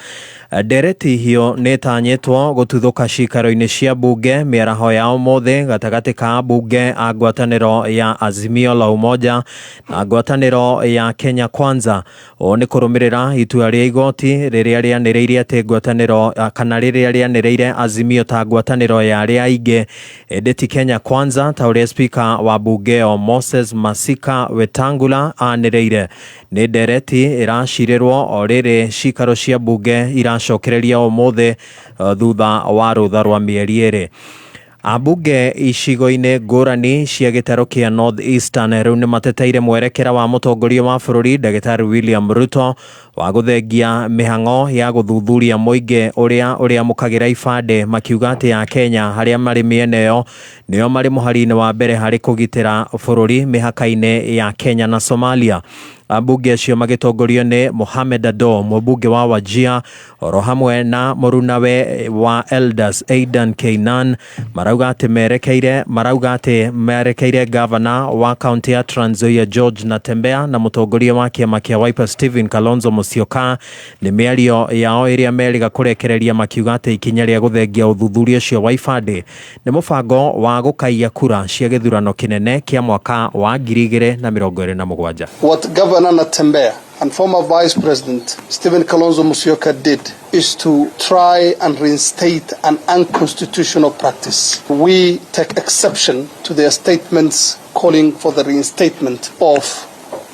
[SPEAKER 18] Ndereti hiyo nĩtanyĩtwo gũtuthũka cikaro-inĩ cia bunge mĩaraho ya ũmũthĩ gatagatĩ ka bunge a ngwatanĩro ya Azimio la Umoja na ngwatanĩro ya Kenya Kwanza. O nĩ kũrũmĩrĩra itua rĩa igoti rĩrĩa rĩanĩrĩire atĩ ngwatanĩro kana rĩrĩa rĩanĩrĩire Azimio ta ngwatanĩro ya arĩa aingĩ ĩndĩ ti Kenya Kwanza ta ũrĩa spika wa bunge o Moses Masika Wetangula anĩrĩire. Nĩ ndereti ĩracirĩrwo o rĩrĩ cikaro cia bunge iracokereria ũmũthĩ thutha wa rũtha rwa mĩeri ĩrĩ. Abunge icigo-inĩ ngũrani cia gĩtarũ kĩa North Eastern rĩu nĩ mateteire mwerekera wa mũtongoria wa bũrũri Ndagĩtarĩ William Ruto wa gũthengia mĩhang'o ya gũthuthuria mũingĩ ũrĩa mũkagĩra ibandĩ, makiuga atĩ ya Kenya harĩa marĩ mĩena ĩyo nĩo marĩ mũhari-inĩ wa mbere harĩ kũgitĩra bũrũri mĩhaka-inĩ ya Kenya na Somalia. Ambunge acio magĩtongorio nĩ Mohamed Ado, mũmbunge wa Wajir, oro hamwe na mũrunawe wa Elders Aidan Keynan, marauga atĩ merekeire gavana wa kaunti ya Trans Nzoia George Natembeya na mũtongoria wa kĩama kĩa Wiper Stephen Kalonzo Musyoka nĩ mĩario yao ĩrĩa meriga kũrekereria, makiuga atĩ ikinya rĩa gũthengia ũthuthuria ũcio wa ibandĩ nĩ mũbango wa gũkaia kura cia gĩthurano kĩnene kĩa mwaka wa 2027.
[SPEAKER 12] What Governor Natembeya and former Vice President Stephen Kalonzo Musyoka did is to try and reinstate an unconstitutional practice. We take exception to their statements calling for the reinstatement of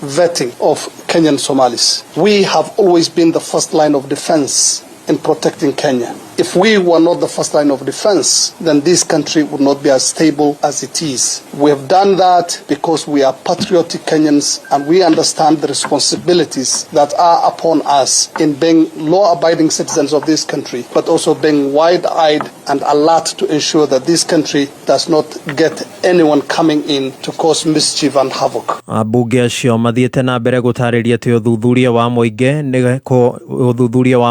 [SPEAKER 12] vetting of Kenyan Somalis. We have always been the first line of defense in protecting Kenya. If we were not the first line of defense, then this country would not be as stable as it is. We have done that because we are patriotic Kenyans and we understand the responsibilities that are upon us in being law-abiding citizens of this country, but also being wide-eyed and alert to ensure that this country does not get anyone coming in to cause mischief and havoc.
[SPEAKER 18] Abunge acio mathiĩte na mbere gũtarĩria atĩ ũthuthuria wa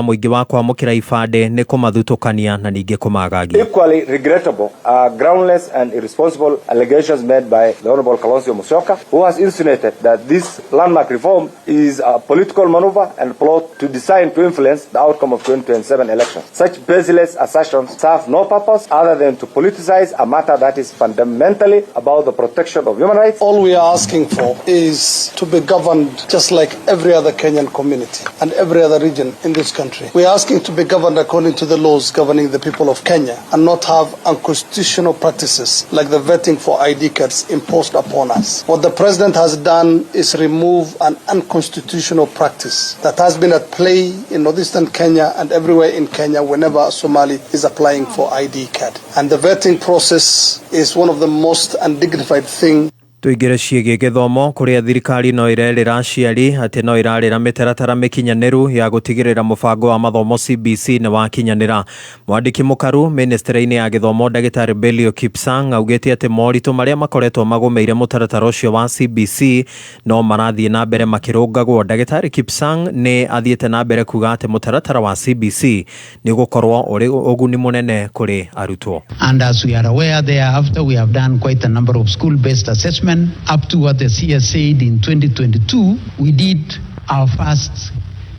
[SPEAKER 18] mũingĩ wa kwamũkĩra ibandĩ nĩ kũmathutũkania na ningĩ kũmagagia.
[SPEAKER 14] Equally regrettable are groundless and irresponsible allegations made by the Honorable Kalonzo Musyoka, who has insinuated that this landmark reform is a political maneuver and plot to design to influence the outcome of 2027 elections. Such baseless assertions serve no purpose other than to politicize a matter that is fundamentally about the protection of human rights.
[SPEAKER 12] All we are asking for is to be governed just like every other Kenyan community and every other region in this country. We are asking to be governed according to the laws governing the people of Kenya and not have unconstitutional practices like the vetting for ID cards imposed upon us. What the president has done is remove an unconstitutional practice that has been at play in northeastern Kenya and everywhere in Kenya whenever a Somali is applying for ID card. And the vetting process is one of the most undignified things.
[SPEAKER 18] Tuigire ciĩgiĩ gĩthomo kũrĩa thirikari no irerĩra aciari atĩ no irarĩra mĩtaratara mĩkinyanĩru ya gũtigĩrĩra mũbango wa mathomo CBC nĩ wakinyanĩra. Mwandĩki mũkaru ministry-inĩ ya gĩthomo Ndagĩtarĩ Belio Kipsang augĩte atĩ moritũ marĩa makoretwo magũmĩire mũtaratara ũcio wa CBC no marathiĩ na mbere makĩrũngagwo. Ndagĩtarĩ Kipsang nĩ athiĩte na mbere kuga atĩ mũtaratara wa CBC nĩ gũkorwo ũrĩ ũguni mũnene kũrĩ arutwo.
[SPEAKER 15] And as we are aware thereafter we have done quite a number of school-based assessments. Up to what the CS said in 2022, we did our first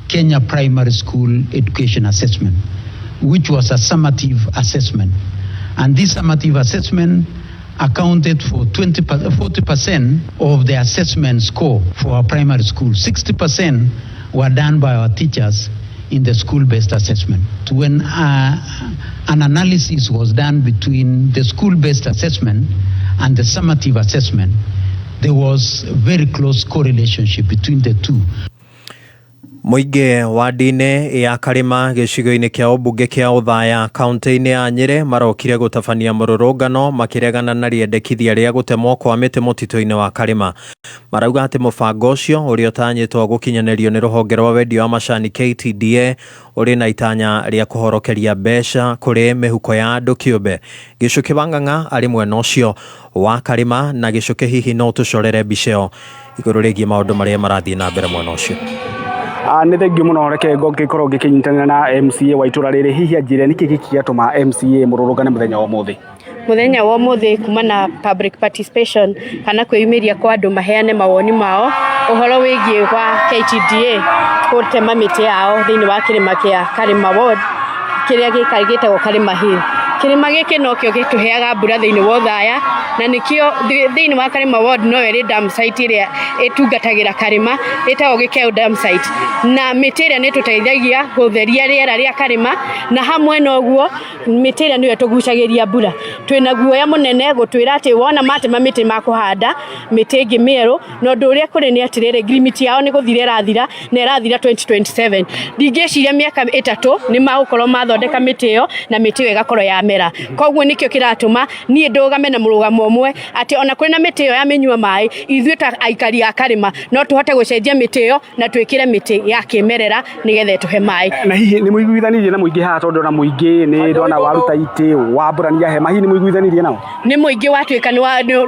[SPEAKER 15] Kenya primary school education assessment, which was a summative assessment. And this summative assessment accounted for 40% of the assessment score for our primary school. 60% were done by our teachers in the school-based assessment. When an analysis was done between the school-based assessment and the summative assessment, there was a very close correlation between the two.
[SPEAKER 18] Mũingĩ wa ndini ya Karima gĩcigo-inĩ kĩa ũmbunge kĩa Othaya kaunti-inĩ ya Nyĩrĩ marokire gũtabania mũrũrũngano makĩregana na rĩendekithia rĩa gũtemwo kwa mĩtĩ mũtitũ-inĩ wa Karima. Marauga atĩ mũbango ũcio ũrĩa ũtanyĩtwo gũkinyanĩrio nĩ rũhonge rwa wendia wa macani KTDA ũrĩ na itanya rĩa kũhorokeria mbeca kũrĩ mĩhuko ya andũ kĩũmbe. Gĩcũkĩ Wang'ang'a arĩ mwena ũcio wa Karima na Gĩcũkĩ hihi no tũcorere mbica ĩyo igũrũ rĩgiĩ maũndũ marĩa marathiĩ na mbere mwena ũcio.
[SPEAKER 16] Nĩ thengiũ mũno reke ngĩkorwo ngĩkinyitanĩra na MCA wa itũra rĩrĩ hihi anjĩre nĩkĩ gĩkĩatũma MCA mũrũrũngane mũthenya wa ũmũthĩ.
[SPEAKER 19] Muthenya wa ũmũthĩ kuma na public participation kana kwĩyumĩria kwa andũ maheane mawoni mao ũhoro wĩgiĩ wa KTDA gũtema mĩtĩ yao thĩinĩ wa kĩrĩma kĩa Karima Ward kĩrĩa gĩtagwo Karima Hill. Kĩrĩma gĩkĩ no kĩo gĩtũheaga mbura thĩinĩ wa Othaya na nĩkĩo thĩinĩ wa Karima Ward no ĩrĩ dam site ĩrĩa ĩtungatagĩra Karima ĩtagwo Gĩkeo dam site, na mĩtĩ ĩrĩa nĩ tũteithagia gũtheria rĩera rĩa Karima, na hamwe na ũguo mĩtĩ ĩrĩa nĩyo tũgucagĩria mbura. Twĩna guoya mũnene gũtwĩra atĩ wona matema mĩtĩ ma kũhanda mĩtĩ ĩngĩ mĩerũ, na ũndũ ũrĩa kũrĩ nĩ atĩrĩrĩ agreement yao nĩ gũthira ĩrathira na ĩrathira 2027. Ndingĩciria mĩaka 3 nĩ magũkorwo mathondeka mĩtĩ ĩyo na mĩtĩ ĩyo ĩgakorwo ya kũmera koguo nikio kiratuma nie ndogame na mũrugamo ũmwe ati ona kũrĩ na mĩtĩ ĩyo ya mĩnyua maĩ ithuĩ ta aikari a Karĩma no tũhote gũcenjia mĩtĩ ĩyo na twĩkĩre mĩtĩ ya kĩmerera nigetha tũhe maĩ.
[SPEAKER 16] Na hihi nĩ mũiguithanirie na mũingĩ haha tondũ na mũingĩ nĩ ndona waruta itĩ wambũrania hema hihi nĩ mũiguithanirie nao?
[SPEAKER 19] Nĩ mũingĩ watuĩka nĩ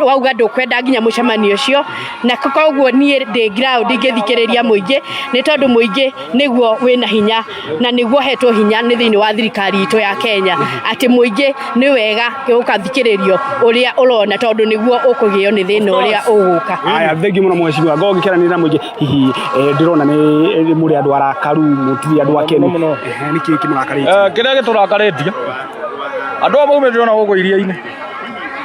[SPEAKER 19] wauga ndũkwenda nginya mũcemanio ũcio na koguo niĩ ndĩ ground ingĩthikĩrĩria mũingĩ nĩ tondũ mũingĩ nĩguo wĩna hinya na nĩguo hetwo hinya nĩ thĩinĩ wa thirikari itũ ya Kenya atĩ mũingĩ nĩ wega gũkathikĩrĩrio ũrĩa ũrona tondũ nĩguo ũkũgĩo nĩ thĩna ũrĩa ũgũka.
[SPEAKER 16] Aya thengi mũno mheshimiwa ngo ngĩkĩranĩra na mũingĩ hihi ndĩrona nĩ mũrĩ andũ arakaru mũtiri andũ akene nĩkĩ kĩmũrakarĩtie?
[SPEAKER 1] Kĩrĩa gĩtũrakarĩtie andũ abo ũmĩrĩona gũkũ iria-inĩ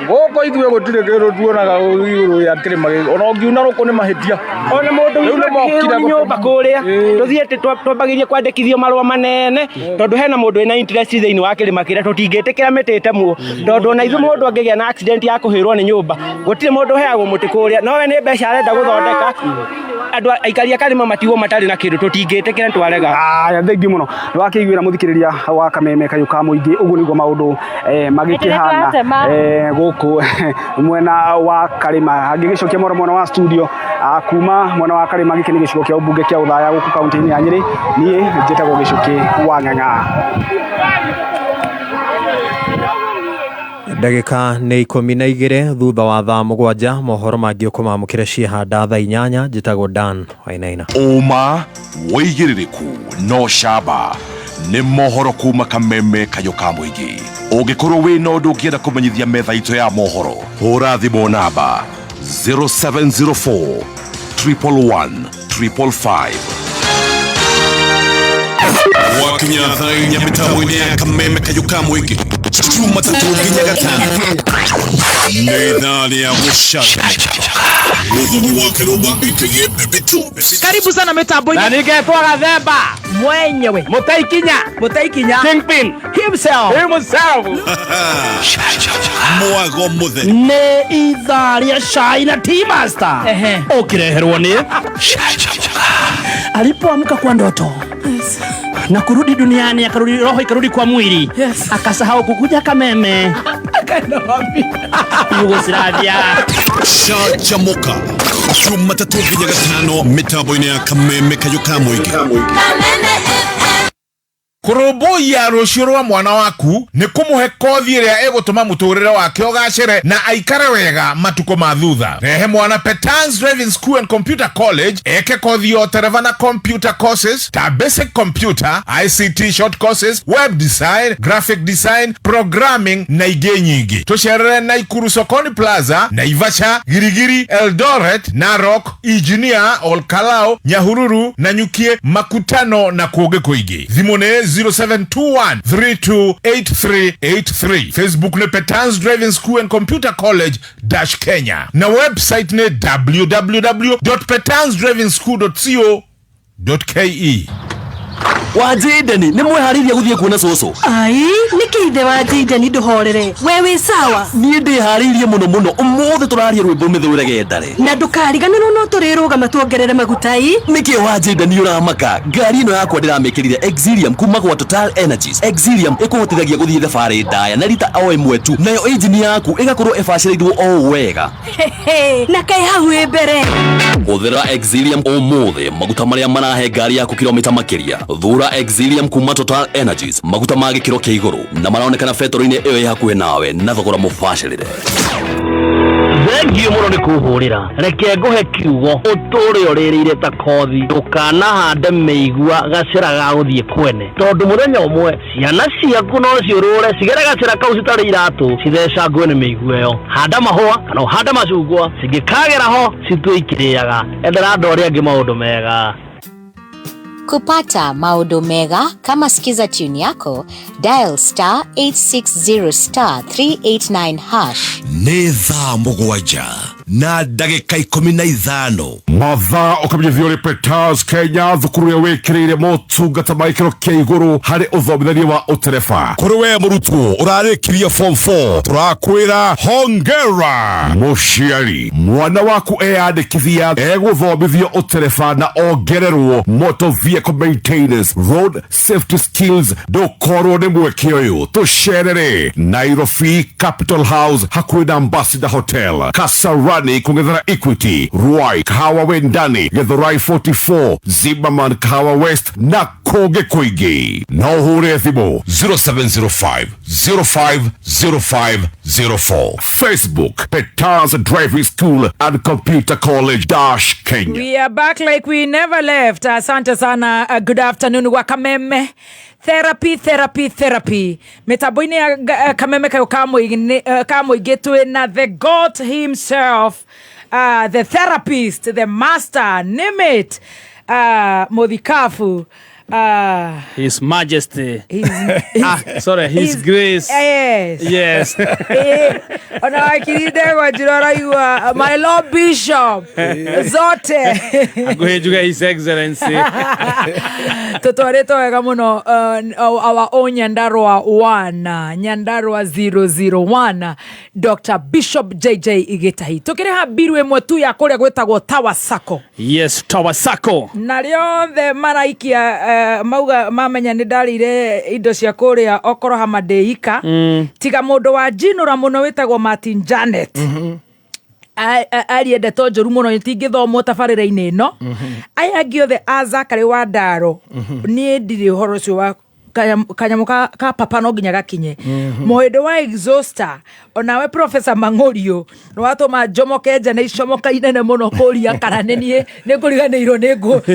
[SPEAKER 1] gũkũ ithuĩ gũtirĩ kĩndũ tuonaga igũrũ ya kĩrĩma ona ũngiuna rũkũ nĩ mahĩtia
[SPEAKER 4] ona mũndũ wĩna nyũmba kũrĩa tũthiĩte twambagĩrie kwandĩkithio marũa manene tondũ hena mũndũ wĩna interest thĩinĩ wa kĩrĩma kĩrĩa tũtingĩtĩkĩra mĩtĩ ĩtemwo tondũ ona ithuĩ mũndũ angĩgĩa na accident ya kũhĩrwo nĩ nyũmba gũtirĩ mũndũ ũheagwo mũtĩ kũrĩa nowe nĩ mbeca arenda gũthondeka andũ aikari a Karĩma matigwo matarĩ na kĩndũ tũtingĩtĩkĩra twarega.
[SPEAKER 16] Aya thengi mũno wakĩiguĩra mũthikĩrĩria wa Kameme kayũ ka mũingĩ ũguo nĩguo maũndũ magĩkĩhana gũkũ mwena wa Karĩma angĩgĩcokia mwena wa studio kuma mwena wa Karĩma gĩkĩ nĩ gĩcigo kĩa ũmbunge kĩa Uthaya gũkũ kaunti-inĩ ya Nyĩrĩ niĩ njĩtagwo Gĩcũkĩ wa Ng'ang'a.
[SPEAKER 18] Ndagĩka nĩ 12 thutha wa thaa 7 mohoro mangĩ ũkũmamũkĩra ciĩhanda thaa 8 njĩtagwo Dan Wainaina.
[SPEAKER 8] Ũma wĩigĩrĩrĩku no camba nĩ mohoro kuma Kameme kayũ ka mũingĩ. Ũngĩkorwo wĩna ũndũ ũngĩenda kũmenyithia metha itũ ya mohoro hũra thimũ namba 0704 111 555.
[SPEAKER 20] Wakinya thaa 4 mĩtambo-inĩ ya Kameme kayũ ka mũingĩ Juma tatu nginya gatano nĩ thaa rĩa gũcakaya.
[SPEAKER 2] Karibu sana mitambo-inĩ na ningetwa Gathemba mwenyewe Mutaikinya Kingpin himself
[SPEAKER 20] mwago mũtheri
[SPEAKER 2] nĩ ithaa rĩa cai na Tea Master ũkĩreherwo nĩ alipoamka kwa ndoto na kurudi duniani akarudi roho ikarudi kwa mwili akasahau kukuja Kameme akaenda wapi? Yugoslavia.
[SPEAKER 20] Chachamoka Jumatatu nginya gatano mitambo-inĩ ya Kameme kayũ ka mũingĩ.
[SPEAKER 25] Kũrũmbũiya rũciũ rwa mwana waku nĩ kũmũhe kothi ĩrĩa ĩgũtũma mũtũrĩre wake ũgacĩre na aikare wega matukũ ma thutha. Rehe mwana Petans Driving School and Computer College eke kothi ya ũtereva na computer courses ta basic computer, ICT short courses, web design, graphic design, programming na ingĩ nyingĩ. Tũcerere Naikuru Sokoni Plaza, Naivasha, Girigiri, Eldoret, Narok, Engineer, Olkalao, Nyahururu, Nanyukie, Makutano na kũngĩ kũingĩ. Thimũ nĩ 0721 328383. Facebook ne Petans Driving School and Computer College Kenya. Na website ne www.petansdrivingschool.co.ke.
[SPEAKER 22] Wajideni nĩ mwĩharĩria gũthiĩ kuona cũcũ?
[SPEAKER 17] Ai nĩkĩ ithe Wajideni ndũhorere we wĩ sawa?
[SPEAKER 22] Niĩ ndĩharĩirie mũno ũmũthĩ tũraria rwĩmbo mĩthũrege ndare
[SPEAKER 17] na ndũkariganĩrwo no tũrĩrũgama tuongerere maguta ii.
[SPEAKER 22] Nĩkĩ Wajideni ũramaka? Ngari ĩno yakwa ndĩramĩkĩrire Exilium kuma gwa Total Energies. Exilium ĩkũhotithagia gũthiĩ thabarĩ ndaya na rita o ĩmwe tu, nayo engine yaku ĩgakorwo ĩbacĩrĩirwo o wega.
[SPEAKER 17] Na kaĩ hau mbere
[SPEAKER 22] hũthĩra Exilium ũmũthĩ maguta marĩa marahe ngari yaku kilomita makĩria. Thura Exilium kuma Total Energies, maguta ma gĩkĩro kĩa igũrũ na maronekana betoro-inĩ ĩyo ĩ hakuhĩ nawe na thogora mũbacĩrĩre.
[SPEAKER 23] Thengiũ mũno nĩ kũhũrĩra, reke ngũhe kiugo ũtũũre ũrĩrĩire ta kothi ndũkanahande mĩigua gacĩra ga gũthiĩ kwene tondũ mũthenya ũmwe ciana ciaku no ciũrũre cigere gacĩra kau citarĩ iratũ cithecangwo nĩ mĩigua ĩyo. Handa mahũa kana ũhande macungwa cingĩkagera ho citue ikĩrĩaga. Endera andũ arĩa angĩ maũndũ mega.
[SPEAKER 24] Kupata maodo mega kama sikiza tune yako, dial *860*389#.
[SPEAKER 20] Nĩ thaa 7
[SPEAKER 8] na ndagika 15
[SPEAKER 25] mathaa ukamenyithio ri Peters Kenya thukuru ya wikirire motungata ma ikiro kia iguru hari uthomithania wa utereba
[SPEAKER 8] kuri we murutwo urarikirie form 4 turakwira hongera
[SPEAKER 25] muciari mwana waku eyandikithia eguthomithio utereba na ongererwo motor vehicle maintenance road safety skills ndukorwo ni mweke uyu tucerere Nairobi Capital House hakuhi na Ambassador Hotel Kasarani kungethera Equity Ruai Kahawa Wendani Githurai 44 Zimmerman Kahawa West na kungi kuingi no hure thimo 0705 050504 Facebook Peters Driving School and Computer College Kenya.
[SPEAKER 7] We are back like we never left. Asante sana. Good afternoon Wakameme. Therapy. Metaboine ya Kameme kayo kamuige na the God himself, the therapist, the master, name it, Modikafu.
[SPEAKER 3] His Majesty.
[SPEAKER 7] His
[SPEAKER 3] Grace.
[SPEAKER 7] Yes. My Lord Bishop. Zote.
[SPEAKER 3] Aguhejuga His Excellency.
[SPEAKER 7] Totoreto wega muno our own Nyandarua 1, Nyandarua 001, Dr. Bishop JJ Igetahi. Tukire habiru emwe tu ya kore gwetagwo Tower Sacco.
[SPEAKER 3] Yes, Tower Sacco.
[SPEAKER 7] Na ryo the maraikia mauga mamenya ni ndarire indo cia kuria okoro hamadeika tiga mundu wa jinura muno wetagwo Martin Janet ariende tonjoru muno ntingithomwo tabarira-ini ino aya giothe azakari wa ndaro ni ndiri horo cio wa kanyamu ka papa no nginya gakinye moindo wa exhauster onawe Professor Mangorio no watoma jomoke nja na icomoka inene muno kuria kana nenie ninguriganirwo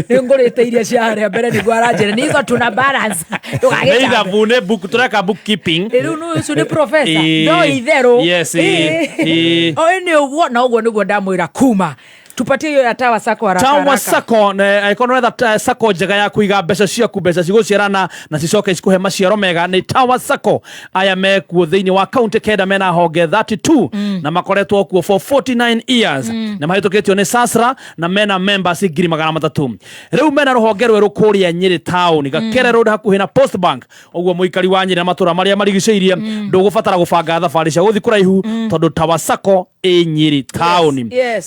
[SPEAKER 7] ningurite iria cia haria mbere niguo aranjire ni hizo tuna balance
[SPEAKER 3] tugagita vune book tureka bookkeeping
[SPEAKER 7] riu no ucio ni professor no itheru
[SPEAKER 3] yes
[SPEAKER 7] ni uguo na uguo niguo ndamwira kuma tupatie hiyo ya Tower Sacco haraka.
[SPEAKER 3] Tower Sacco ne ikono that Sacco njega ya kuiga mbeca ciaku mbeca ciguciarana na cicoke ikuhe maciaro mega ni Tower Sacco aya mekuo thiini wa county keda mena honge 32 na makoretwo kuo for 49 years na mahitukitio ni Sasra na mena members 300,000 riu mena ruhonge rweru kuria Nyeri town Gakere road hakuhi na Post Bank uguo muikari wa Nyeri na matura maria marigiceirie ndugubatara gubanga thabari cia guthi kuraihu tondu Tower Sacco Nyeri town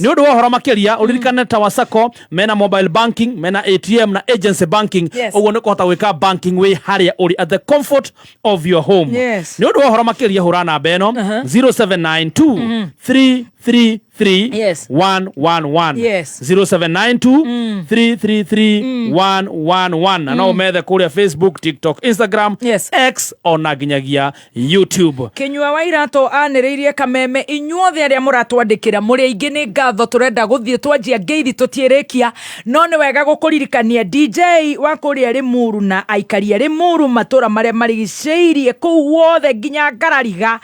[SPEAKER 3] ni undu wa horo makiria uririkane Tower Sacco mena mobile banking mena ATM na agency banking uguo ni kuhota gwika banking we haria uri at the comfort of your home ni undu wa horo makiria hura namba eno 0792 333 111 0792 333 111 na no methe kuria Facebook, TikTok, Instagram, X ona ginyagia YouTube.
[SPEAKER 7] Kinyua wa irato aniriirie Kameme inyuothe aria muratwandikira muri aingi ni ngatho turenda guthie twanjia ngeithi tutierekia no ni wega gukuririkania DJ wa kuria Limuru na aikari Limuru matura maria marigiceirie kuu wothe nginya Ngarariga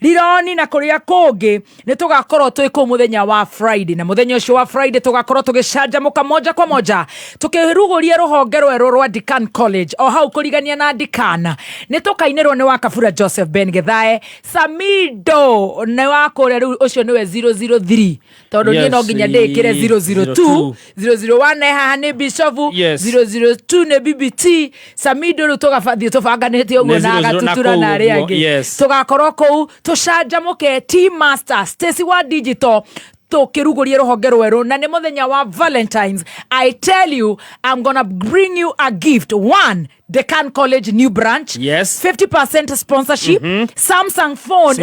[SPEAKER 7] Rironi na kuria kungi ni tugakorwo twi ku muthenya wa Friday na muthenya ucio wa Friday tugakorwo tugicanjamuka moja kwa moja tukiruguria ruhonge rweru rwa Decan College o hau kurigania na Decan ni tukainirwo ni wa Kabura Joseph Ben Githae Samido ne wa kuria riu ucio niwe 003 tondu ni no nginya ndikire 002 001 haha ni Bishovu 002 ne BBT Samido riu tugafathie tubanganite uguo na gatutura na aria angi tugakorwo ku tucanjamuke Team Master Stacy wa Digital tukiruguria ruhonge rweru na ni muthenya wa Valentines. I tell you I'm gonna bring you a gift. One, Decan College new branch, 50% sponsorship, Samsung phone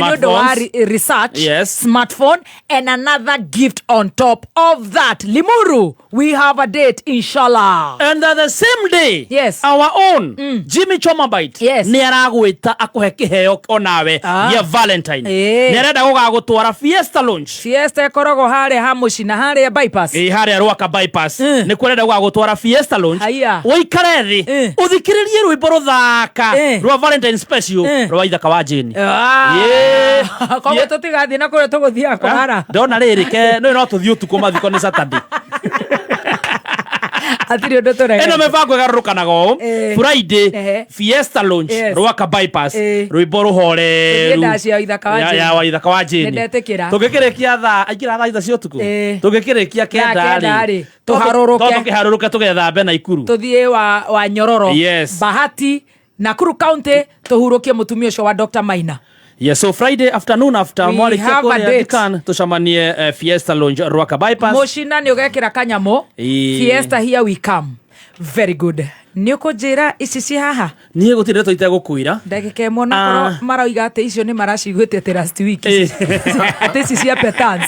[SPEAKER 7] research, smartphone, and another gift on top of that. Limuru, we have a date inshallah.
[SPEAKER 3] And the same day, our own Jimmy Chomabite ni aragwita akuhe kiheo onawe ya Valentine. Ni arenda gugagutwara Fiesta Lounge.
[SPEAKER 7] Fiesta korogo hare hamushi na hare bypass.
[SPEAKER 3] Hare Ruaka bypass. Ni kurenda gugagutwara Fiesta Lounge. Uikare thi uthikiririe rwimbo ruthaka rwa Valentine special rwa ithaka wa Jane.
[SPEAKER 7] Koguo tutigathie na kuria tuguthia kohara.
[SPEAKER 3] Ndona riri ke no tuthiu tuko mathiko ni Saturday.
[SPEAKER 7] atiri ndo tore
[SPEAKER 3] eno mevango garurukanaga o Friday Fiesta Lounge Rwaka bypass rwimbo ruhore
[SPEAKER 7] ndacia ithaka wa
[SPEAKER 3] ya wa ithaka wa jini
[SPEAKER 7] ndetekira
[SPEAKER 3] tugikirekia tha aikira tha cia tuku tugikirekia kenda ri tuharuruke tugethambe na ikuru
[SPEAKER 7] tuthie wa Nyororo Bahati Nakuru County tuhurukie mutumia ucio wa Dr. Maina.
[SPEAKER 3] Yes, so Friday afternoon after mwali keko ya dikan tushamanie Fiesta Lounge Rwaka bypass.
[SPEAKER 7] Moshina ni ugekira kanyamo. Fiesta here we come. Very good. Niuko jira ici haha.
[SPEAKER 3] Niye gutire toite gukuira.
[SPEAKER 7] Ndagike mona koro marauiga ate icio ni maraciguite te last week. Ate ici cia petans.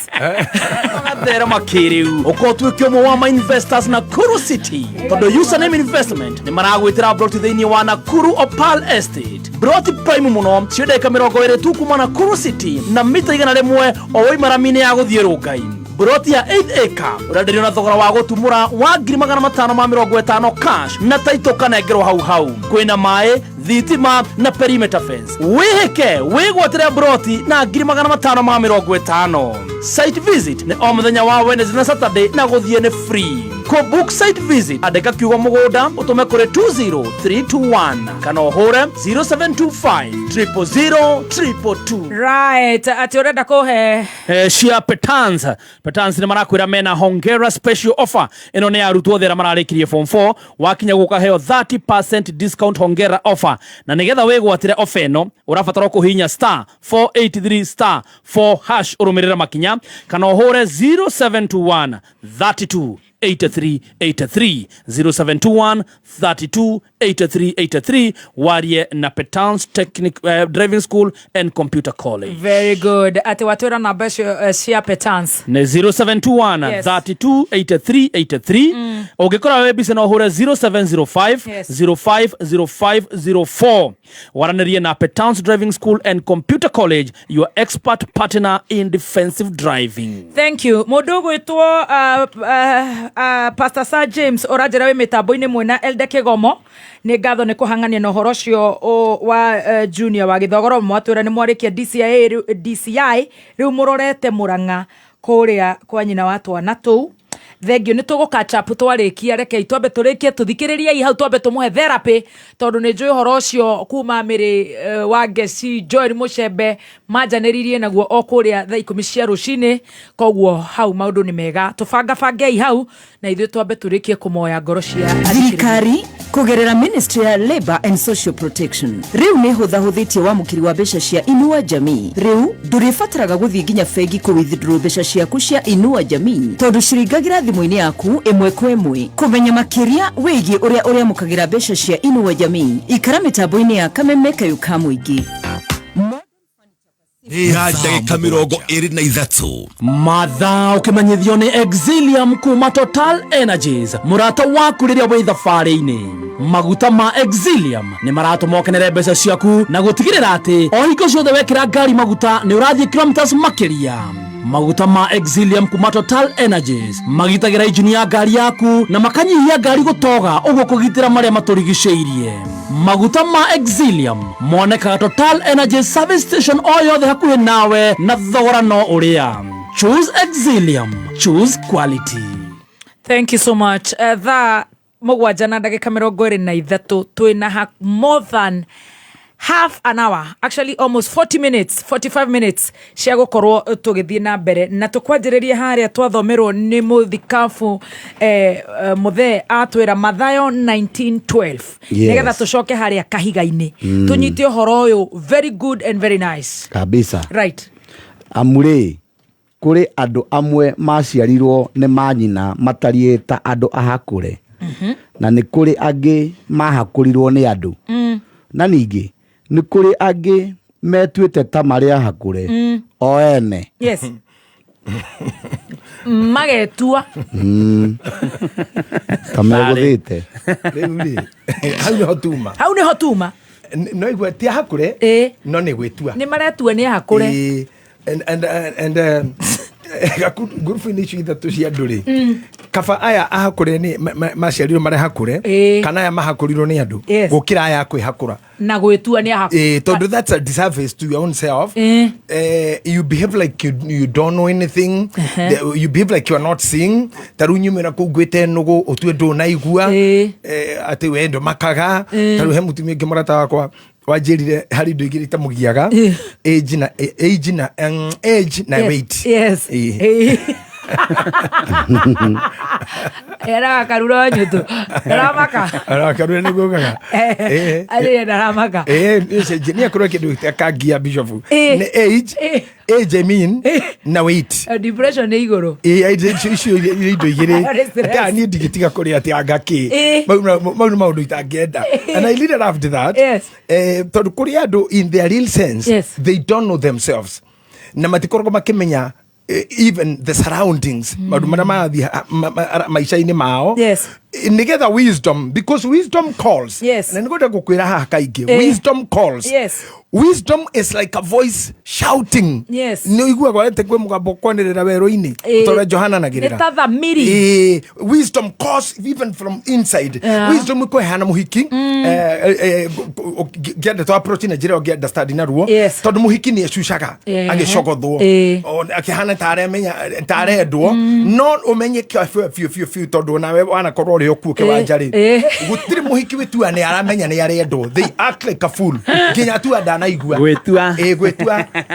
[SPEAKER 2] Thera makiriu. Ukotwikio mo wa investors na Nakuru City. Todo username investment ni maragwitira broti thini wa Nakuru Opal Estate. Broti prime muno ciode kamero ere tu kuma Nakuru City na mita igana rimwe owoi maramine ya guthierukai. Broti ya 8 acre urenderio na thogora wa gutumura wa 550 cash na taito kanengerwo hau kwina mai thitima na perimeter fence wiheke wigwatire broti na 550 site visit ni o muthenya wa Wednesday na Saturday na guthie ni free ko book site visit andika kiugo mugunda utume kuri 20321 kana uhure 0725 000
[SPEAKER 7] right ati urenda kuhe
[SPEAKER 3] shia petans ni marakwira mena hongera special offer ino ni arutwo thera mararikirie form 4 wakinya gukaheo 30% discount hongera offer na nigetha wigwatire offer ino urabatara kuhinya *483 *4# urumirira makinya kana uhure 0721 32 8383 0721 32 8383 warie na Petans Driving School and Computer College.
[SPEAKER 7] Very good. Ati watura na besho sia Petans
[SPEAKER 3] ne 0721 32 8383 ugikora webise na uhure 0705 050504 waranerie na Petans Driving School and Computer College, your expert partner in defensive driving.
[SPEAKER 7] Thank you. Modogo itwo Pastor Sir James orajera we mitambo-ini mwena Elde Kigomo ni ngatho ni kuhangania na uhoro cio wa junior wa Githogoro mwatwira ni mwarikia DCI riu murorete Murang'a kuria kwa nyina watu na tu thengio ni tugukachapu twarikia reke itwambe turikie tuthikiririe hau twambe tumuhe therapy tondu ni njui horo cio kuma miri wa Gesi Joel Mucembe majaniririe naguo okuria thaa 10 cia rucini koguo hau maundu ni mega tubangei hau na ithuĩ twambe turikie kumoya ngoro cia
[SPEAKER 5] thirikari kugerera Ministry ya Labour and Social Protection riu ni huthitie wa mukiri wa mbeca cia Inua Jamii riu nduribataraga guthii nginya bengi ku withdraw mbeca ciaku cia Inua Jamii tondu ciringagira thimu-ini yaku imwe kwa imwe kumenya makiria wigie uria mukagira mbeca cia Inua Jamii ikara mitambo-ini ya Kameme Kayuka Muingi
[SPEAKER 20] ni ndagika 23
[SPEAKER 2] matha ukimanyithio ni Exilium kuma Total Energies murata waku riria wi thabarĩ-inĩ maguta ma Exilium ni maratũma ũkenere mbeca ciaku na gũtigĩrĩra atĩ o hingo ciothe wekĩra ngari maguta ni ũrathiĩ kilometers makĩria. Maguta ma Exilium kuma Total Energies magitagira injini ya ngari yaku na makanyihia ngari gutoga uguo kugitira maria maturigiceirie. Maguta ma Exilium monekaga Total Energies service station o yothe hakuhi nawe na thogora no uria. Choose Exilium, choose quality.
[SPEAKER 7] Thank you so much. That mugwanja na ndagika 23 twina more than half an hour, actually almost 40 minutes, 45 minutes cia gukorwo tugithie na mbere na tukwanjiriria haria twathomerwo ni muthikafu muthe atwira Mathayo 19:12 nigetha tucoke haria kahiga-ini tunyite horo uyu very good and very nice
[SPEAKER 6] kabisa
[SPEAKER 7] right.
[SPEAKER 6] Amure kuri andu amwe maciarirwo ni manyina matariĩ ta andu ahakure na ni kuri angi mahakurirwo ni andu na ningi ni kuri angi metuite ta maria hakure o ene
[SPEAKER 7] yes magetua
[SPEAKER 6] kameguthite
[SPEAKER 7] hau ni hotuma
[SPEAKER 9] no igwetia hakure no ni gwetua
[SPEAKER 7] ni maretua ni hakure
[SPEAKER 9] Gurubu ni icio ithatu cia nduri. Kaba aya ahakure ni maciarirwo mare hakure kana aya mahakurirwo ni andu gukira aya kwihakura
[SPEAKER 7] na gwitua ni ahakure.
[SPEAKER 9] Tondu that's a disservice to your own self. You behave like you don't know anything. You behave like you are not seeing. Taru nyumira ku gwite nugu otue ndo na igua ati we ndo makaga. Taru he mutumia ngimurata wakwa wajirire hari ndo igiri tamugiaga age na weight.
[SPEAKER 7] Yes. Era karura nyutu. Era
[SPEAKER 9] karura ni gogaga.
[SPEAKER 7] Ali era maka.
[SPEAKER 9] Ese jenia kuro kidu akagia bishop. Ne age I mean na weight.
[SPEAKER 7] Depression ni igoro.
[SPEAKER 9] Issue ndo igiri. Ata ni digitiga kuri ati agaki. Maundu itagenda. And I leader after that.
[SPEAKER 7] Yes.
[SPEAKER 9] Tondu kuri andu in their real sense, they don't know themselves. Na matikorwo makimenya even the surroundings maisha-ini mao nigetha wisdom, because wisdom calls. Na nigoda gukwira haha kaingi wisdom calls. Wisdom is like a voice shouting. Ni igua ete kwe mugambo kwanirira wero-ini utore Johana nagirira
[SPEAKER 7] nithathamiri.
[SPEAKER 9] Wisdom calls even from inside. Wisdom iko hana muhiki genda to approach na jira ogya understand na ruo tondu muhiki ni ecushaga agicogothwo akihana tare menya tare ndwo no umenye fiu tondu nawe wana korwo uri okuo kiwanjari gutiri muhiki witua ni aramenya ni arendwo. They act like a fool kinya tu adana igua
[SPEAKER 3] gwetua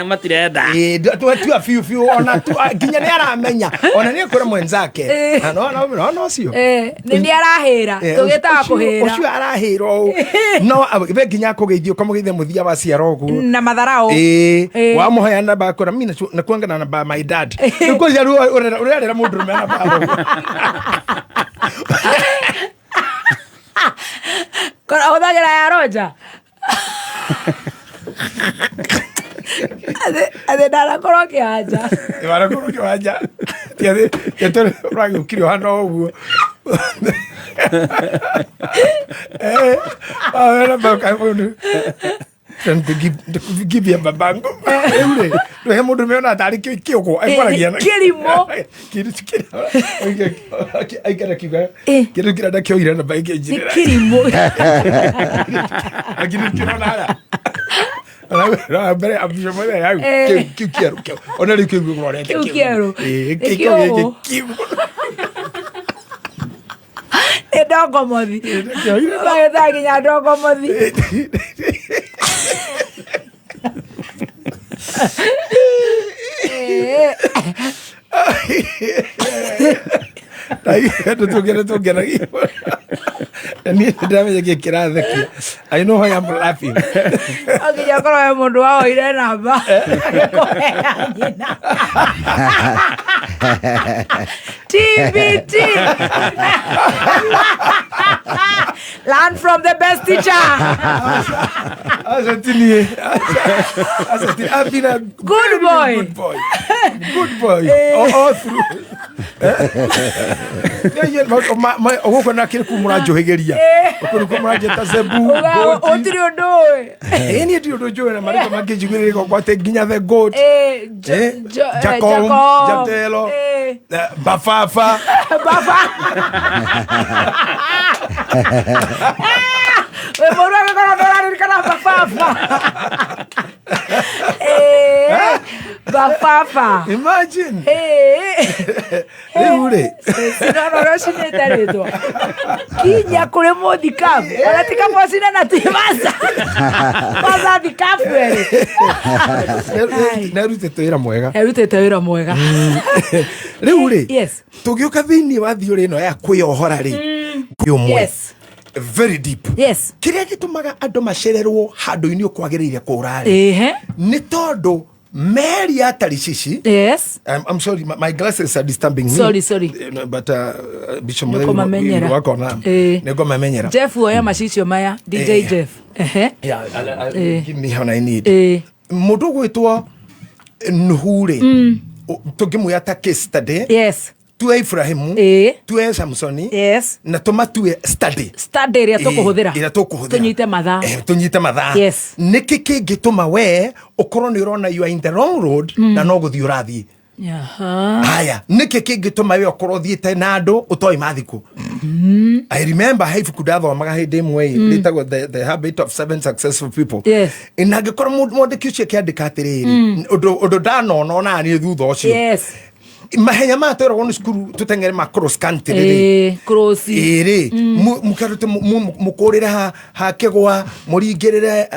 [SPEAKER 9] matirenda tu fiu ona tu kinya ni aramenya ona ni kwira mwenzake no cio
[SPEAKER 7] ni ni arahira tugita kuhira
[SPEAKER 9] ucio arahiro no be kinya kugeithio kamugeithia muthia wa ciaro gu
[SPEAKER 7] na matharao
[SPEAKER 9] wa muhaya na ba kora mina na kuangana na ba my dad niko jaru urera mundu rumena ba
[SPEAKER 7] kora odagira ya roja ade dara koroke aja
[SPEAKER 9] ibara koroke aja tiade yeto rangi ukiri hano ugu ahora ba kai mundu to give you babango ule to he mundu meona atari kioko aikoragia
[SPEAKER 7] kirimo
[SPEAKER 9] aikara kiga kiru kirada kioira na baike njira
[SPEAKER 7] kirimo
[SPEAKER 9] akini kirona ala bere abisho mole ya kikiero ona ri kigo ngore
[SPEAKER 7] kikiero edogo modi bageta kinya dogo modi
[SPEAKER 9] tugera ni ndame gekira theki. I know why I'm laughing.
[SPEAKER 7] Okay, ya koro mundu wao ile namba TBT. Learn from the best teacher.
[SPEAKER 9] Asatini I've been a
[SPEAKER 7] good boy.
[SPEAKER 9] Good boy. All through. Neye ma ogoko na kire kumurajohegeria. Okuru kumurajeta zebu.
[SPEAKER 7] Otiri odoe.
[SPEAKER 9] Eni eti odojo na mariko magejigire ko kwate ginya the goat. Jacob, Jatelo. Bafafa.
[SPEAKER 7] We moro ke kono dolari kana bafafa. Bafafa.
[SPEAKER 9] Imagine. Ule.
[SPEAKER 7] No roshine tareto. Kinya kule modi kafu. Alatika posina na timasa. Pasa di kafu ele.
[SPEAKER 9] Nerute toira mwega.
[SPEAKER 7] Nerute toira mwega.
[SPEAKER 9] Ule.
[SPEAKER 7] Yes.
[SPEAKER 9] Tugioka thini wa thiore no ya kuyohora ri.
[SPEAKER 7] Yes.
[SPEAKER 9] Very deep.
[SPEAKER 7] Yes.
[SPEAKER 9] Kiria gitumaga andu macererwo handu-ini ukwagiriire kurari. Ni tondu Mary Ataricici.
[SPEAKER 7] Yes.
[SPEAKER 9] I'm sorry, my glasses are disturbing me.
[SPEAKER 7] Sorry.
[SPEAKER 9] But Bishop Mudhari wako na nego mamenyera.
[SPEAKER 7] Jeff oya macicio maya, DJ Jeff.
[SPEAKER 9] Yeah, give me how I need. Mundu gwitwo Nuhure. Tugimuya ta case study.
[SPEAKER 7] Yes.
[SPEAKER 9] Tuwe Ibrahimu, tuwe Samsoni, na tumatue study.
[SPEAKER 7] Study iria tukuhuthira.
[SPEAKER 9] Iria tukuhuthira.
[SPEAKER 7] Tunyite mathaa.
[SPEAKER 9] Tunyite mathaa.
[SPEAKER 7] Yes.
[SPEAKER 9] Niki kingituma we ukorwo ni urona you are in the wrong road na no guthii urathii. haya niki kingituma we okorwo thiete na andu utoi mathiko. I remember haifuku ndathomaga hindi imwe ritagwo the habit of 7 successful people. Inangikorwo mwandiki ucio akiandika atiriri undu ndanona na ni thutha ucio mahenya materagwo ni cukuru tutengere ma cross country
[SPEAKER 7] cross
[SPEAKER 9] mukarute mukurire ha kegwa muringirire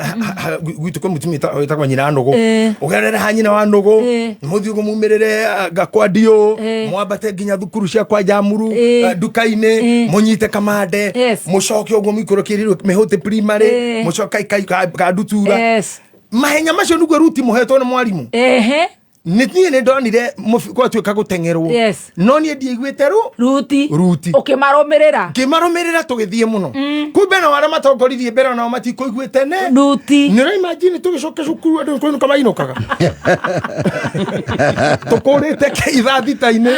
[SPEAKER 9] gwitu kwa mutumi witagwa nyina ndugu ugerere ha nyina wa ndugu muthiugo mumirire gakwadio mwabate nginya thukuru cia kwa Jamuru dukaine munyite kamande mucoke ugo mwikurukirirwe mihuti primary mucoka ka dutura mahenya macio nugo ruti muhetwo ni mwarimu nitie ne ndonire kwa tuika gutengerwo no nie ndiiguite ruti ukimarumirira tugithie muno kumbe na wara matongorithie mbere na matikuiguite ne ruti ni imagine tugicoke cukuru andu kwenu kama inokaga tukurite ithathita-ine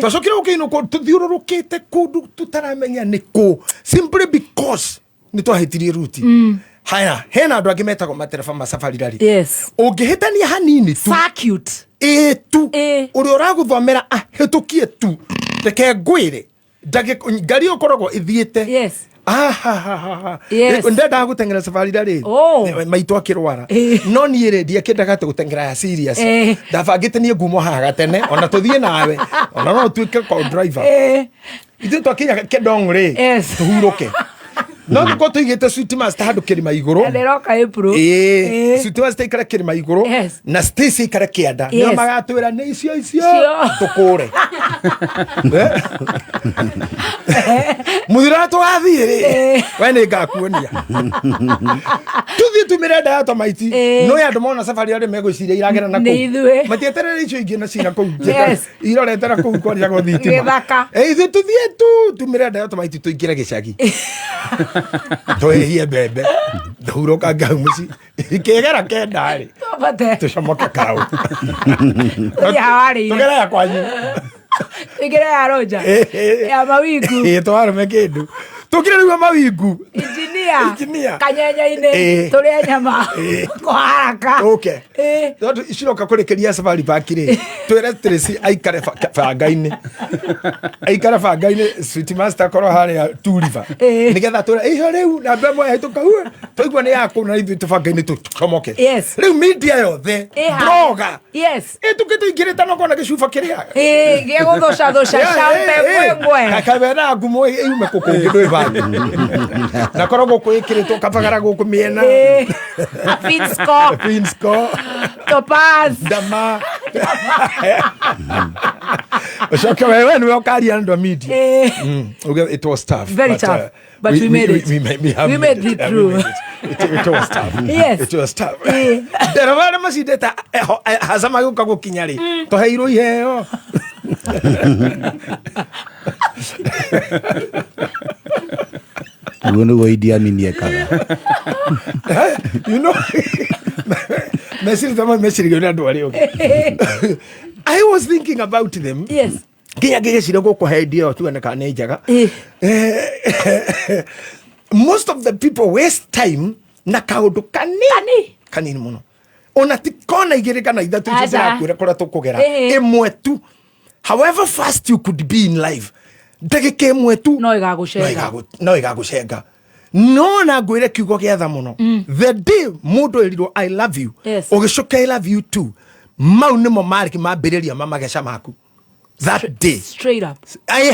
[SPEAKER 9] twacokire ukino ko tuthiururukite kundu tutaramenya niku simply because ni twahitirie ruti. Haya, hena andu angi metagwo matereba ma safari rally. Ungihitania hanini tu
[SPEAKER 7] circuit
[SPEAKER 9] tu uri uraguthomera ahitukie tu reke ngwire ngari ukoragwo ithiite ndenda gutengera safari rally maitu akirwara no ni redia kindaga gutengera ya serious ndabangite ni ngumo haga tene ona tuthie nawe ona no tuike co driver ithu twakinya kedongre tuhuruke no niko tuigite Sweet Master handu kirima iguru
[SPEAKER 7] nderoka April
[SPEAKER 9] Sweet Master ikara kirima iguru na Stacy ikara kianda nio magatwira ni icio tukure muthira twathire we ni ngakuonia tuthie tumirenda ya tomaiti no ya ndumona safari yale megwiciria iragera na ku matieterere icio ingi na cina ku iroretera ku kwa ya gothitima ithu tuthie tumirenda ya tomaiti tuingire gicagi toehie bebe nduroka ngamuci ikegera kendari tucomoke kau tugera ya kwanyu
[SPEAKER 7] igera ya roja ya mawingu
[SPEAKER 9] twarume kindu tukire riwa mawingu
[SPEAKER 7] engineer kanyenya-ine turia nyama kwa haraka iciroka kurikiria safari park ri twire Tracy aikare banga-ine Sweet Master korwo haria Two River nigetha twire iyo riu na mbembe yahituka twaigua ni yaku na ithu tubanga-ine tucomoke riu media yothe droga tukite ingirita no kona gicuba kiria gia guthuca chambe ngwe
[SPEAKER 9] kakabera ngumo yume kukungi ndwi bani na korwo gukikiritwo kabagara guku miena Finsco
[SPEAKER 7] Topaz
[SPEAKER 9] Dama Oshoka wewe ni ukaria ndo media it was tough
[SPEAKER 7] very tough but we made it we made it through
[SPEAKER 9] it was tough it was tough derevare masideta hazama yuka gukinyari toheirwo iheo
[SPEAKER 6] Uno go Idi Amin yekaga.
[SPEAKER 9] You know, I was thinking about them. Most of the people waste time na kaundu kanini muno. Ona tikona igirika na ithatu cia kwira kora tukugera imwe tu. However fast you could be in life, ndagika imwe tu
[SPEAKER 7] no
[SPEAKER 9] igagucenga no na ngwire kiugo giatha muno the day mundu erirwo I love you ugicoka I love you too mau nimo mariki mambiriria mamageca maku that day
[SPEAKER 7] straight up
[SPEAKER 9] I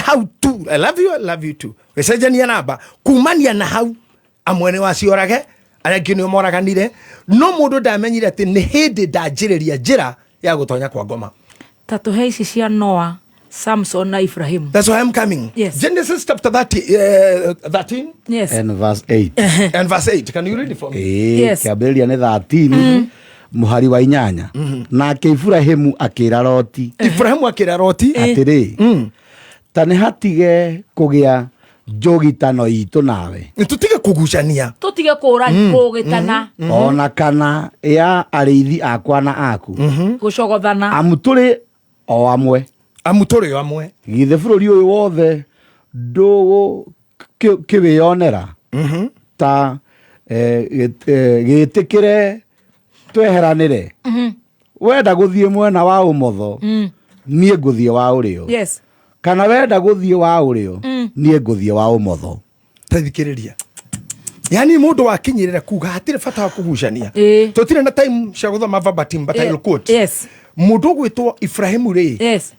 [SPEAKER 9] love you too wecenjania namba kumania na hau amwene waciorage arĩa nĩ moraganire no mundu ndamenyire ati ni hindi ndanjiriria njira ya gutonya kwa ngoma
[SPEAKER 7] tatu heici cia Noah, Samson na Ibrahim.
[SPEAKER 9] That's why I'm coming.
[SPEAKER 7] Yes.
[SPEAKER 9] Genesis chapter 13.
[SPEAKER 7] Yes.
[SPEAKER 6] And verse 8.
[SPEAKER 9] And verse 8. Can you read it for me?
[SPEAKER 6] Yes. Kiambĩrĩria nĩ 13. Mũhari wa 8. Nake Ibrahimu akĩra Loti.
[SPEAKER 9] Ibrahimu akĩra Loti.
[SPEAKER 6] Atĩrĩ. Ta nĩ hatige kũgĩa njũgitano itũ nawe.
[SPEAKER 9] Tutige kugucania.
[SPEAKER 7] Tutige kũgitana.
[SPEAKER 6] Ona kana ya arĩithi akwa na aku.
[SPEAKER 7] Gucogothana.
[SPEAKER 6] Amutũrĩ o amwe.
[SPEAKER 9] Amutũrĩ o amwe.
[SPEAKER 6] Githe bũrũri ũyũ wothe ndũgũ kĩwĩyonera. Ta gĩtĩkĩre tweheranĩre. wenda guthie mwena wa umotho nie nguthie wa urio
[SPEAKER 7] Yes.
[SPEAKER 6] kana wenda guthie wa urio nie nguthie wa umotho
[SPEAKER 9] tathikiriria yani mundu wakinyirira kuga hatire bata wa kugucania tutire na time cia guthoma verbatim but I'll quote.
[SPEAKER 7] Yes.
[SPEAKER 9] Mundu gwitwo Ibrahimu ri
[SPEAKER 7] yes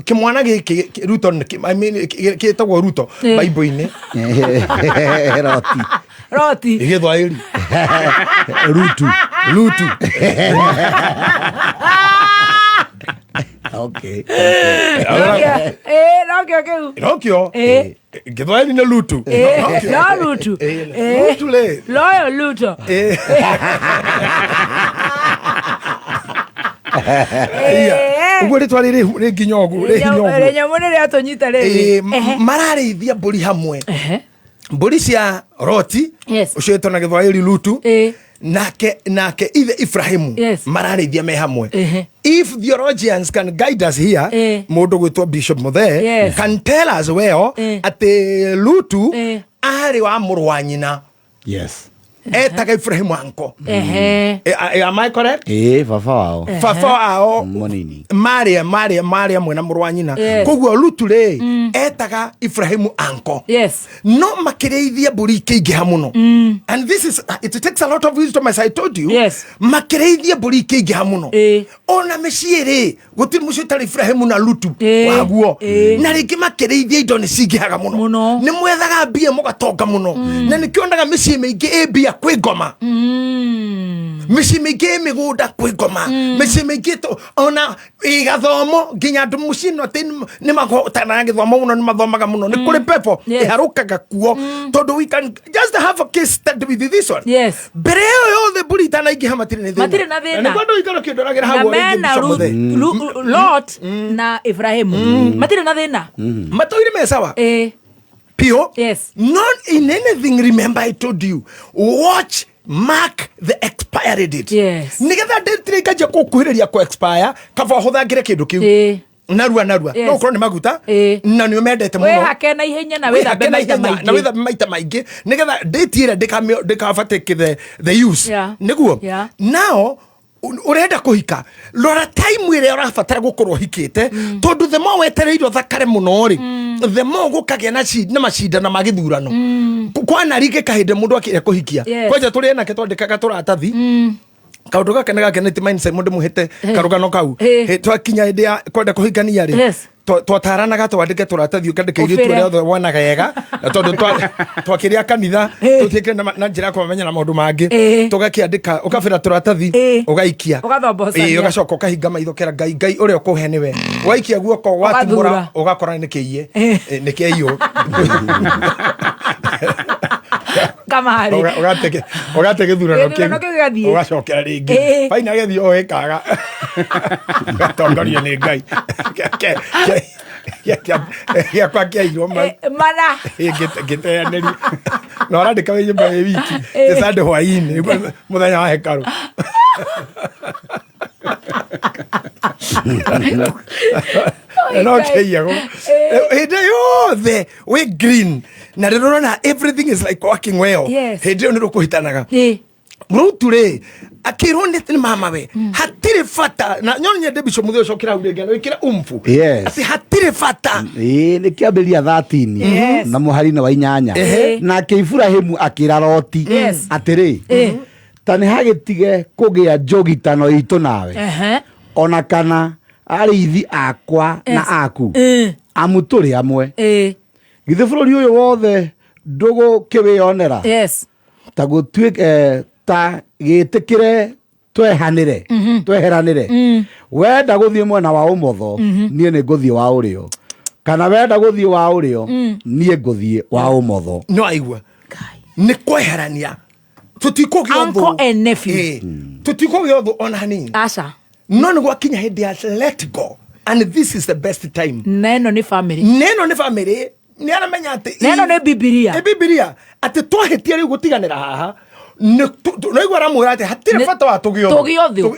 [SPEAKER 9] kimwana giki Ruto I mean kitagwo Ruto Bible-ini
[SPEAKER 7] Roti
[SPEAKER 9] igithwairi
[SPEAKER 6] Rutu okay
[SPEAKER 9] Nokio githwairi na Lutu
[SPEAKER 7] Lutu
[SPEAKER 9] Lutu le
[SPEAKER 7] loyo Luto
[SPEAKER 9] uguo ritwa riri nginyogu
[SPEAKER 7] nyamune ri atonyita riri
[SPEAKER 9] mararithia mburi hamwe mburi cia Roti ucio etwo na githwairi Lutu nake ithe Ibrahimu mararithia me hamwe. If theologians can guide us here mundu gwitwo Bishop Muthe can tell us well ati Lutu ari wa muru wa nyina etaga Ibrahimu anko am I correct?
[SPEAKER 6] Baba wao munini
[SPEAKER 9] Maria mwena muru wa nyina koguo Lutu ri etaga Ibrahimu anko no makireithia mburi kiingiha muno and this is it takes a lot of wisdom as I told you makireithia mburi kiingiha muno ona meciiri gutiri mucio tari Ibrahimu na Lutu waguo na ringi makireithia indo ni cingihaga muno ni mwethaga mbia mugatonga muno na nikionaga micii mingi mbia kwi ngoma micii mingi migunda kwi ngoma micii mingi ona igathomo nginya andu mucino ni magotana githomo muno ni mathomaga muno ni kuri pepo iharukaga kuo tondu we can just have a case study with this one mbere yo the bulita na ingiha matire ni thina ni kwando ikaro kindoragira hawo
[SPEAKER 7] Lot na Ibrahimu matire na thina
[SPEAKER 9] matoire me sawa Pio, not in anything. Remember, I told you, watch, mark the expiry date. Nigetha date ikaje kukuhiriria ku expire kaba huthangire kindu kiu. Narua no ukoro ni maguta na ni umendete muno.
[SPEAKER 7] We hake na ihenya na witha
[SPEAKER 9] maita maingi nigetha date ire ndikafatike the use. Niguo. Now urenda kuhika lora time ire urafatara gukorwo hikite tondu the more wetereirio thakare muno ri the more gukagia na macindano magithurano kwana rige kahinde mundu akire kuhikia kwaje turi nake twandikaga turatathi kaundu gake na gake neti mindset mundu muhite karugano kau twakinya hinde ya kwenda kuhikania ri twataranaga twandike turatathi ukandike iritu ria othe wonaga yega tondu twakiria kanitha tutike na njira kwa menya na maundu mangi tugakiandika ukabira turatathi ugaikia ugacoka ukahinga maitho kera ngai uria ukuhe niwe waikia guoko watumura ugakora ni kiiye ni kiiyo
[SPEAKER 7] kamari
[SPEAKER 9] ugateke thurano kiu ugacokera ringi faina gethi o ekaga gatongoria ni ngai ya kwa kia iro
[SPEAKER 7] mana
[SPEAKER 9] giteaneri no arandika we nyumba ye wiki tisande hwaini muthenya wa hekaru no keyago hinde yothe we green na rorona everything is like working well hinde ni rukuhitanaga Ruture akirwo ni mama we hatire fata na nyonye Bishop Muthe ucokira urenge no ikira umfu ati hatire fata
[SPEAKER 6] ni kiambiria 13 na muhari na wa 8 na ke Ibrahimu akira Loti atiri tani hagitige kugia njogitano itu nawe ona kana arithi akwa na aku amuturi amwe githe bururi uyu wothe ndugu kiwionera ta gutwike ta gitikire twehanire tweheranire wenda guthie mwena wa umotho nie ni nguthie wa urio kana wenda guthie wa urio nie nguthie wa umotho
[SPEAKER 9] no aigua ni kweherania tutikogia
[SPEAKER 7] uncle and nephew
[SPEAKER 9] tutikogia on hani
[SPEAKER 7] asa
[SPEAKER 9] no ni gwakinya hindi ya let go and this is the best time
[SPEAKER 7] neno ni family
[SPEAKER 9] ni aramenya ati
[SPEAKER 7] neno ni bibilia
[SPEAKER 9] ati twahetia riu gutiganira haha no igwara murate hatire fata wa tugio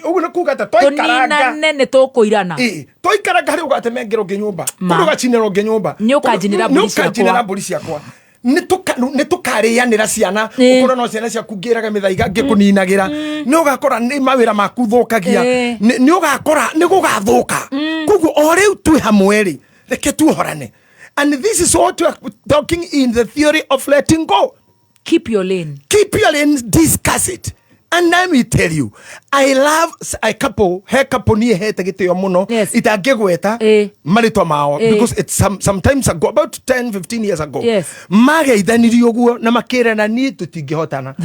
[SPEAKER 9] ugu na kugata toikaranga
[SPEAKER 7] nene tukuirana
[SPEAKER 9] toikaranga hari ugate mengero nginyumba kuruga chinero nginyumba
[SPEAKER 7] nyuka jinira mburi ciakwa
[SPEAKER 9] nä tå karä ra ciana å korwo no ciana ciaku ngä raga mä thaiga ngä kå ninagä ra nä å gakora nä mawä ra maku thå kagia nä å gakora nä gå gathå ka koguo o rä u twä hamwe rä reke tuohorane and this is what we are talking in the theory of letting go.
[SPEAKER 7] Keep your lane,
[SPEAKER 9] discuss it. And let me tell you, I love a couple, he couple niä hete gä tä o må no itangä gweta marĩtwa mao because it's sometimes ago, about 10-15 years ago mageithanirie å guo na makä rana niä tå tingä hotana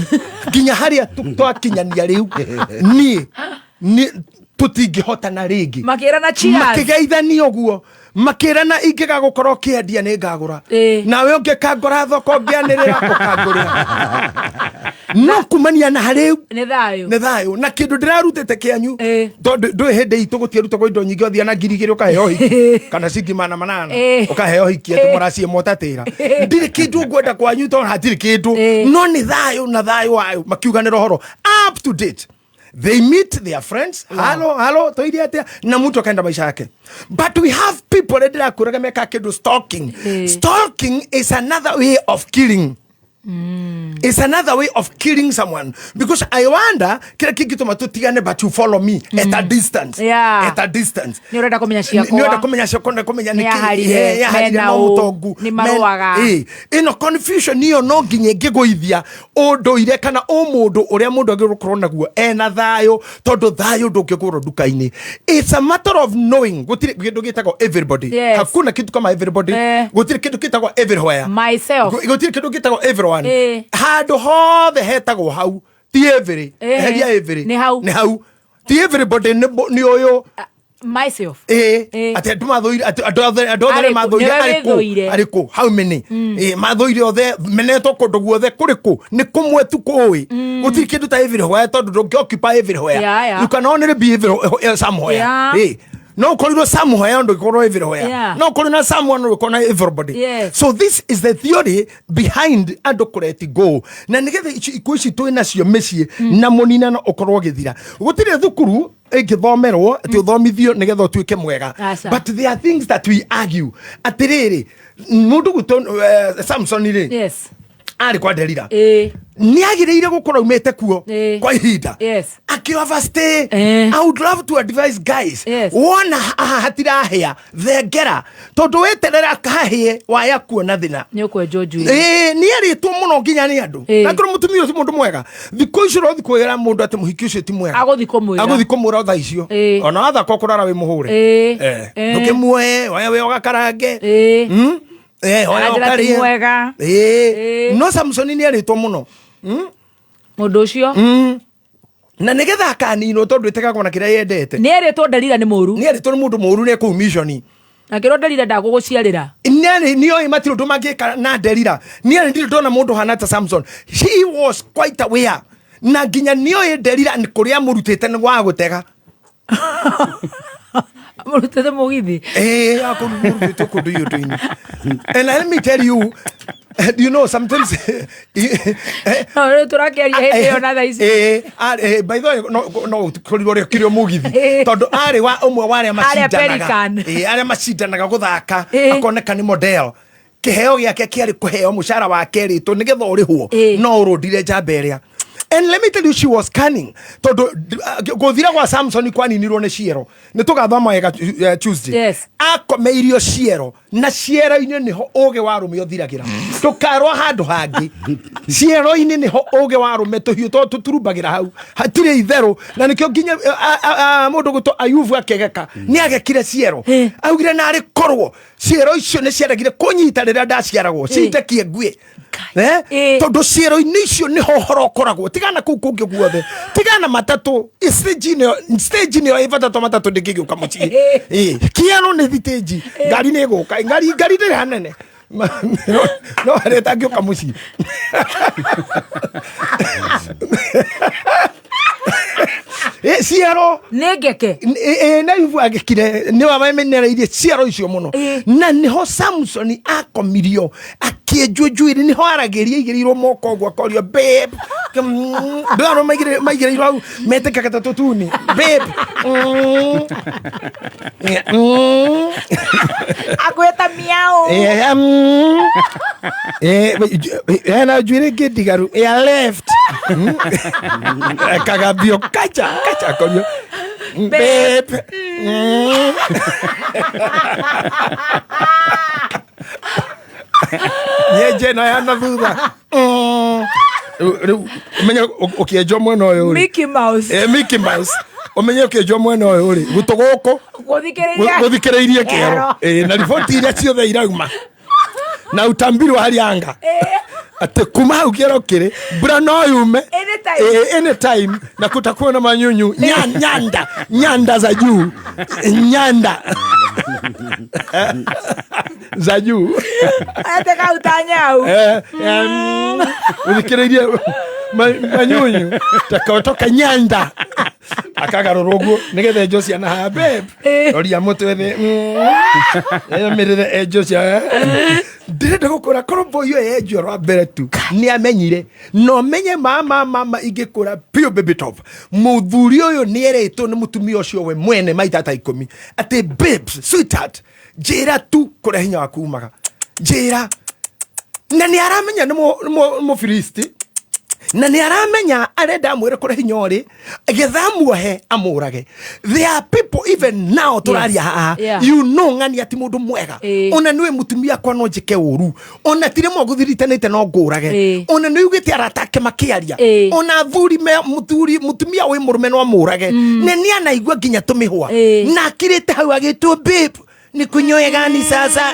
[SPEAKER 9] nginya harä a twakinyania rä u niä tå tingä hotana rä ngä makä geithania å guo makirana ingiga gukorwo kiendia ni ngagura nawe ungi kangora thoko ngianirira ukangurira no kumania na hariu ni thayo na kindu ndirarutite kianyu ndui hindi itu gutiarutagwo indo nyingi othia na ngirigiri ukaheo hiki kana cingi manana ukaheo hiki ati muracie motatira ndiri kindu ngwenda kwanyu to hatiri kindu no ni thayo na thayo wayo makiuganira horo up to date. They meet their friends. Hello, toidia atia na mtu akaenda maisha yake. But we have people that are kuraga meka kidu stalking. Stalking is another way of killing. It's another way of killing someone because I wonder kila kitu matutigane but you follow me at a distance. At a distance.
[SPEAKER 7] Ni urenda kumenya ciakwa.
[SPEAKER 9] Ni urenda kumenya ciakwa na kumenya
[SPEAKER 7] ni harire
[SPEAKER 9] na mutongu.
[SPEAKER 7] Ni maruaga.
[SPEAKER 9] Ino confusion niyo no nginye ngiguithia unduire kana mundu uria mundu agirukorwo naguo ena thayo tondu thayo ndungigurwo duka-ini. It's a matter of knowing gutiri kindu gitagwo everybody. Hakuna kitu kama everybody. Gutiri kindu gitagwo everywhere.
[SPEAKER 7] Myself.
[SPEAKER 9] Gutiri kindu gitagwo everyone. Handu hothe hetagwo hau ti every heria every
[SPEAKER 7] ni hau
[SPEAKER 9] ti everybody ni uyu
[SPEAKER 7] myself
[SPEAKER 9] ati andu mathuire andu othe mathuire ariku how many mathuire othe menetwo kundu guothe kuriku ni kumwe tu kui gutiri kindu ta everywhere tondu ndungioccupy everywhere you can only be everywhere somewhere no korirwo somewhere ndo ikorwo everywhere no korirwo someone ndo ikorwo everybody so this is the theory behind ando kureti go na nigetha iko ici twina cio mĩciĩ na mũninano ukorwo githira gutire thukuru ingithomerwo ati uthomithio nigetha utuike mwega but there are things that we argue atiriri mundu guto Samson ri ari kwa Delila ni agirire gukora umete kuo kwa ihinda akiover stay I would love to advise guys wona hatirahia thengera tondu weterera kahie waya kuona thina
[SPEAKER 7] ni ukwenjo njui
[SPEAKER 9] ni aritwo muno nginya ni andu na kuru mutumia ucio mundu mwega thiko icio rothi kwira mundu ati muhiki ucio ti mwega
[SPEAKER 7] aguthi kumwira
[SPEAKER 9] tha icio ona watha kokurara wi muhure ndukimuoe waya we ogakarange
[SPEAKER 7] mwega
[SPEAKER 9] no Samson ni aritwo muno
[SPEAKER 7] mundu ucio
[SPEAKER 9] na nigetha akaninwo tondu itegagwo na kiria yendete
[SPEAKER 7] ni aritwo Delila ni muru
[SPEAKER 9] ni aritwo ni mundu muru ni ku mission
[SPEAKER 7] na kiro Delila ndaguguciarira
[SPEAKER 9] ni oi matiro ndo magika na Delila ni ndiri ndona mundu hanata Samson he was quite aware na nginya ni oi Delila ni kuria murutite ni gwa gutega
[SPEAKER 7] murutete mugithi
[SPEAKER 9] akumurutite kundu yutuini and let me tell you you know sometimes
[SPEAKER 7] no turakeria hindi yo na thaisi
[SPEAKER 9] by the way no kurio kirio mugithi tondu ari wa umwe wale macindanaga guthaka akoneka ni model kiheo giake kiari kuheo mushara wa kerito nigetha urihwo no urundire jamberia. And let me tell you, she was cunning. Todo gothira kwa Samson kwani nirwo ne ciero. Ni tugathoma ega Tuesday. Akomeirio ciero. Na ciero-ini niho uge wa rume uthiragira. Tukarwa handu hangi. Ciero-ini niho uge wa rume tuhiu to tuturumbagira hau. Hatire itheru na nikyo nginya mundu guto Ayubu akegeka. Ni agekire ciero. Augire na ari korwo. Ciero icio ni ciaragire kunyita rira ndaciaragwo. Citekie ngui. Todo ciero-ini icio niho horo koragwo. Tigana kuu kungi guothe tigana matatu stage ni ivata matatu ndigiuka muci kiano ni stage ngari ni guka ngari ni hanene no areta ngiuka muci ciaro
[SPEAKER 7] nengeke
[SPEAKER 9] na ivu agikire ni wa mamenereirie ciaro icio muno na niho Samson akomirio akienjujuire niho arageria igirirwo moko gwa korio babe ndano maigire irau meteka katatu tuni babe
[SPEAKER 7] agweta miao
[SPEAKER 9] na juire gedigaru ya left kagabio kacha korio babe yeje na yana thutha umenya ukienjwo mwena uyu
[SPEAKER 7] Mickey Mouse
[SPEAKER 9] Mickey Mouse umenya ukienjwo mwena uyu ri gutuguku guthikiririe kero na riboti iria ciothe irauma na utambirwo hari anga ate kuma hau kero kiri mbura no yume anytime na kutakuwa na manyunyu nyanda za juu nyanda za juu
[SPEAKER 7] ateka utanyau
[SPEAKER 9] uthikiririe manyunyu takotoka nyanda akagaroroguo nigethe Josia na ha babe roria mutwe thi mirire Josia ndirenda gukura korombo iyo yenjio rwa mbere tu ni amenyire no menye mama ingikura pio baby top muthuri uyu ni eretwo ni mutumia ucio we mwene maita ta 10 ati babes sweetheart njira tu kure hinya waku umaga njira na ni aramenya ni Filisti na ni aramenya arenda amwire kure hinya uri gethamuohe amurage. There are people even now turaria haha you know ngani ati mundu mwega ona niwe mutumia kwa no njike uru ona tire mwaguthiritanite no ngurage ona ni ugite aratake makiaria ona thuri me mutumia we murume no amurage ne ni anaigua nginya tumihwa na kirite hau agitwo babe ni kunyoe gani sasa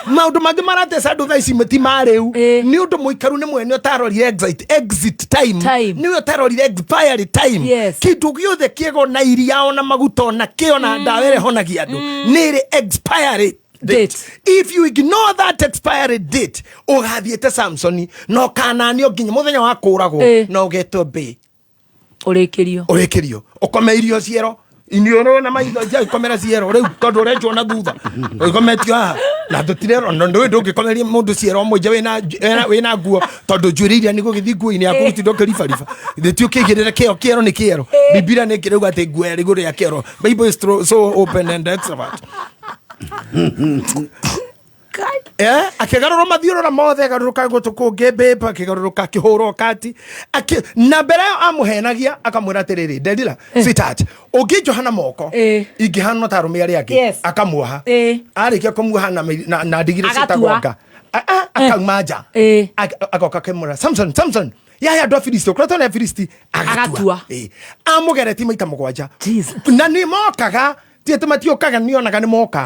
[SPEAKER 9] maundu mangi maratesa andu thaa ici matimareu ni undu muikaru ni mwene utarorire exit time ni utarorire expiry time kindu giothe kiego na iria ona maguta na kio na ndawa ire honagia andu ni expiry date. If you ignore that expiry date ugathiete Samson no kananio nginya muthenya wa kuragwo no geto be urekirio ukomeirio ciero inioro na maitho ja ikomera ciero riu tondu renjwo na thutha ikometio ha na tutirero ndo ndungikomeria mundu ciero mwe wina nguo tondu njuriria ni gugithi nguo-ini yaku gutindo rifa thitio kigirire kero ni kero biblia ni kirauga ati nguo ri gure ya kero Bible is so open and extrovert akigarura mathiurura mothe garuruka gutukungi babe akigaruruka kihuro kati na mbere amuhenagia akamwira atiriri Delila sweetheart ungi Johana moko ingihana tarume ari angi akamuoha arikia kumuoha na digire citagwanga akamanja agoka kemura Samson ya ndo Filisti ukratona ya Filisti agatua amugereti maita mugwanja na ni mokaga tiete matio kaga nionaga ni moka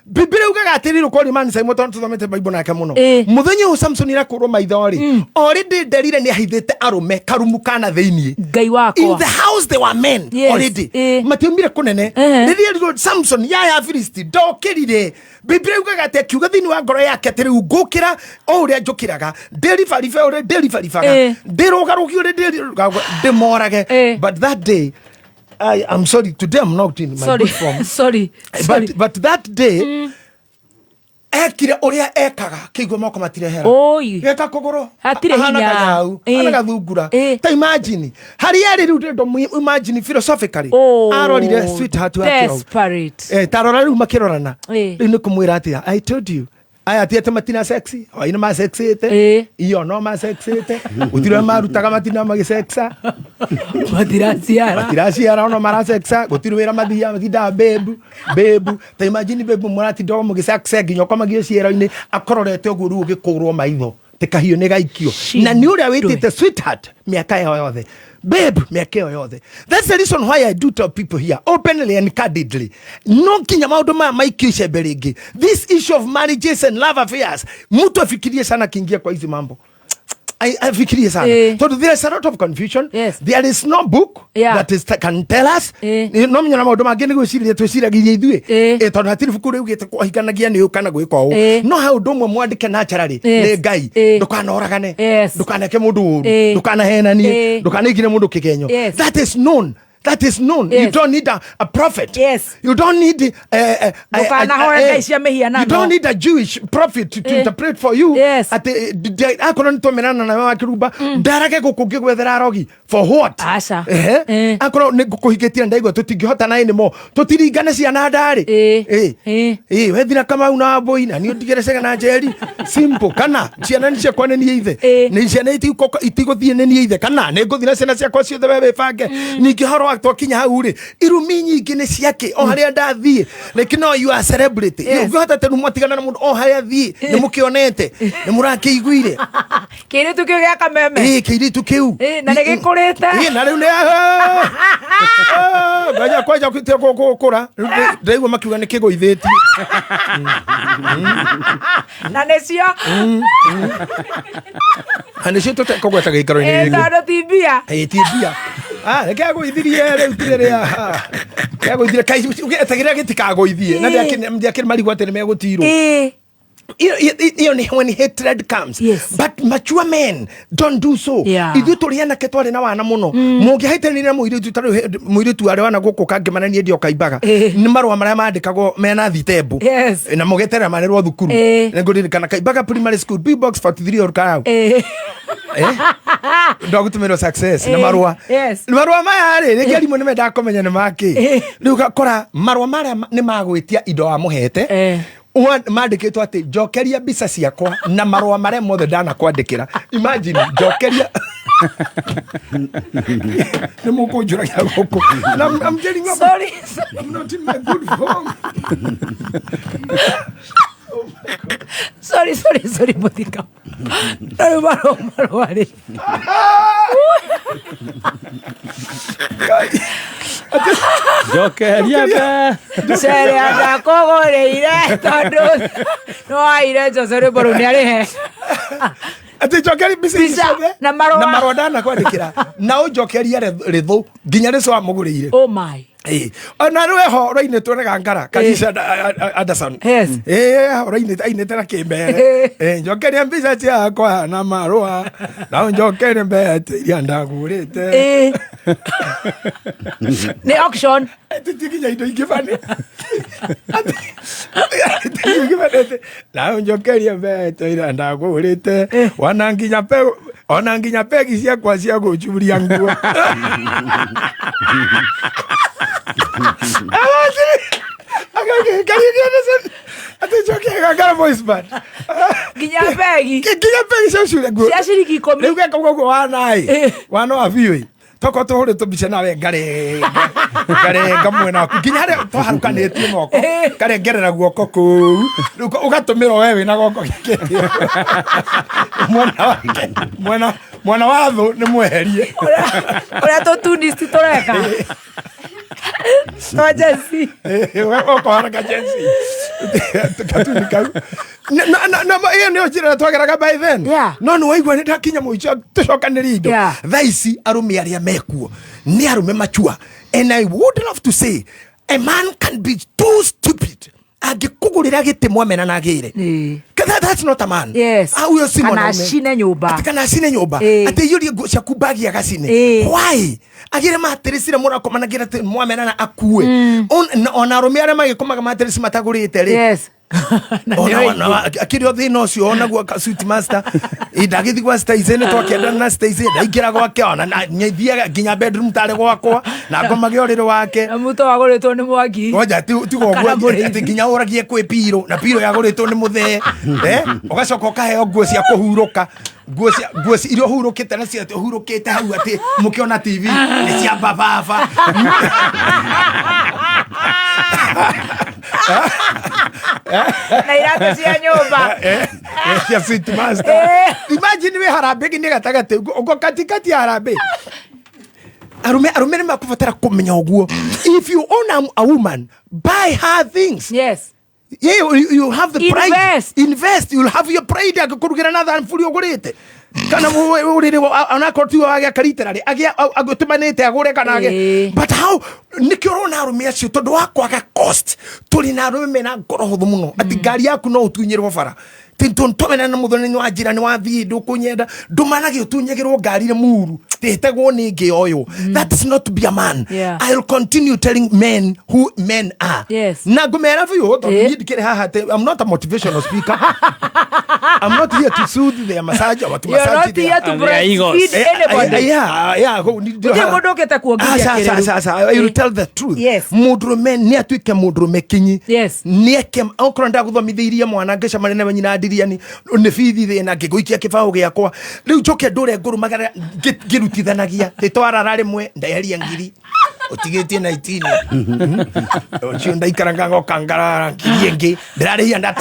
[SPEAKER 9] Biblia ugaga atiriro ko rimani sai moto tuthomete Bible nake muno muthenya u Samson ira kurwo maithori already Delila ni ahithete arume karumu kana theini
[SPEAKER 7] ngai wako
[SPEAKER 9] in the house they were men already matiumire kunene riria Samson ya Filisti ndokirire Biblia ugaga ati kiuga thini wa ngoro yake atiri ugukira o uria njukiraga deliverifaga ndirugarugi uri ndimorage but that day I'm sorry, today I'm not in my good form.
[SPEAKER 7] Sorry.
[SPEAKER 9] But that day, ekire uria ekaga kigwa moko matire hera. Eka kogoro.
[SPEAKER 7] Hatire hinya.
[SPEAKER 9] Anaga thungura. Ta imagine. Hari eri ru ndo imagine philosophically. Arorire sweetheart wake.
[SPEAKER 7] Desperate.
[SPEAKER 9] Tarora ru makirorana. Ni kumwira atia. I told you. Aya atiete matina sexy o ina ma sexy te iyo no ma sexy te utira marutaga matina magisexa matirasiara ono mara sexa gutirwira mathia mathinda bebu ta imagine bebu murati ndo mugisexa ginyo koma giociero ini akororete ugu ru gikurwo maitho tikahio ni gaikio na ni uria witite sweetheart miaka yothe babe miaka yothe. That's the reason why I do tell people here openly and candidly no kinya maundu ma maikio icemberenge this issue of marriages and love affairs mtu afikirie sana kiingia kwa hizi mambo afikirie sana so there is a lot of confusion there is no book that can tell us no mnyana maundu mangi ni gwiciria twiciragiria ithue tondu hatiri buku riu gite kuhikanagia ni ukana gwika uu no ha undu mwe mwandike naturally ni ngai ndukanoragane ndukaneke mundu uru ndukanahenanie ndukanigire mundu kigenyo that is known that is known.
[SPEAKER 7] Yes.
[SPEAKER 9] You don't need a prophet.
[SPEAKER 7] Yes.
[SPEAKER 9] You don't need you don't need a Jewish prophet to interpret for you.
[SPEAKER 7] Yes.
[SPEAKER 9] Akorwo nĩ tũmenana nawe wa kĩrumba ndarage gũkũngĩ gwethera rogi for what?
[SPEAKER 7] Aca.
[SPEAKER 9] Akorwo nĩ ngũkũhingĩtie ndaigua tũtingĩhota na anymore tũtiringane ciana ndarĩ wethira Kamau na Wambui na niĩ ũndigĩre na Njeri simple kana ciana nĩ ciakwa nĩ niĩ ithe nĩ ciana itigũthiĩ nĩ niĩ ithe kana nĩ ngũthiĩ na ciana ciakwa ciothe we wĩbange ningĩ horo wa twakinya hau rĩ irumi nyingĩ nĩ ciake o harĩa ndathiĩ like no you are celebrity ũngĩhota tenu mwatigana na mũndũ o harĩa athiĩ nĩ mũkĩonete nĩ mũrakĩiguire
[SPEAKER 7] kĩrĩtu kĩu gĩa kameme
[SPEAKER 9] kĩrĩtu kĩu
[SPEAKER 7] na nĩ gĩkũrĩte
[SPEAKER 9] na rĩu nĩ ngaja kwanja gũkũra ndaigua makiuga nĩ kĩgũithĩtie
[SPEAKER 7] na nĩcio
[SPEAKER 9] nĩcio tũtekũgweta gĩikaro-inĩ
[SPEAKER 7] tondũ ti mbia
[SPEAKER 9] ti mbia nĩkĩagũithirie rĩu tirĩrĩa kĩagũithire etagĩrĩra gĩtikagũithie na ndiakĩrĩ marigũ atĩ nĩ megũtirwo when hatred comes.
[SPEAKER 7] Yes.
[SPEAKER 9] But mature men don't do so. Ithuĩ tũrĩ anake twarĩ na wana mũno mũngĩhaitanĩria na mũirĩtu arĩ wana gũkũ kangĩmananie ndio kaimbaga nĩ marũa marĩa mandĩkagwo mena thitembu na mũgeterera manĩrwo thukuru nĩngũririkana kaimbaga primary school B box 43 orkau ndagũtũmĩrwo success na marũa maya rĩ rĩngĩ arimũ nĩmendaga kũmenya nĩ makĩ rĩu ũgakora marũa marĩa nĩ magwĩtia indo wamũhete mandĩkĩtwo atĩ njokeria mbica ciakwa na marũa marĩa mothe ndanakwandĩkĩra imagine njokeria nĩ mũkũnjũragia gũkũ I'm getting up.
[SPEAKER 7] Sorry.
[SPEAKER 9] I'm not in my good form.
[SPEAKER 7] Sorry muthika marũa
[SPEAKER 3] njokeria
[SPEAKER 7] cere ndakũgũrĩire tondũ nĩwaire Jose Mbũrũ nĩarĩhe
[SPEAKER 9] atĩ njokeria mbica
[SPEAKER 7] na marũa
[SPEAKER 9] ndanakwandĩkĩra na ũnjokeria rĩthũ nginya rĩco wamũgũrĩire
[SPEAKER 7] oh my
[SPEAKER 9] ona rwe horo-inĩ tuonaga Ngara Kanisa Anderson horo-inĩ ainĩte na kĩmbere njokeria mbica ciakwa na marũa na njokeria mbete iria ndagũrĩte
[SPEAKER 7] nĩ auction
[SPEAKER 9] tutikinya indo ingĩ bane na njokeria mbete iria ndagũrĩte ona nginya pegi ciakwa cia gũcuria nguo
[SPEAKER 7] nginya begi
[SPEAKER 9] cia cure nguo
[SPEAKER 7] cia ciringi 10
[SPEAKER 9] rĩu geka ũguo wana wa biũ toko tũhũrĩtwo mbica nawe ngarenga mwena waku nginya harĩa twaharukanĩtie moko karengerera guoko kũu rĩu ũgatũmĩra we wĩna goko mwana wa thũ nĩ mweherie
[SPEAKER 7] ũrĩa tũtunisti tũreka no Jensi
[SPEAKER 9] ũkoharaka Jensi katuni kau iyo nĩyo njĩra twageraga by then no nĩ waigua nĩ ndakinya mũico tũcokanĩrie indo thaa ici arũme arĩa mekuo nĩ arũme machua and I would love to say a man can be too stupid angĩkũgũrĩra gĩtĩ mwamena na gĩre that's not a man
[SPEAKER 7] huyo si mwanaume kana acine nyũmba atĩ yũrie nguo ciaku bagi agacine why agire matiricire mũrakoma na gĩra mwamena na akue ona arũme arĩa magĩkomaga matirici matagũrĩte rĩ akĩrĩ thĩna ũcio onaguo suit master ndagĩthi gwa Stacy nĩ twakĩendana na Stacy ndaingĩra gwake ona nyithiaga nginya bedroom tarĩ gwakwa na ngomage ũrĩrĩ wake mũto wagũrĩtwo nĩ Mwangi oja tigo atĩ nginya ũragie kwĩ Piro na Piro yagũrĩtwo nĩ mũthee ũgacoka ũkaheo nguo cia kũhurũka nguo iria ũhurũkĩte na cia ũhurũkĩte hau atĩ mũkĩona TV nĩ cia bababa na irate cia nyũmba cia suit master imagine we harambĩ nĩ gatagatĩ ũgo katikati ya harambĩ arume nĩ makũbatara kũmenya ũguo if you own a woman buy her things you have the pride invest you'll have your pride agĩkũrugĩra na thanburi ũgũrĩte kana ũrĩrĩ onakorwo tiwe wagĩa kariterarĩ agũtũmanĩte agũre kana but how nĩkĩo ũrona arũme acio tondũ wa kwaga cost tũrĩ na arũme mena ngoro hũthũ mũno atĩ ngari yaku no ũtunyĩrwo bara
[SPEAKER 9] tintontomena na muthoni wa njira ni wathii ndukunyenda ndumanage utunyagirwo ngari muru titegwo ni ngi oyo. That's not to be a man. I'll continue telling men who men are. Na ngumera vyo ndikire haha I'm not a motivational speaker. I'm not here to soothe their massage or to massage.
[SPEAKER 7] You're not here to breastfeed anybody.
[SPEAKER 9] I will tell the truth. Mudrume ni atuike mudrume kinyi. Nieke okro ndaguthomithirie mwana ngecamane na nyina ndiriani ni bithi thina ngiguikia kibao giakwa riu njoke ndure nguru magara ngirutithanagia titwarara rimwe ndayaria ngiri utigitie na itini ocio ndaikaranga ngoka ngarara ngiri ingi ndirarihia nda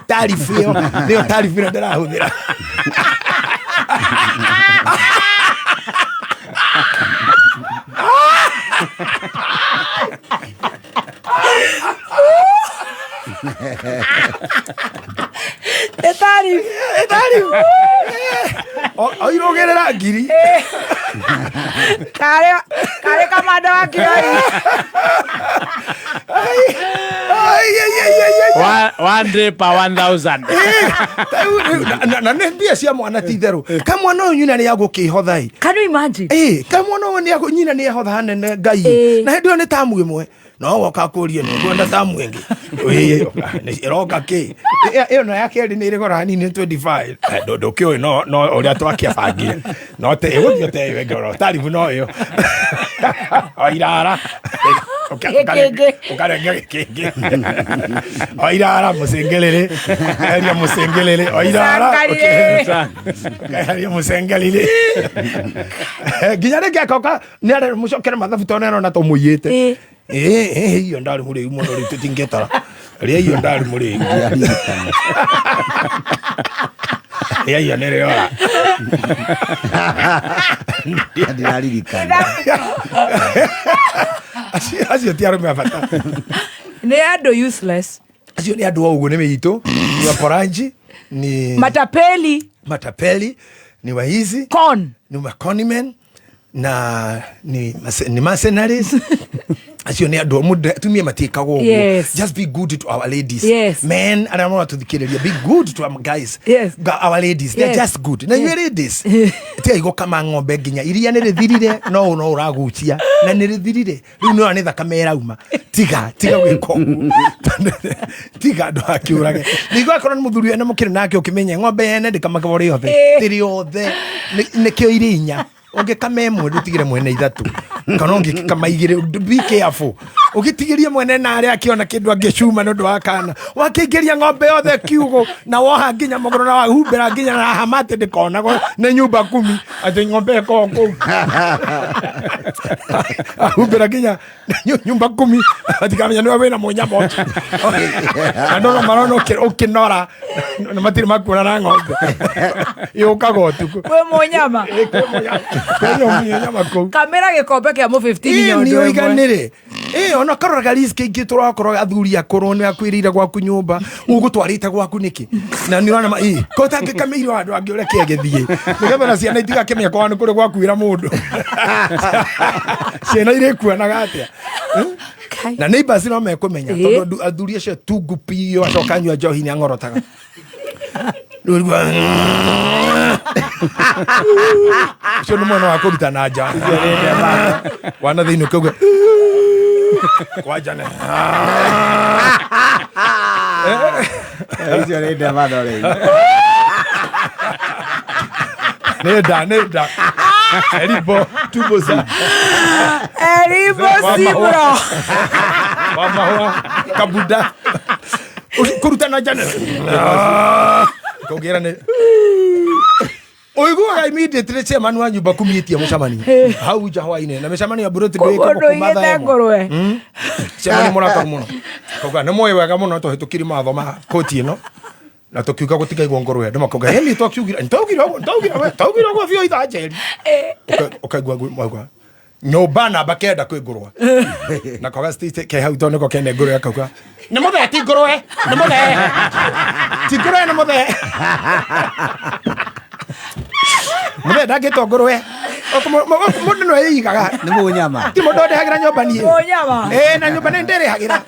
[SPEAKER 9] tarifio ndio tarifio ndirahuthira
[SPEAKER 7] Etari
[SPEAKER 9] oirogerera ngiri
[SPEAKER 7] kare kamanda wa kiroi
[SPEAKER 3] one day per 1000
[SPEAKER 9] na ne mbia cia mwana titherũ kamwana ũyũ nyina nĩ agũkĩhotha ĩ.
[SPEAKER 7] Can you imagine?
[SPEAKER 9] Kamwana ũyũ nĩ nyina nĩ ehotha nene ngai na hĩndĩ ĩyo nĩ tamu ĩmwe no woka kũria nĩ kwenda tamu ĩngĩ ĩroka kĩ ĩyo no yake nĩ ĩrĩ gora hanini 25 ndũkĩũĩ no ũrĩa twakĩabangire no te ĩgũthiĩ te ĩyo ĩngĩ taribu no ĩyo oirara ukarenga gĩkĩngĩ oirara mũcengelele eria mũcengelele oirara eria mũcengelele nginya rĩngĩakoka nĩ arĩ mũcokere mathabu tondũ nĩarona to mũiyĩte hiyo ndari mũrĩu mũno rĩu tũtingĩtara rĩa hiyo ndari mũrĩu rĩa hiyo nĩ rĩora
[SPEAKER 6] ndiraririkana
[SPEAKER 9] acio ti arũme a bata
[SPEAKER 7] nĩ andũ useless.
[SPEAKER 9] Acio nĩ andũ a ũguo nĩ mĩitũ ni waporanji ni matapeli ni waizi ni maconmen na ni mercenaries. Acio nĩ andũ mũndũ atumia matikagwo ũguo. Just be good to our ladies. Men arĩa matũthikĩrĩria be good to our guys. Our ladies they're just good. Na you ladies tiga igũkama ng'ombe nginya iria nĩ rĩthirire no ũragucia na nĩ rĩthirire rĩu no nĩ thakame ĩrauma tiga gwĩka tiga andũ akĩũrage nĩguo akorwo nĩ mũthuri ene mũkĩrĩ nake ũkĩmenya ng'ombe ene ndĩkamagwo rĩothe nĩkĩo irĩ inya ũngĩkama ĩmwe ndũtigĩre mwene ithatũ kana ũngĩkama igĩrĩ be careful ũgĩtigĩria mwene na arĩa akĩona kĩndũ angĩcuma nĩ ũndũ wa kana wakĩingĩria ng'ombe yothe kiugũ na woha nginya magũrũ na wahumbĩra nginya na hamate ndĩkonagwo nĩ nyũmba 10 atĩ ng'ombe ĩkorwo kũu ahumbĩra nginya nyũmba 10 atikamenya nĩwe wĩna mũnyama ũcio andũ no marona ũkĩnora na matirĩ makuona na ng'ombe yũkaga ũtukũ
[SPEAKER 7] wĩ mũnyama kamera gĩkombe kĩa mũ 15
[SPEAKER 9] nĩ oiganĩre ona karoraga risk ingĩ tũrakorwo athuri akorwo nĩ akwĩrĩire gwaku nyũmba ũgũtwarĩte gwaku nĩkĩ na nĩ ũrona ko tangĩkamĩirwo andũ angĩ ũrĩa kĩagĩthiĩ nĩgetha na ciana itigakĩmenya kwa nĩ kũrĩ gwakuĩra mũndũ ciana irĩkuanaga atĩa na neighbors no mekũmenya tondũ athuri acio tungupiyo acoka nyua njohi nĩ ang'orotaga ucio nĩ mwana wa kũruta na nja wana thĩinĩ ũkauga kwajane
[SPEAKER 6] icio nĩ ndemathore
[SPEAKER 9] nĩnda eribo tubosa
[SPEAKER 7] eribo sibro
[SPEAKER 9] wamahwa kabuda kũruta na nja kũgĩra nĩ oiguaga immediately chairman wa nyumba kumĩtie mũcemanio hau nja hwainĩ na mĩcemanio ya buroti ndĩĩkagwo kumatha
[SPEAKER 7] ngũrwe
[SPEAKER 9] chairman mũrakaru mũno kauga nĩ moĩ wega mũno tũhĩtũkiri matho ma koti ĩno na tũkiuga gũtigaigwo ngũrwe andũ makauga heni twakiugire ntaugire ũguo biũ ithanjeri ũkaigua mauga nyũmba namba kenda kwĩ ngũrwe na kauga ke hau tondũ nĩko kene ngũrwe akauga nĩ mũthee ti ngũrwe nĩ mũthee ti ngũrwe nĩ mũthee mũthee ndangĩtwo ngũrwe mũndũ no eigaga
[SPEAKER 6] nĩ mũnyama
[SPEAKER 9] ti mũndũ ndĩhagĩra nyũmba niĩ
[SPEAKER 7] mũnyama
[SPEAKER 9] na nyũmba nĩ ndĩrĩhagĩra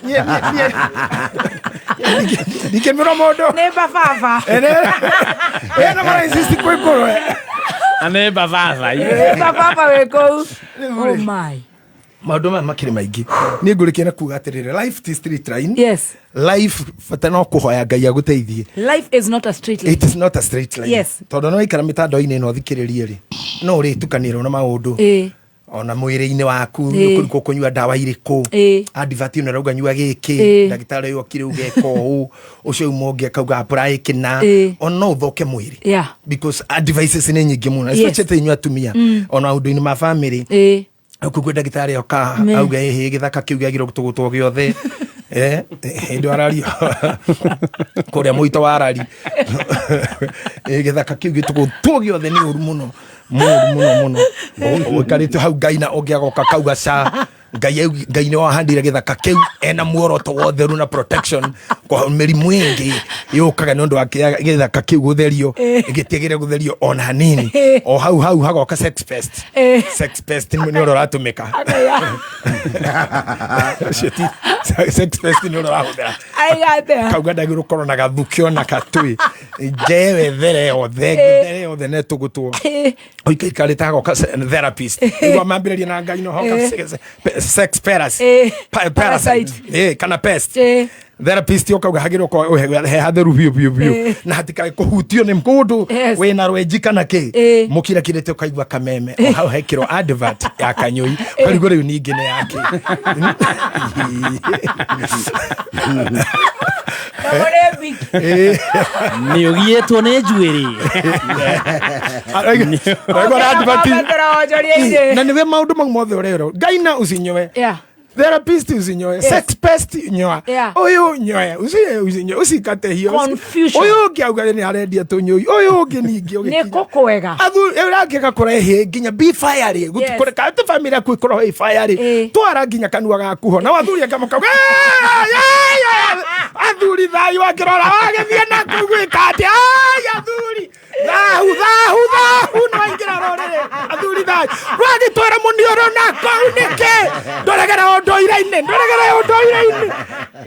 [SPEAKER 9] Dikemira modo.
[SPEAKER 7] Ne bavava.
[SPEAKER 9] Na mara insist kwekoro.
[SPEAKER 3] Ane bavava.
[SPEAKER 7] Bavava weko. Oh my.
[SPEAKER 9] Maundu maya makiri maingi ni ngurikia na kuga atiriri life is street line.
[SPEAKER 7] Yes.
[SPEAKER 9] Life fata no kuhoya Ngai aguteithie.
[SPEAKER 7] Life is not a straight line.
[SPEAKER 9] It is not a straight line.
[SPEAKER 7] Yes.
[SPEAKER 9] Tondu no ikara mitando-ini no thikiririe ri no ri tukaniro na maundu ona mwiri-ini waku nuko kunyua ndawa iriku advert ino rauga nyua giki ndagitari uyu okire ugeka uu ucio umonge akauga apply kina ona no uthoke mwiri because advices ni nyingi muno especially nyua tumia ona undu-ini ma family ukugwe ndagitari oka auga githaka kiu giagiro gutugutwo giothe ndo arario kuria muito wa arari githaka kiu gitugutwo giothe ni uru muno muno ukarite hau Ngai na ungiagoka kauga ca Ngai ni wahandire githaka kiu ena muoroto wotheru na protection kwa mirimu ingi yukaga nondu wa githaka kiu gutherio gitigire gutherio ona hanini o hau hagoka sex pest ni ndo ratumika sex pest ni ndo rahuthera kauga ndagiru korona gathukio na katui jewe there othe ne tugutwo oikarita goka therapist igwa mambiriria na Ngai no hoka sex parasite kana pest therapist yoka hagiro ko he hatheru bio na hatika kuhutio ni mkundu we na rweji kana ke mukira kirete ukaigwa kameme hau hekiro advert ya kanyoi kali gore unigene yake
[SPEAKER 3] ni ugietwo ni njuiri
[SPEAKER 9] na niwe maundu mothe urero Ngai na usinyoe therapist usinyoe sex pest nyoa uyu nyoe usinyoe usikate hiyo uyu kiauga ni arendia tunyoi uyu ungi ningi
[SPEAKER 7] ni kokwega
[SPEAKER 9] urangeka kurehe nginya be fire gutukore ka te family ku ikoro he fire twara nginya kanua gaku na wathuri akamuka athuri thayu akirora wagethie na kugwika atia athuri thahu no ingira rorere athuri thayu rwagitwara munioro na kaunike ndoregera ondoire-ini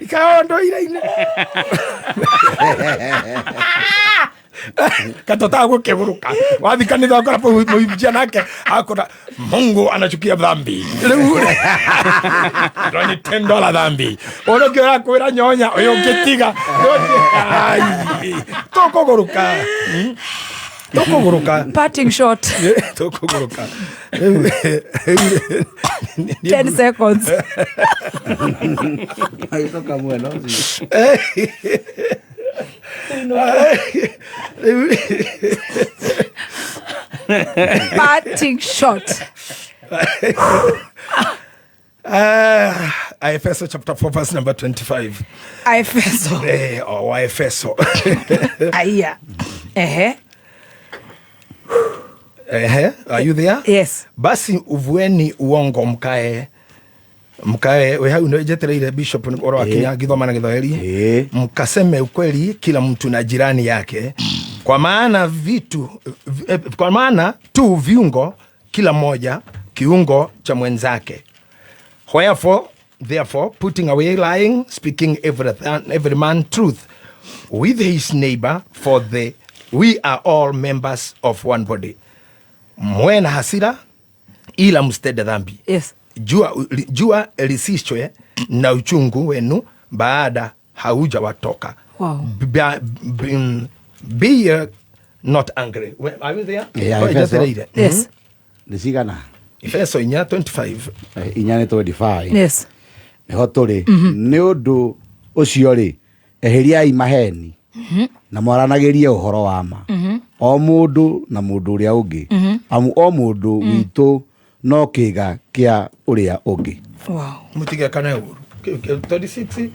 [SPEAKER 9] ikawa ondoire-ini katota gukeguruka wathi kanitha akora muhibia nake akora Mungu anachukia dhambi ndoni $10 dhambi ono kira kwira nyonya uyu ngitiga tokoguruka
[SPEAKER 7] parting shot 10 seconds
[SPEAKER 6] aitoka mweno
[SPEAKER 7] parting shot
[SPEAKER 9] Efeso chapter 4 verse number 25
[SPEAKER 7] Efeso
[SPEAKER 9] Efeso
[SPEAKER 7] aya
[SPEAKER 9] are you there?
[SPEAKER 7] Yes.
[SPEAKER 9] Basi uvueni uongo mkae we hau njetereire bishop oro akinya githoma na githoeri mkaseme ukweli kila mtu na jirani yake kwa maana tu viungo kila moja kiungo cha mwenzake. Therefore putting away lying, speaking every man truth with his neighbor, for we are all members of one body. Mwe na hasira ila msitende dhambi.
[SPEAKER 7] Yes.
[SPEAKER 9] Jua lisishwe na uchungu wenu baada hauja watoka.
[SPEAKER 7] Wow.
[SPEAKER 9] Be not angry. Are you there?
[SPEAKER 7] Yes.
[SPEAKER 6] Nisigana.
[SPEAKER 9] Efeso 25.
[SPEAKER 6] Inyane 25.
[SPEAKER 7] Yes.
[SPEAKER 6] Niho turi ni undu ucio ri eheriai maheni na mwaranagirie uhoro wa ma o mundu na mundu uria ungi amu o mundu witu no kiga kia uria ungi.
[SPEAKER 7] Wow.
[SPEAKER 9] Mutige kana uru 36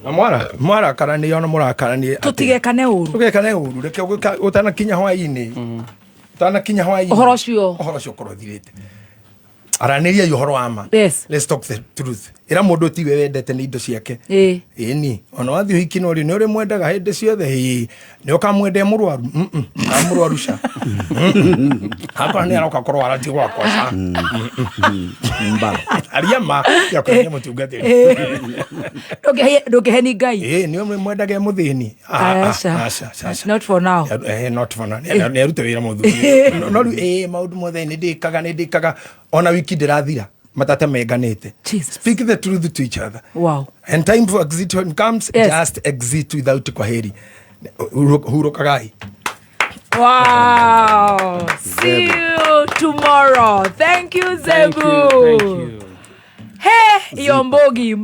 [SPEAKER 9] na mwara karani ona murakarani
[SPEAKER 7] tutigekane uru
[SPEAKER 9] reke utana kinya hwaini utana kinya hwaini
[SPEAKER 7] uhoro cio
[SPEAKER 9] korothirite araniria uhoro wa ma.
[SPEAKER 7] Yes.
[SPEAKER 9] Let's talk the truth. ira mundu tiwe wendete ni indo ciake ni ona wathi hiki no ri ni uri mwendaga hindi ciothe ni ukamwende murwaru amurwaru ca hapa ni aroka korwa arati gwakwa ca aria ma ya kwenya mutungatiri
[SPEAKER 7] ndungiheni Ngai
[SPEAKER 9] ni umwe mwendage muthini
[SPEAKER 7] not for now
[SPEAKER 9] not for now ni arute wira muthu no maundu mothe ni ndikaga ona wiki ndirathira matate menganite. Speak the truth to each other.
[SPEAKER 7] Wow.
[SPEAKER 9] And time for exit when comes, just exit without kwaheri. Hurokagai.
[SPEAKER 7] Wow. See you tomorrow. Thank you, Zebu.
[SPEAKER 3] Thank you.
[SPEAKER 7] Hey, yo mbogi.